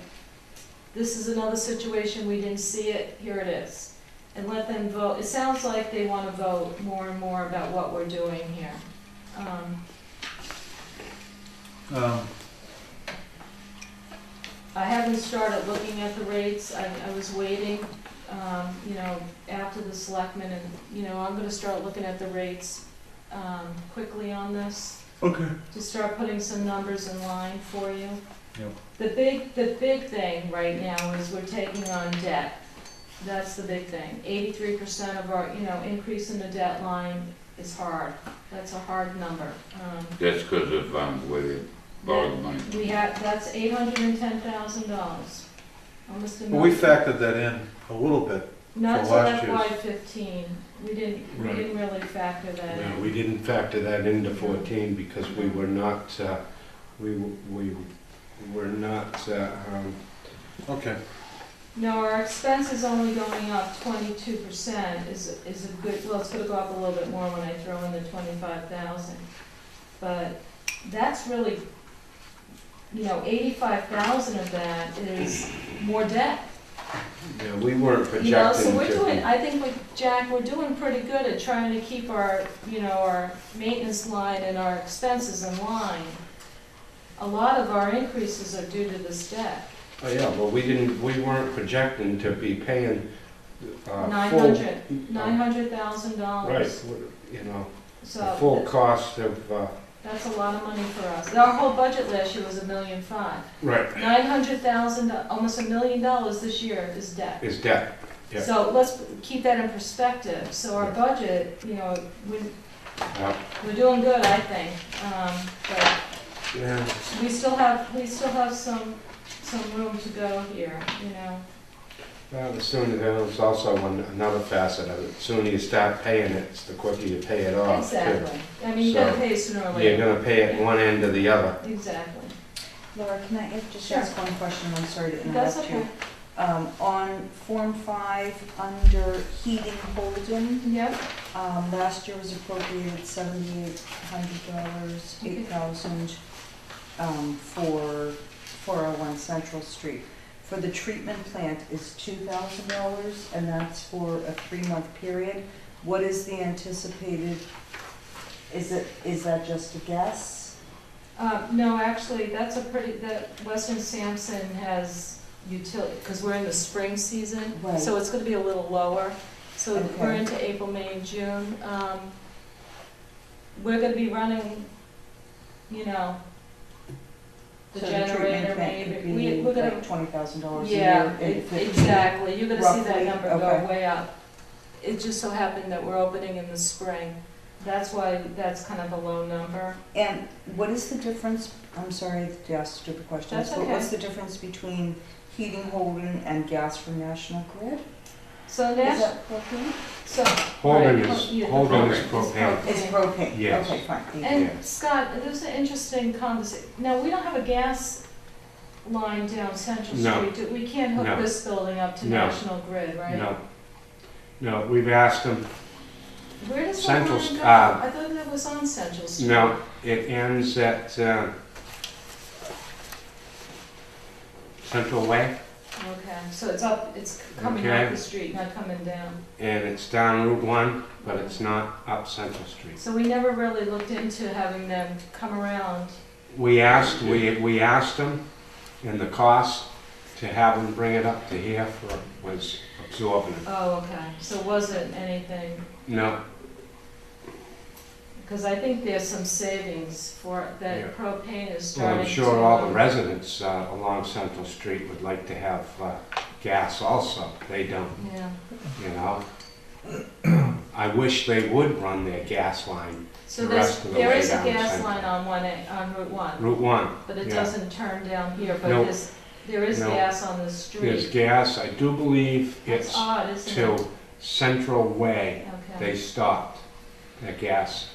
this is another situation, we didn't see it, here it is. And let them vote. It sounds like they wanna vote more and more about what we're doing here. I haven't started looking at the rates, I was waiting, you know, after the selectmen, and, you know, I'm gonna start looking at the rates, quickly on this, okay. to start putting some numbers in line for you. Yep. The big thing right now is we're taking on debt, that's the big thing. 83% of our, you know, increase in the debt line is hard, that's a hard number. That's because of the way they borrow the money. We have, that's $810,000, almost a million. Well, we factored that in a little bit. Not for till last FY year's. 15, we didn't Right. really factor that No, in. we didn't factor that into 14 because we were not, we were not, Okay. No, our expenses only going up 22% is a good, well, it's gonna go up a little bit more when I throw in the 25,000. But that's really, you know, 85,000 of that is more debt. yeah, we weren't You know, so projecting we're doing, to. I think with Jack, we're doing pretty good at trying to keep our, you know, our maintenance line and our expenses in line. A lot of our increases are due to this debt. Oh, yeah, but we weren't projecting to be paying, full. $900,000. Right, you know, the So full cost of, that's a lot of money for us. Our whole budget last year was $1.5 million. right, $900,000, almost $1 million this year is debt. is debt. Yeah. So let's keep that in perspective. So our budget, you know, we're doing good, I think. But Yeah. we still have some some room to go here, you know? Well, the sooner, there's also another facet of it, the sooner you start paying it, the quicker you pay it off, too. Exactly. I mean, you gotta So, pay sooner or You're later. gonna pay it one end or the other. Exactly. Laura, can I just Sure. ask one question? I'm sorry to That's interrupt you. okay. On Form 5, under heating Holden, Yep, last year was appropriated $7,800, Okay. $8,000 for 401 Central Street. For the treatment plant is $2,000, and that's for a 3-month period. What is the anticipated, is that just a guess? no, actually, that's that Western Sampson has utility, because we're in the spring season, Right. so it's gonna be a little lower. So we're Okay. into April, May, and June. We're gonna be running, you know, the So treatment generator plant maybe. could be We're gonna, like $20,000 a year. yeah, if it- exactly. You're gonna see that roughly, number okay. go way up. It just so happened that we're opening in the spring. That's why that's kind of a low number. And what is the difference, I'm sorry to ask stupid questions, That's but what's okay. the difference between heating Holden and gas from National Grid? So Is that's, that propane? so. Holden right, is, yeah, the Holden is propane. propane. It's propane? Yes. Okay, fine, thank you. And Yeah. Scott, there's an interesting conversation. Now, we don't have a gas line down Central No. Street. We can't hook No. this building up to No. National Grid, right? No. No, we've asked them, Where does that Central line St- go? I thought that was on Central Street. no, it ends at, Central Way, Okay, so it's up, it's coming Okay. up the street, not coming down. and it's down Route 1, but it's not up Central Street. So we never really looked into having them come around. We asked them, and the cost to have them bring it up to here was absorbent. Oh, okay, so it wasn't anything, No, because I think there's some savings for, Yeah. that propane is well, starting I'm to. sure all the residents along Central Street would like to have gas also. They don't, Yeah, you know? I wish they would run their gas line, so The rest of the there way is a down gas Central. line on on Route 1, Route 1. but it Yeah. doesn't turn down here, but Nope. there is No. gas on the There's street. gas, I do believe That's it's odd, isn't it? till Central Way, they Okay, stopped their gas.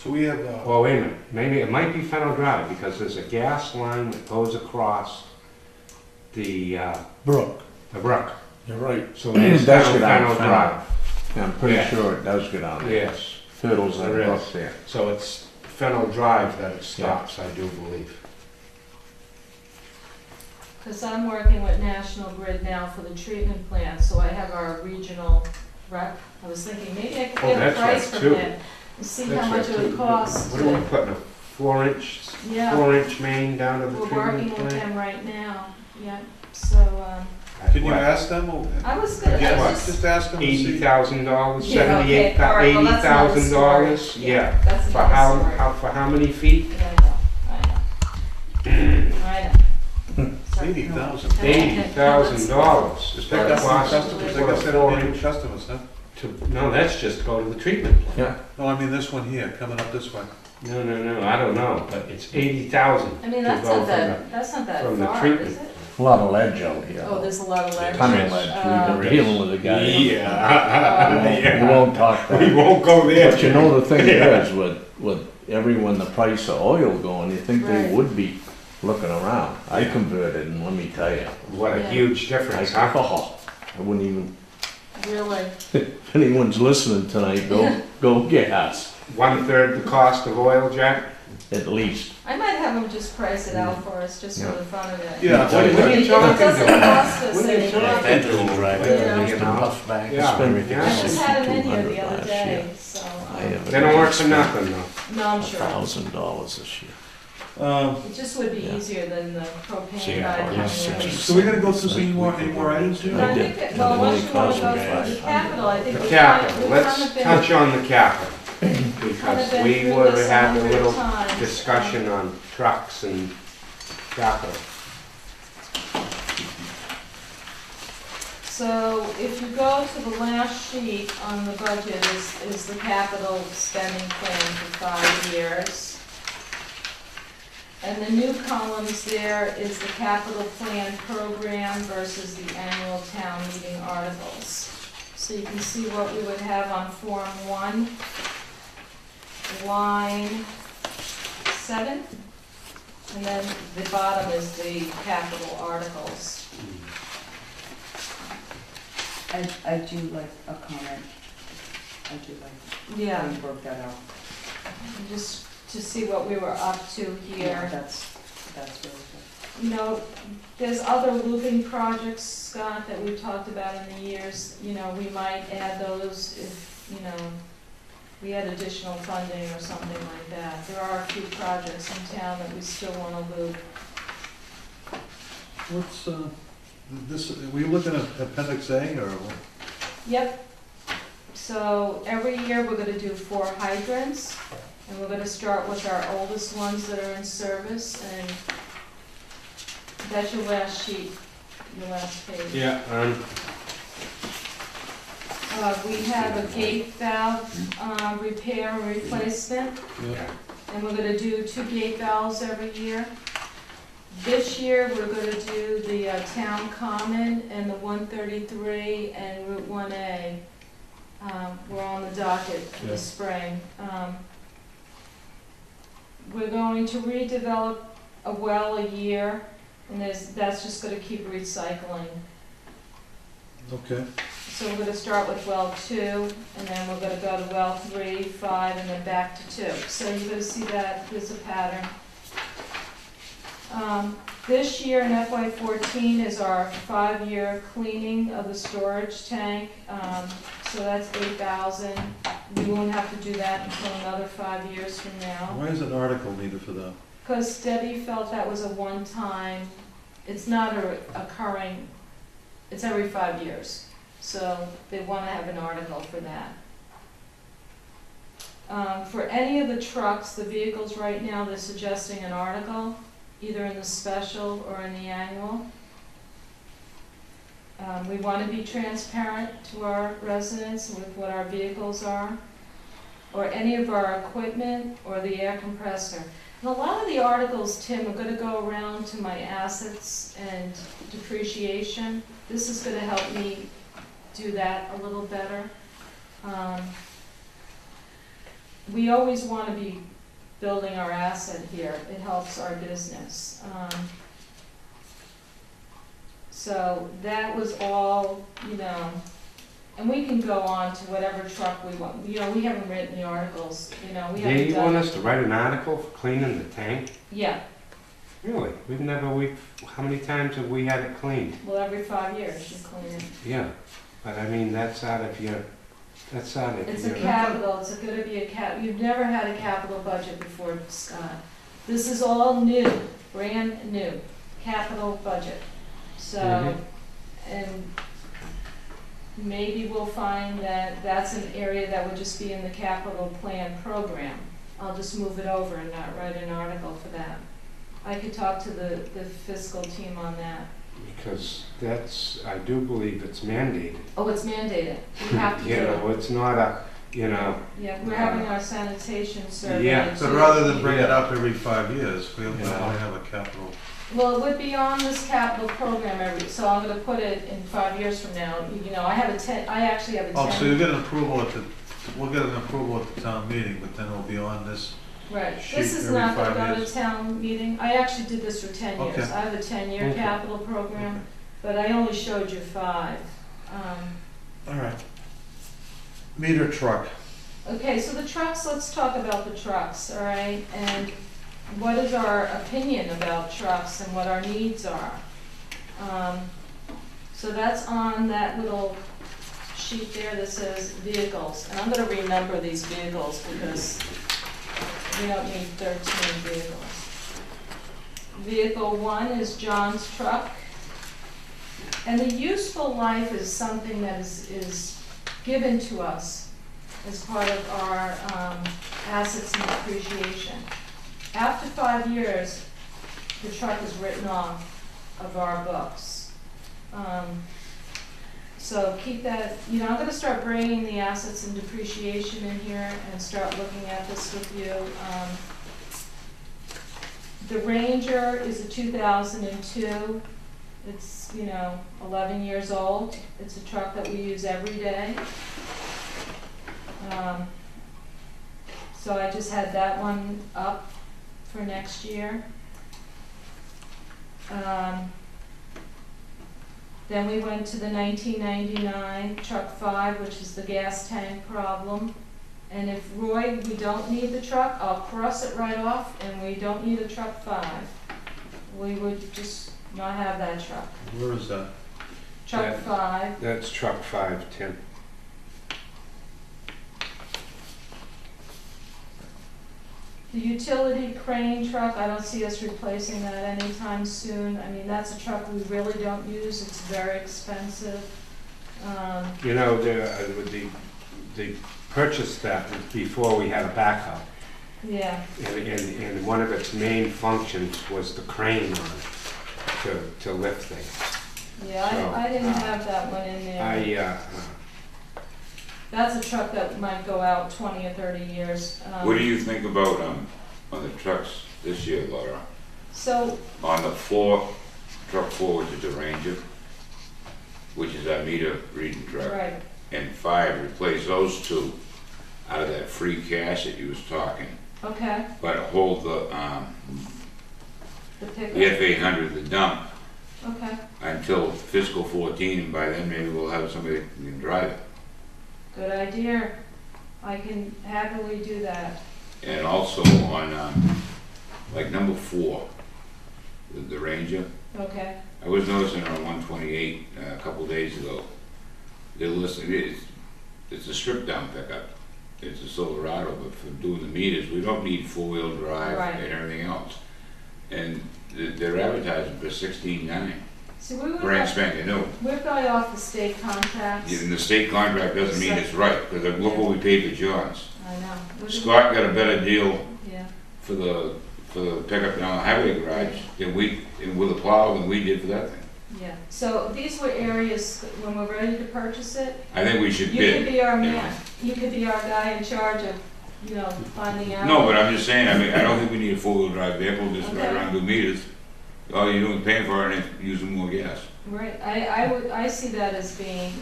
So we have, Well, wait a minute, maybe it might be Fennel Drive, because there's a gas line that goes across the Brook, brook. you're right. So there's It does down go down Fennel Fennel. Drive. I'm pretty Yeah. sure it does go down there. Yes, Turtles There are is. up there. so it's Fennel Drive that it stops, I do believe. because I'm working with National Grid now for the treatment plant, so I have our regional rep. I was thinking maybe I could Oh, get a that's price right, from too. him and see That's how much right, it would too. cost What are we to, putting, a 4-inch, yeah, 4-inch main down to the we're working treatment with plant? them right now, yeah, so, can you What? ask them? Or- I was gonna, Yeah, I was just. just ask them to see. $80,000, Yeah, okay, $78,000, all right, well, that's another story. $80,000, yeah. That's For another story. for how many feet? Yeah, I know. I know. Sorry. 80,000. $80,000. Just pick up on Cost customers, for like I a said, on 4-inch customers, huh? No, that's just to go to the treatment plant. Yeah. No, I mean this one here, coming up this way. No, I don't know, but it's 80,000 I mean, to that's go not from that, that's not that from the far, treatment. is it? A lot of ledge out here. Oh, there's a lot of ledge. Ton of There is. ledge. We've been dealing with a guy. Yeah. We won't talk that. We won't go there. But you know, the thing is, with everyone, the price of oil going, you think they Right. would be looking around. I converted, and let me tell you, What a Yeah. huge difference, I huh? wouldn't even, Really? if anyone's listening tonight, go gas, 1/3 the cost of oil, Jack? at least. I might have them just price it out for us, just for the fun of it. Yeah. What are you It talking doesn't about? cost us What are you anything. talking I about? you know? Yeah. just had them in here the other last day, year. so, I have They don't work for nothing, though. no, I'm sure. $1,000 this year. It just would be Yeah. easier than the propane See, guy I coming bought in. 60 So we're gonna go through some more items here? But I I think did. that, And well, it only unless you wanna cost go me for the capital, I think The we've capital, kind let's of been. touch on the capital. kind Because of been we through would this have had a 100 little times. discussion on trucks and capital. So if you go to the last sheet on the budget is the capital spending plan for 5 years. And the new columns there is the capital plan program versus the annual town meeting articles. So you can see what we would have on Form 1, line 7, and then the bottom is the capital articles. I do like a comment. I do like, Yeah, how you broke that out. just to see what we were up to Yeah, here. that's really good. You know, there's other looping projects, Scott, that we've talked about in the years. You know, we might add those if, you know, we had additional funding or something like that. There are a few projects in town that we still want to loop. What's, this, were you looking at Appendix A or what? Yep. So every year, we're gonna do 4 hydrants, and we're gonna start with our oldest ones that are in service, and that's your last sheet, your last page. Yeah, We have a gate valve, repair and replacement, Yeah. and we're gonna do 2 gate valves every year. This year, we're gonna do the town common and the 133 and Route 1A. We're on the docket for Yeah. the spring. We're going to redevelop a well a year, and that's just gonna keep recycling. Okay. So we're gonna start with well 2, and then we're gonna go to well 3, 5, and then back to 2. So you're gonna see that there's a pattern. This year in FY14 is our 5-year cleaning of the storage tank. So that's 8,000. We won't have to do that until another 5 years from now. Why is an article needed for that? Because Debbie felt that was a one-time, it's not a occurring, it's every 5 years. So they want to have an article for that. For any of the trucks, the vehicles right now, they're suggesting an article, either in the special or in the annual. We want to be transparent to our residents with what our vehicles are, or any of our equipment, or the air compressor. And a lot of the articles, Tim, are going to go around to my assets and depreciation. This is going to help me do that a little better. We always want to be building our asset here. It helps our business. So that was all, you know, and we can go on to whatever truck we want. You know, we haven't written the articles, you know, we yeah, haven't you done. want us to write an article for cleaning the tank? Yeah, Really? How many times have we had it cleaned? well, every 5 years you clean it. Yeah, but I mean, that's out of your, It's a capital, it's gonna be a you've never had a capital budget before, Scott. This is all new, brand new, capital budget. So, and maybe we'll find that that's an area that would just be in the capital plan program. I'll just move it over and not write an article for that. I could talk to the fiscal team on that. Because I do believe it's mandated. Oh, it's mandated, we have to do You it. know, it's not a, you know, Yeah, we're having our sanitation survey. Yeah. So too. rather than bring it up every 5 years, we only Yeah. have a capital. Well, it would be on this capital program so I'm gonna put it in 5 years from now. You know, I actually have a 10. Oh, so you'll get an approval we'll get an approval at the town meeting, but then it'll be on this. Right, sheet this is every not gonna 5 go to years. town meeting. I actually did this for 10 years. Okay. I have a 10-year Okay. capital program, but I only showed you 5. All right. Meter truck. Okay, so the trucks, let's talk about the trucks, all right? And what is our opinion about trucks and what our needs are? So that's on that little sheet there that says vehicles. And I'm gonna renumber these vehicles because we don't need 13 vehicles. Vehicle 1 is John's truck. And the useful life is something that is given to us as part of our assets and depreciation. After 5 years, the truck is written off of our books. So keep that, you know, I'm gonna start bringing the assets and depreciation in here and start looking at this with you. The Ranger is a 2002. It's, 11 years old. It's a truck that we use every day. So I just had that one up for next year. Then we went to the 1999 truck 5, which is the gas tank problem. And if Roy, we don't need the truck, I'll cross it right off, and we don't need a truck 5. We would just not have that truck. Where is that? Truck Yeah. 5, That's truck 5, Tim. the utility crane truck, I don't see us replacing that anytime soon. I mean, that's a truck we really don't use, it's very expensive. You know, they purchased that before we had a backhoe. Yeah, And one of its main functions was the crane on it, to lift things. yeah, So, I didn't have that one in there. That's a truck that might go out 20 or 30 years. What do you think about, on the trucks this year, Laura? So, On the truck 4, which is the Ranger, which is our meter reading truck, right, and 5, replace those 2 out of that free cash that you was talking, okay, but hold the pickup, F800, the dump, okay, until fiscal 14, and by then maybe we'll have somebody that can drive it. good idea. I can happily do that. And also on, like number 4, the Ranger, Okay, I was noticing on 128 a couple days ago, they're listing, it's a strip down pickup. It's a Silverado, but for doing the meters, we don't need 4-wheel drive Right. and everything else. And they're advertising for $16,900, see, we brand would, spanking new. we're going off the state contracts. And the state contract doesn't mean it's right, because look what we paid for John's. I know. Scott got a better deal Yeah, for the pickup down the highway garage and with a plow than we did for that thing. yeah. So these were areas, when we're ready to purchase it, I think we should you could bid. be our you know. man. You could be our guy in charge of, finding out. No, but I'm just saying, I mean, I don't think we need a 4-wheel drive vehicle, just Okay. ride around and do meters. All you're doing is paying for it and using more gas. Right, I see that as being,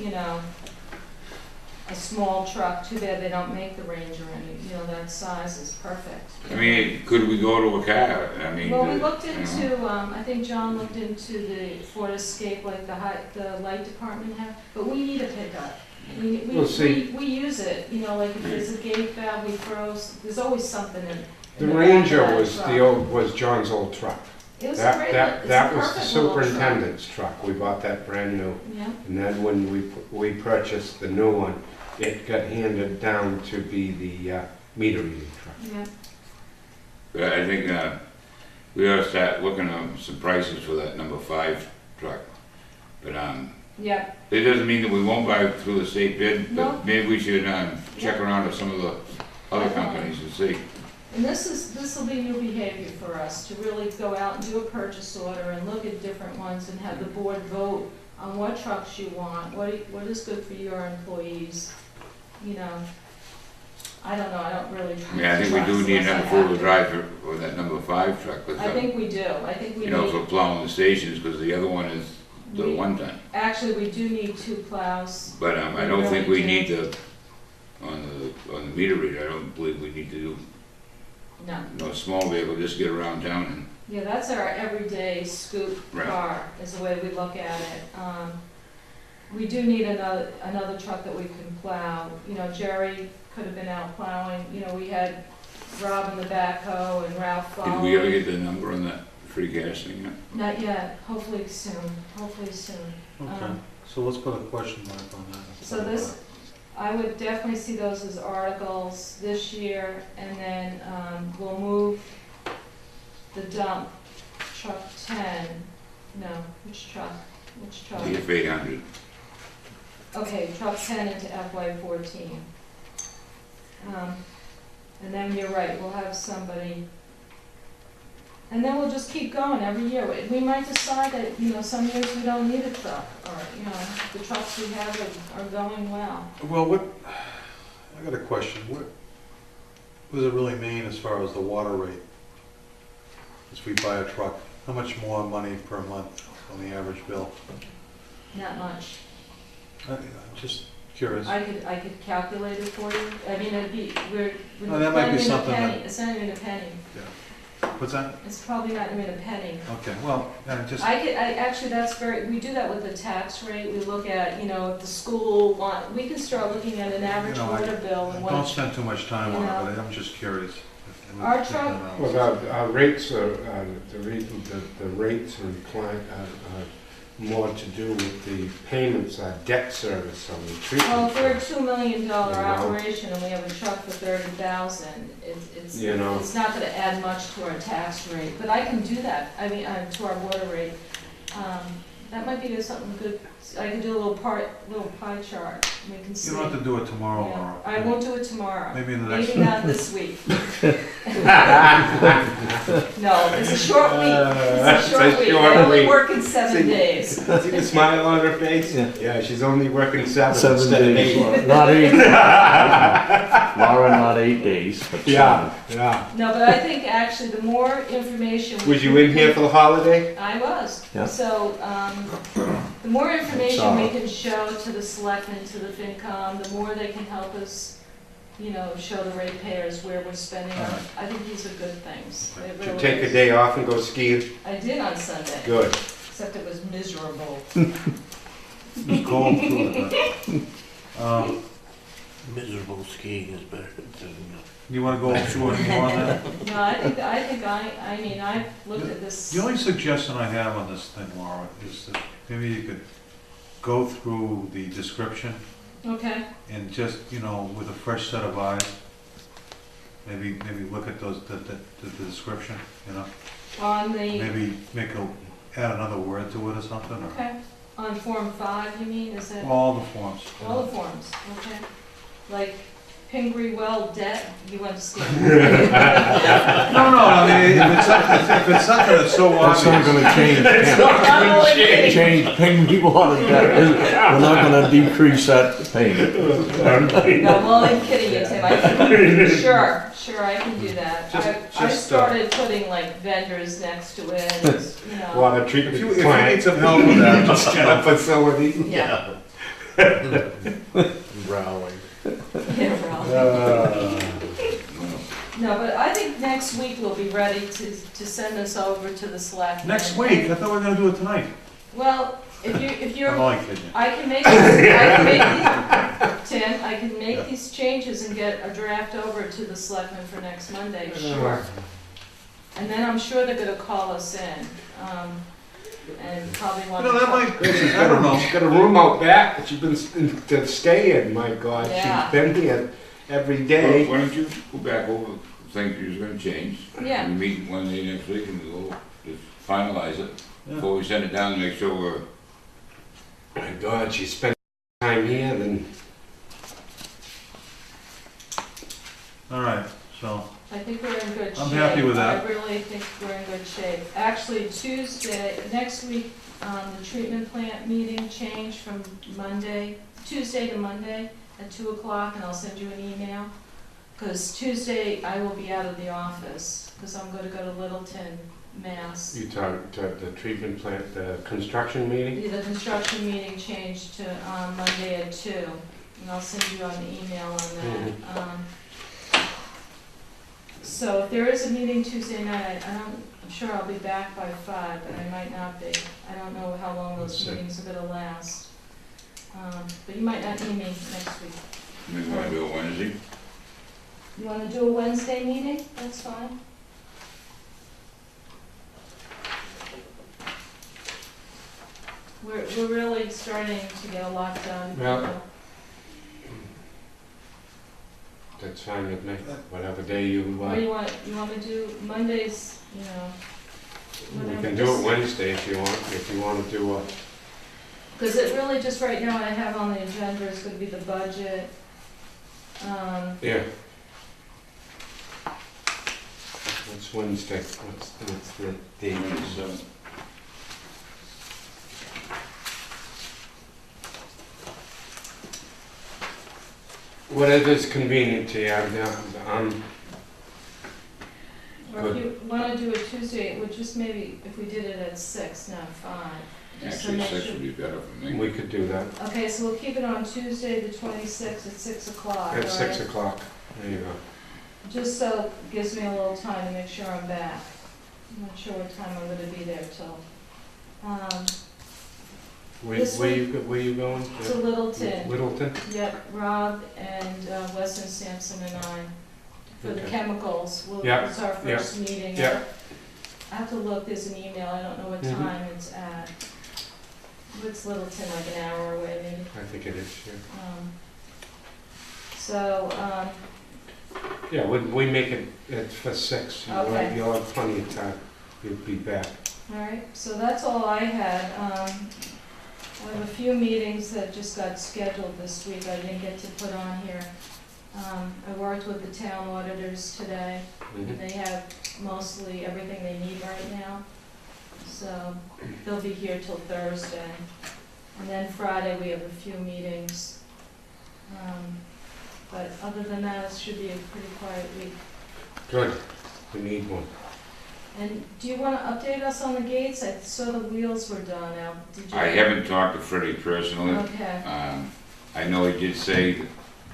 a small truck. Too bad they don't make the Ranger any, that size is perfect. I mean, could we go to a car? I mean. Well, we looked you know. into, I think John looked into the Ford Escape like the light department have, but we need a pickup. Well, see- We use it, like if there's a gate valve, we throw, there's always something in. The in back of Ranger that truck. was John's old truck. It was a great, it's a That was the perfect little truck. superintendent's truck. We bought that brand new. Yeah, And then when we purchased the new one, it got handed down to be the meter reading truck. yeah. But I think, we ought to start looking at some prices for that number 5 truck. But, Yeah, it doesn't mean that we won't buy it through the state bid, No. but maybe we should, check around with some of the other companies and see. and this will be new behavior for us, to really go out and do a purchase order and look at different ones and have the board vote on what trucks you want, what is good for your employees, I don't know, I don't really. I mean, I think we do need another 4-wheel drive for that number 5 truck. 'Cause, I think we do, I think we for need, plowing the stations, because the other one is the We- 1-ton. actually, we do need 2 plows. But I don't think we need to, on the meter reader, I don't believe we need to do No, small vehicle, just get around town and. yeah, that's our everyday scoop Right. car, is the way we look at it. We do need another truck that we can plow, Jerry could have been out plowing, we had Rob in the backhoe and Ralph Did following. we ever get the number on that free cash thing yet? Not yet, hopefully soon. Okay, so let's put a question mark on that. So this, I would definitely see those as articles this year, and then, we'll move the dump, truck 10, no, which truck? The F800. Okay, truck 10 into FY 14. And then you're right, we'll have somebody, and then we'll just keep going every year. We might decide that, some years we don't need a truck, or, the trucks we have are going well. Well, I got a question, what does it really mean as far as the water rate? if we buy a truck, how much more money per month on the average bill? Not much. I'm just curious. I could calculate it for you. I mean, it'd be, we're Oh, that might be not even a something penny. that- It's not even a penny. What's that? It's probably not even a penny. Okay, well, just, Actually, that's we do that with the tax rate. We look at, you know, if the school we can start looking at an average You know, water bill and don't what, spend too much time on you it, know. but I'm just curious. Our truck- Well, our rates are, the reason the rates are inclined, are more to do with the payments, debt service on the treatment. well, if we're a $2 million You know. operation and we have a truck for 30,000, You know. it's not gonna add much to our tax rate, but I can do that, I mean, to our water rate. That might be something good, I can do a little pie chart, we can see. You don't have to do it tomorrow, Yeah. Laura. I won't do it tomorrow. Maybe in the next. Maybe not this week. No, it's a short week. It's a short week. short I only week. work in 7 days. See the smile on her face? Yeah. Yeah, she's only working 7 7 instead of days, 8. not 8. Laura, not 8 days, but Yeah, yeah. No, but I think actually the more information. we Was you can- in here for the holiday? I was. Yeah. So, the more information Sorry. we can show to the selectmen, to the FinCom, the more they can help us, you know, show the ratepayers where we're spending our, I think these are good things. It Did you really take a is. day off and go skiing? I did on Sunday, Good. except it was miserable. It's cold too, but, Miserable skiing is better than. you wanna go through any more on that? No, I mean, I've looked at this. The only suggestion I have on this thing, Laura, is that maybe you could go through the description Okay, and just, you know, with a fresh set of eyes, maybe look at the description, you know? on the, Maybe add another word to it or something, or okay, on Form 5, you mean, is it? all the forms. you All know? the forms, okay. Like Pingree Well debt, you understand. No, I mean, if it's something that's so that's not obvious. gonna change. I'm only kidding. Change payment water debt. We're not gonna decrease that payment. No, I'm only kidding you, Tim. Sure, I can do that. I Just, started putting like vendors next to it, and, you know. Water If treatment you need plant. some help with that, just, you know, Facility. Yeah, Growling. yeah, Ralph. No, but I think next week we'll be ready to send this over to the selectmen. next week, I thought we were gonna do it tonight. Well, if you're. I'm only kidding you. I can make these changes and get a draft over to the selectmen for next Monday, sure. And then I'm sure they're gonna call us in, and probably want You to. know, that might, I don't know. She's got a room out back that she's been to stay in, my God. Yeah. She's been here every day. Why don't you go back over things you're gonna change? Yeah. We meet one day next week and we'll just finalize it Yeah. before we send it down to make sure we're. My God, she spent time here, then All right, so, I think we're in good shape. I'm happy with that. I really think we're in good shape. Actually, next week, the treatment plant meeting changed from Tuesday to Monday at 2 o'clock, and I'll send you an email. Because Tuesday, I will be out of the office, because I'm gonna go to Littleton, Mass. you talked to the treatment plant, the construction meeting? The construction meeting changed to Monday at 2, and I'll send you an email on that. So if there is a meeting Tuesday night, I'm sure I'll be back by 5, but I might not be. I don't know how long those Let's see. meetings are gonna last. But you might not need me next week. We wanna do it Wednesday. You wanna do a Wednesday meeting? That's fine. We're really starting to get a lot done. Well, That's fine with me, whatever day you Or you want. want to do Mondays, you know, We whatever. can do it Wednesday if you want to do a, Because it really just right now what I have on the agenda is going to be the budget. yeah. What's Wednesday? What's the date? Whatever's convenient to you. Or if you wanna do it Tuesday, it would just maybe, if we did it at 6, not 5. just to Actually, make 6 sure- would be better for me. We could do that Okay, so we'll keep it on Tuesday, the 26th at 6 o'clock, at 6 alright? o'clock. There you go. Just so it gives me a little time to make sure I'm back. I'm not sure what time I'm gonna be there till. This Where you going? To Littleton, Littleton? yep, Rob and Weston Sampson and I, for the Okay. chemicals. Yep, It's our yep, first meeting. yep. I have to look, there's an email, I don't know what Mhm. time it's at. It's Littleton, like an hour away maybe. I think it is, yeah. So, Yeah, we make it for 6. Okay. You'll have plenty of time. You'll be back. all right, so that's all I had. I have a few meetings that just got scheduled this week I didn't get to put on here. I worked with the town auditors today. Mhm. They have mostly everything they need right now. So they'll be here till Thursday. And then Friday, we have a few meetings. But other than that, it should be a pretty quiet week. Good. We need one. And do you want to update us on the gates? I saw the wheels were done now. Did you? I haven't talked to Freddie personally. Okay, I know he did say that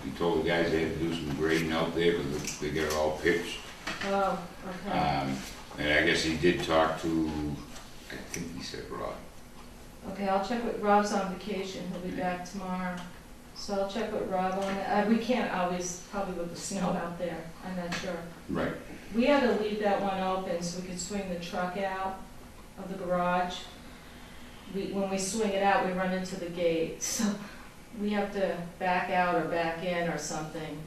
he told the guys they had to do some grading out there because they get it all pitched. oh, okay. And I guess he did talk to, I think he said Rod. Okay, I'll check with, Rob's on vacation, he'll be back tomorrow. So I'll check with Rob on it. We can't always, probably with the snow out there, I'm not sure. Right. We had to leave that one open so we could swing the truck out of the garage. When we swing it out, we run into the gate, so we have to back out or back in or something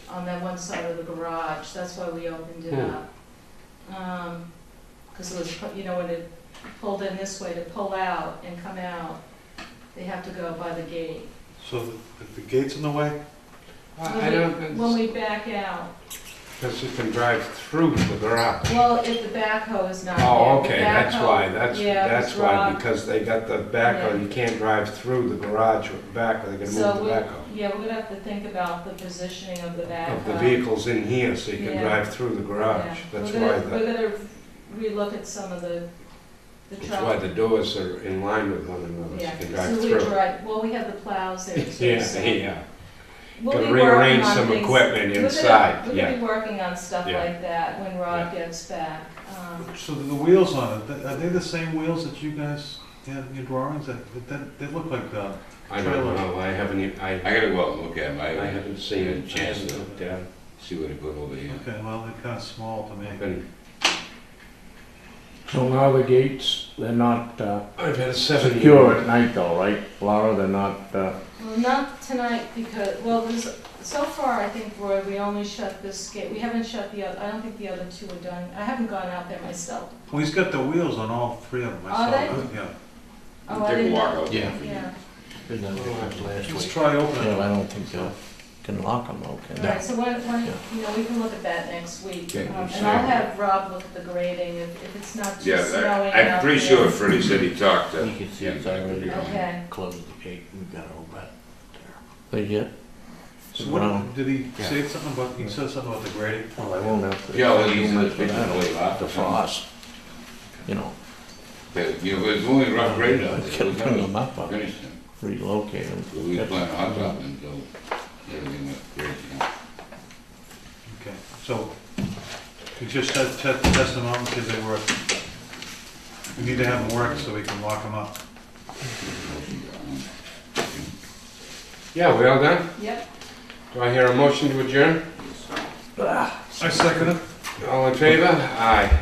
on that one side of the garage. That's why we opened it up. Because it was, when it pulled in this way to pull out and come out, they have to go by the gate. So the gate's in the way? I don't, When we back out, because you can drive through the garage. well, if the backhoe is not there. Oh, The okay, that's backhoe- why, yeah, that's it's why, Rob. because they got the backhoe, Yeah. you can't drive through the garage with the backhoe, they gotta So move the backhoe. yeah, we're gonna have to think about the positioning of the backhoe. Of the vehicles in here, so you can Yeah. drive through the garage, Yeah. that's We're why gonna- We're gonna relook at some of the that's truck. why the doors are in line with one another, so Yeah, you can so drive we through. drive, well, we have the plows there too, Yeah, so. yeah, We'll gotta be working rearrange on some things- equipment we're inside, We're yeah. gonna be working on stuff Yeah. like that when Rob Yeah. gets back. So the wheels on it, are they the same wheels that you guys had in your drawings? They look like, I don't know, I haven't, I gotta go out and look at them. I haven't seen it, Had a chance to looked at it. see what he put over here. okay, well, they're kind of small to me. I've been, So now the gates, they're not I've had a 7 secure at night though, right? Laura, they're not, Well, not tonight because, well, so far, I think, Roy, we only shut this gate. We haven't shut the other, I don't think the other two are done. I haven't gone out there myself. Well, he's got the wheels on all three of them, I Are saw they? that, yeah. Oh, I Take a didn't walk know. out. Yeah. Yeah. Let's try opening yeah, I it. don't think you can lock them though, can All right, so when, Yeah. we can look at that next week. Okay, And so- I'll have Rob look at the grading if it's not Yeah, too snowing I'm out pretty there. sure Freddie said he talked to. You can see him. it's already Okay. closed the gate, we've got all that there. They get? So what, did he say something about, he said something about the grading? Well, I won't have to. Yeah, well, he's in the do much with picture that, way off. The frost, you know, But, it was only rough grade out there. can bring them up, Finished them. relocate them. So we were planning on hot topping until everything went great. Okay, so we just test them out and see if they work. We need to have them work so we can lock them up. yeah, we all done? Yep. Do I hear a motion to adjourn? I second it. All in favor? Aye.